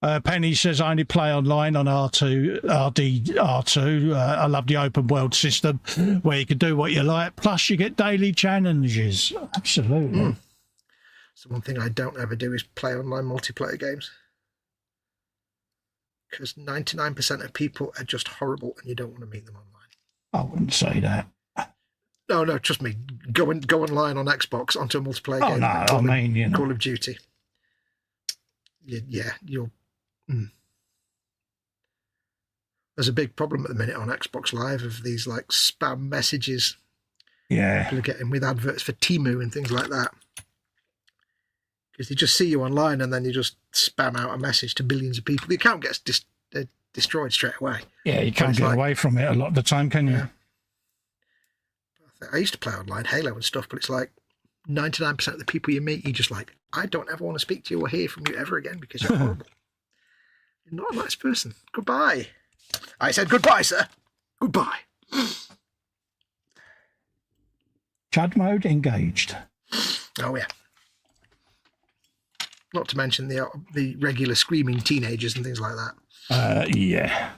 enough. Penny says, I only play online on R2. I love the open world system where you can do what you like. Plus, you get daily challenges. Absolutely. So one thing I don't ever do is play online multiplayer games. Because 99% of people are just horrible and you don't want to meet them online. I wouldn't say that. No, trust me. Go online on Xbox onto a multiplayer game. No, I mean, you know. Call of Duty. Yeah, you're... There's a big problem at the minute on Xbox Live of these, like, spam messages. Yeah. People are getting with adverts for Temu and things like that. Because they just see you online and then you just spam out a message to billions of people. The account gets destroyed straight away. Yeah, you can't get away from it a lot of the time, can you? Yeah. I used to play online Halo and stuff, but it's like 99% of the people you meet, you're just like, I don't ever want to speak to you or hear from you ever again because you're horrible. You're not a nice person. Goodbye. I said goodbye, sir. Goodbye. Chud mode engaged. Oh, yeah. Not to mention the regular screaming teenagers and things like that. Yeah.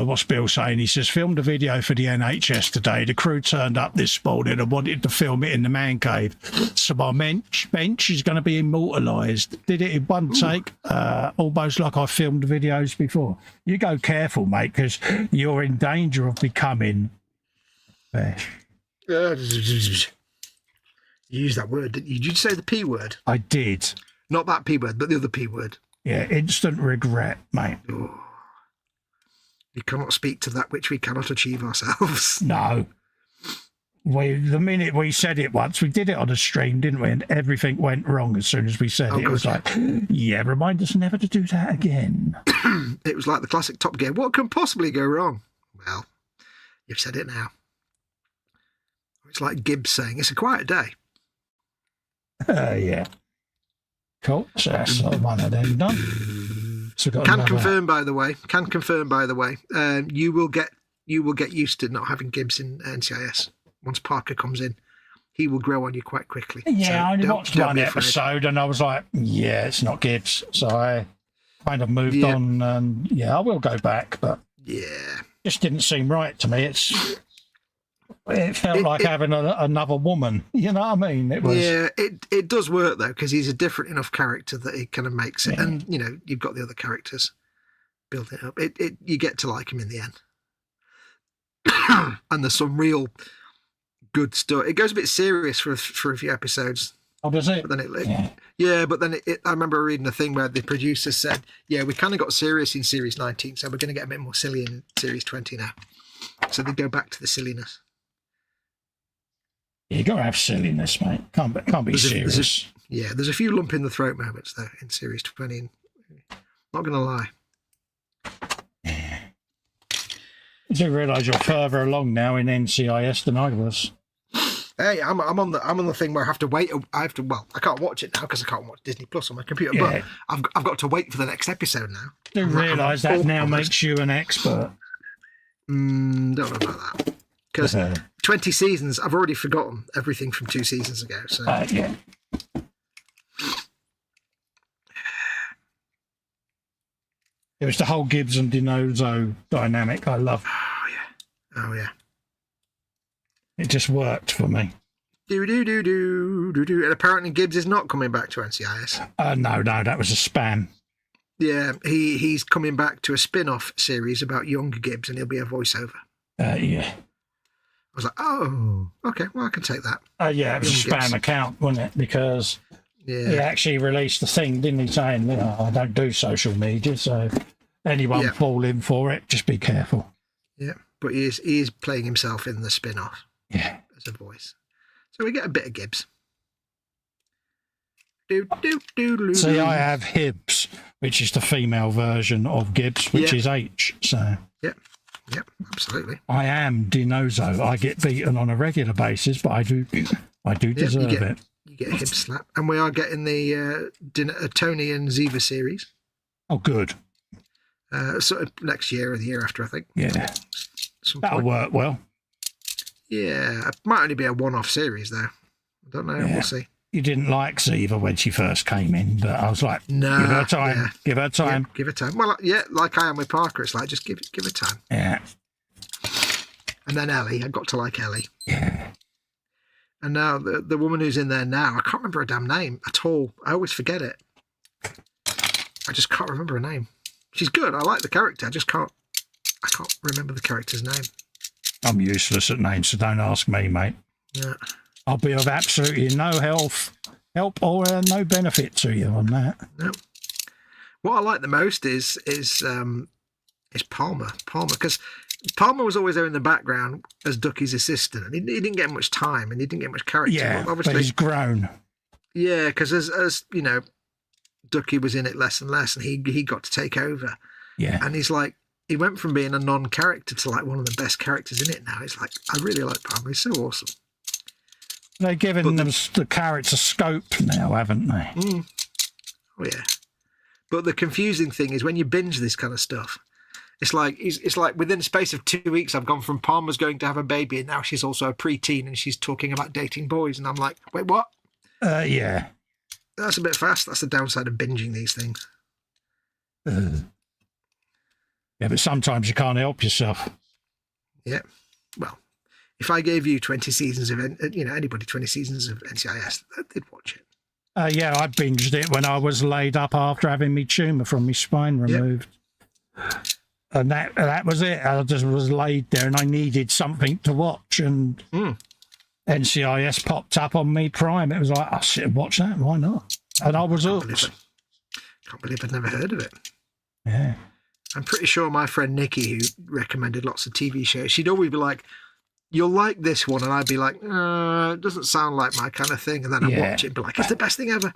What's Bill saying? He says, filmed a video for the NHS today. The crew turned up this morning and wanted to film it in the man cave. So my bench is going to be immortalised. Did it in one take, almost like I filmed videos before. You go careful, mate, because you're in danger of becoming... You used that word, didn't you? Did you say the P word? I did. Not that P word, but the other P word. Yeah, instant regret, mate. Oh. We cannot speak to that which we cannot achieve ourselves. No. The minute we said it once, we did it on a stream, didn't we? And everything went wrong as soon as we said it. It was like, yeah, remind us never to do that again. It was like the classic Top Gear. What can possibly go wrong? Well, you've said it now. It's like Gibbs saying, it's a quiet day. Yeah. Cool. So that's one of them done. So Can confirm, by the way. You will get used to not having Gibbs in NCIS. Once Parker comes in, he will grow on you quite quickly. Yeah, so I only watched one episode and I was like, yeah, it's not Gibbs. So I kind of moved on, and yeah, I will go back, but yeah, just didn't seem right to me. It felt like having another woman. You know what I mean? It was. Yeah, it does work though, because he's a different enough character that it kind of makes it. Yeah. And you know, you've got the other characters building up. You get to like him in the end. And there's some real good stuff. It goes a bit serious for a few episodes. Oh, does it? But then but then I remember reading a thing where the producer said, yeah, we kind of got serious in series 19, so we're going to get a bit more silly in series 20 now. So they go back to the silliness. You got to have silliness, mate. Can't be serious. There's a few lump in the throat moments though in series 20. Not going to lie. Yeah. I do realise you're further along now in NCIS than I was. Hey, I'm on the thing where I have to wait. I can't watch it now because I can't watch Disney Plus on my computer. Yeah. But I've got to wait for the next episode now. Do realise that now makes you an expert. Don't know about that. Because 20 seasons, I've already forgotten everything from 2 seasons ago. So yeah. It was the whole Gibbs and Dinozo dynamic I loved. Oh yeah. It just worked for me. Do. And apparently Gibbs is not coming back to NCIS. No, that was a spam. Yeah, he's coming back to a spin-off series about young Gibbs, and he'll be a voiceover. Yeah. I was like, oh, okay, well, I can take that. Yeah, it was a spam account, wasn't it? Because he actually released the thing, didn't he, saying, I don't do social media, so anyone falling for it, just be careful. Yeah, but he is playing himself in the spin-off. Yeah. As a voice. So we get a bit of Gibbs. See, I have Hibbs, which is the female version of Gibbs, which is H. So. Yep, absolutely. I am Dinozo. I get beaten on a regular basis, but I do deserve it. You get a Hibbs slap, and we are getting the Tony and Ziva series. Oh, good. Sort of next year or the year after, I think. Yeah, that'll work well. Yeah, it might only be a one-off series, though. I don't know. Yeah. We'll see. You didn't like Ziva when she first came in, but I was like, give her time. Yeah. Give her time. Yeah, give her time. Well, yeah, like I am with Parker. It's like, just give her time. Yeah. And then Ellie. I got to like Ellie. Yeah. And now the woman who's in there now, I can't remember her damn name at all. I always forget it. I just can't remember her name. She's good. I like the character. I can't remember the character's name. I'm useless at names, so don't ask me, mate. Yeah. I'll be of absolutely no help or no benefit to you on that. No. What I like the most is Palmer. Because Palmer was always there in the background as Ducky's assistant, and he didn't get much time, and he didn't get much character. Yeah, but he's grown. Yeah, because as you know, Ducky was in it less and less, and he got to take over. Yeah, and he's like, he went from being a non-character to like one of the best characters in it now. It's like, I really like Palmer. He's so awesome. They're giving them the character scope now, haven't they? Oh yeah. But the confusing thing is when you binge this kind of stuff, it's like within the space of 2 weeks, I've gone from Palmer's going to have a baby, and now she's also a preteen, and she's talking about dating boys, and I'm like, wait, what? Yeah. That's a bit fast. That's the downside of binging these things. Yeah, but sometimes you can't help yourself. Yeah. Well, if I gave you 20 seasons of, anybody 20 seasons of NCIS, they'd watch it. Yeah, I binged it when I was laid up after having my tumour from my spine removed. Yep. And that was it. I just was laid there and I needed something to watch. And NCIS popped up on me Prime. It was like, I'll sit and watch that. Why not? And I was hooked. Can't believe I'd never heard of it. Yeah. I'm pretty sure my friend Nikki, who recommended lots of TV shows, she'd always be like, you'll like this one, and I'd be like, it doesn't sound like my kind of thing, and then I'd watch it and be like, it's the best thing ever.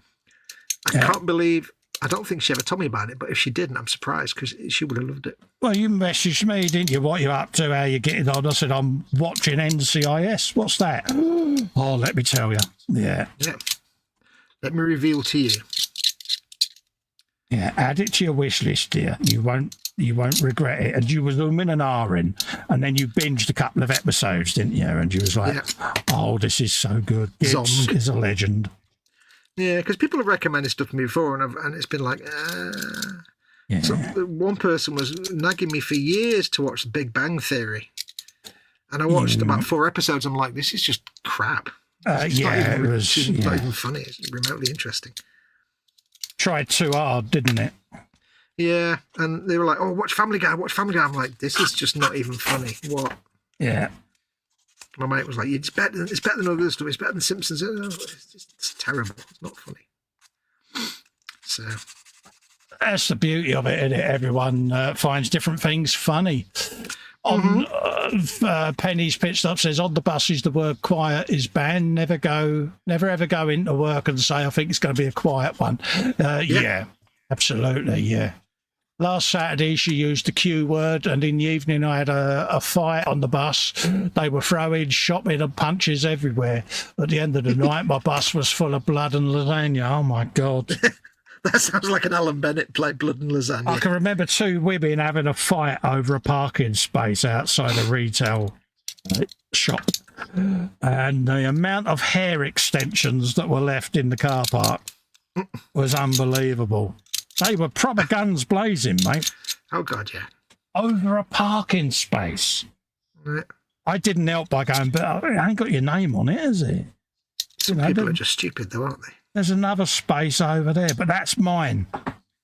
I can't believe, I don't think she ever told me about it, but if she didn't, I'm surprised, because she would have loved it. Well, you messaged me, didn't you, what you're up to, how you're getting on. I said, I'm watching NCIS. What's that? Oh, let me tell you. Yeah. Let me reveal to you. Yeah, add it to your wish list, dear. You won't regret it. And you was in and ahhing, and then you binged a couple of episodes, didn't you? And you was like, oh, this is so good. Gibbs is a legend. Yeah, because people have recommended stuff to me before, and it's been like, So one person was nagging me for years to watch The Big Bang Theory. And I watched about 4 episodes. I'm like, this is just crap. It's not even funny. It's remotely interesting. Tried too hard, didn't it? Yeah, and they were like, oh, watch Family Guy. I'm like, this is just not even funny. What? Yeah. My mate was like, it's better than other stuff. It's better than Simpsons. It's terrible. It's not funny. So that's the beauty of it, isn't it? Everyone finds different things funny. On Penny's Pit Stop says, on the buses, the word quiet is banned. Never ever go into work and say, I think it's going to be a quiet one. Yeah, absolutely, yeah. Last Saturday, she used the Q word, and in the evening, I had a fight on the bus. They were throwing, shopping and punches everywhere. At the end of the night, my bus was full of blood and lasagna. Oh, my God. That sounds like an Alan Bennett play, Blood and Lasagna. I can remember 2 women having a fight over a parking space outside a retail shop. And the amount of hair extensions that were left in the car park was unbelievable. They were proper guns blazing, mate. Oh, God, yeah. Over a parking space. Right. I didn't help by going, but it ain't got your name on it, has it? Some people are just stupid, though, aren't they? There's another space over there, but that's mine.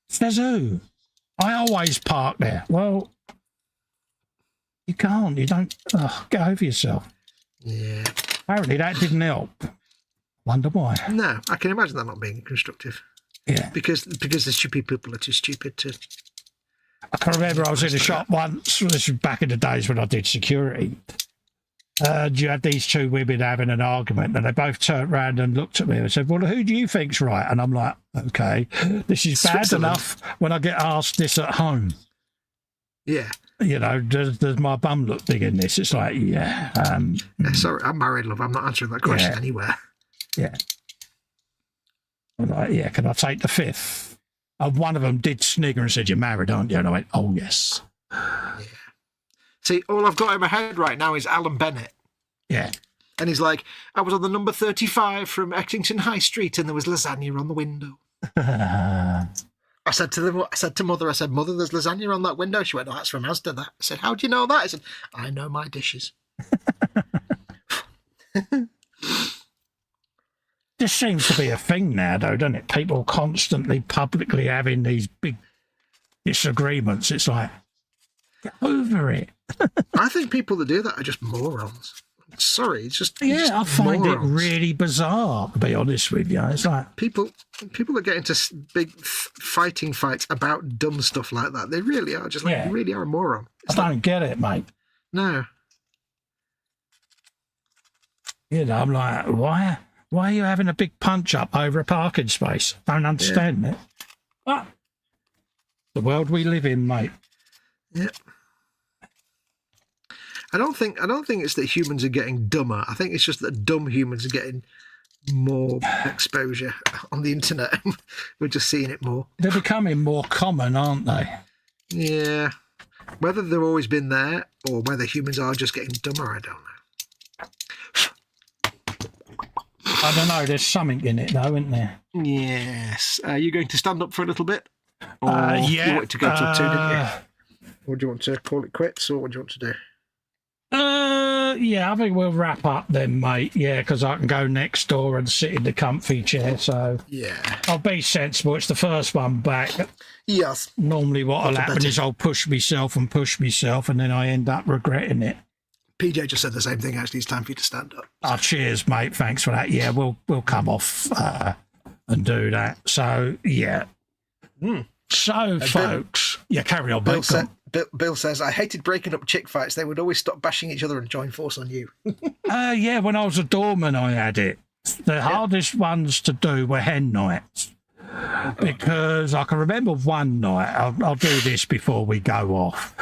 Says who? I always park there. Well, you can't. You don't. Get over yourself. Yeah. Apparently that didn't help. Wonder why. No, I can imagine that not being constructive. Yeah. Because the stupid people are too stupid to... I can remember I was in a shop once. This was back in the days when I did security. You had these 2 women having an argument, and they both turned around and looked at me and said, well, who do you think's right? And I'm like, okay, this is bad enough when I get asked this at home. Yeah. You know, does my bum look big in this? It's like, sorry, I'm married, love. I'm not answering that question anywhere. Yeah. I'm like, yeah, can I take the 5th? And one of them did snigger and said, you're married, aren't you? And I went, oh, yes. Yeah. See, all I've got in my head right now is Alan Bennett. Yeah. And he's like, I was on the number 35 from Exington High Street and there was lasagna on the window. I said to Mother, Mother, there's lasagna on that window. She went, oh, that's from Asda, that. I said, how do you know that? I said, I know my dishes. This seems to be a thing now, though, doesn't it? People constantly publicly having these big disagreements. It's like, get over it. I think people that do that are just morons. Sorry, it's just I find morons. it really bizarre, to be honest with you. It's like people that get into big fighting fights about dumb stuff like that. They really are just like, you really are a moron. I don't get it, mate. No. You know, I'm like, why are you having a big punch up over a parking space? Don't understand it. But the world we live in, mate. Yeah. I don't think it's that humans are getting dumber. I think it's just that dumb humans are getting more exposure on the internet. We're just seeing it more. They're becoming more common, aren't they? Yeah. Whether they've always been there or whether humans are just getting dumber, I don't know. I don't know. There's something in it, though, isn't there? Yes. Are you going to stand up for a little bit? Or yeah. You wanted to go till 2, didn't you? Or do you want to call it quits, or what do you want to do? Yeah, I think we'll wrap up then, mate. Yeah, because I can go next door and sit in the comfy chair. So yeah, I'll be sensible. It's the first one back. Yes. Normally, what'll happen is I'll push myself, and then I end up regretting it. PJ just said the same thing. Actually, it's time for you to stand up. Oh, cheers, mate. Thanks for that. Yeah, we'll come off and do that. So yeah. So, folks, carry on. Bill says, I hated breaking up chick fights. They would always stop bashing each other and join force on you. Yeah, when I was a doorman, I had it. The hardest ones to do were hen nights. Because I can remember one night, I'll do this before we go off.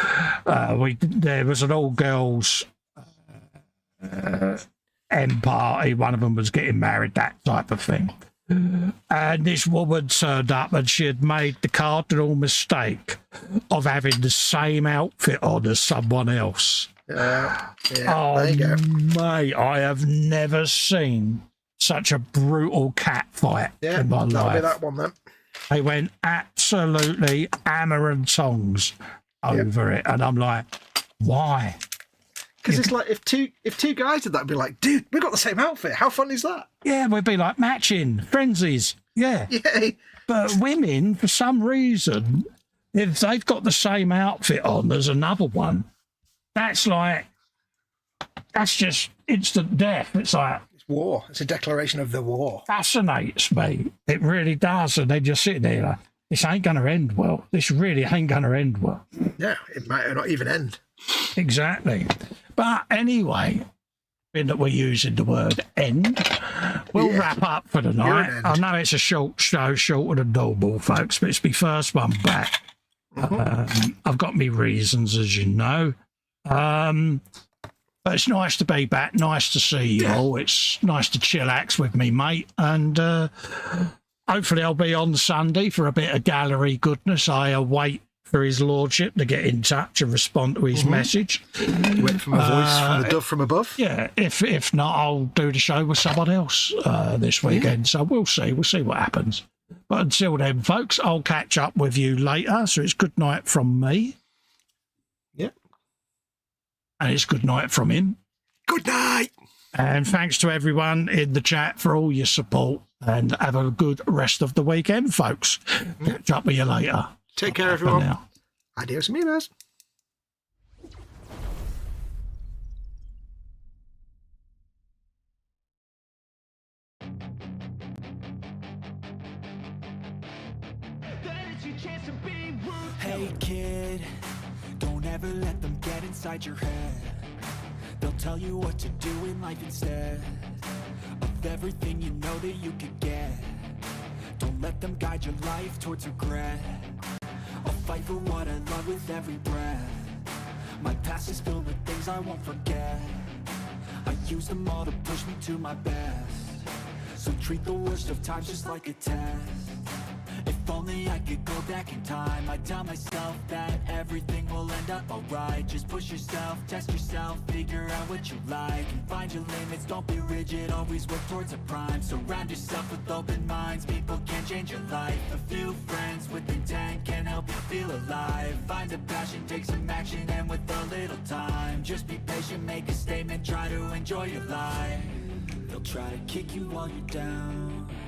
There was an all-girls end party. One of them was getting married, that type of thing. And this woman turned up and she had made the cardinal mistake of having the same outfit on as someone else. There you go. Mate, I have never seen such a brutal cat fight in my life. That'll be that one then. They went absolutely hammer and tongs over it. And I'm like, why? Because it's like if two guys did that, it'd be like, dude, we've got the same outfit. How fun is that? Yeah, we'd be like matching frenzies. Yeah. Yay. But women, for some reason, if they've got the same outfit on as another one, that's just instant death. It's like, it's war. It's a declaration of the war. Fascinates me. It really does. And they just sit there like, this ain't going to end well. This really ain't going to end well. Yeah, it might not even end. Exactly. But anyway, being that we're using the word end, we'll wrap up for the night. I know it's a short show, shorter than normal, folks, but it's my first one back. I've got me reasons, as you know. But it's nice to be back, nice to see you all. It's nice to chillax with me, mate. And hopefully I'll be on Sunday for a bit of gallery goodness. I await for his lordship to get in touch and respond to his message. Wait for my voice from the dove from above. Yeah, if not, I'll do the show with someone else this weekend. So we'll see what happens. But until then, folks, I'll catch up with you later. So it's good night from me. Yep. And it's good night from him. Good night. And thanks to everyone in the chat for all your support. And have a good rest of the weekend, folks. Catch up with you later. Take care, everyone. Adios, amigos. Hey kid, don't ever let them get inside your head. They'll tell you what to do in life instead of everything you know that you could get. Don't let them guide your life towards regret. I'll fight for what I love with every breath. My past is filled with things I won't forget. I use them all to push me to my best. So treat the worst of times just like a test. If only I could go back in time, I'd tell myself that everything will end up alright. Just push yourself, test yourself, figure out what you like, and find your limits, don't be rigid, always work towards a prime. Surround yourself with open minds, people can change your life. A few friends with intent can help you feel alive. Find a passion, take some action, and with a little time, just be patient, make a statement, try to enjoy your life. They'll try to kick you while you're down.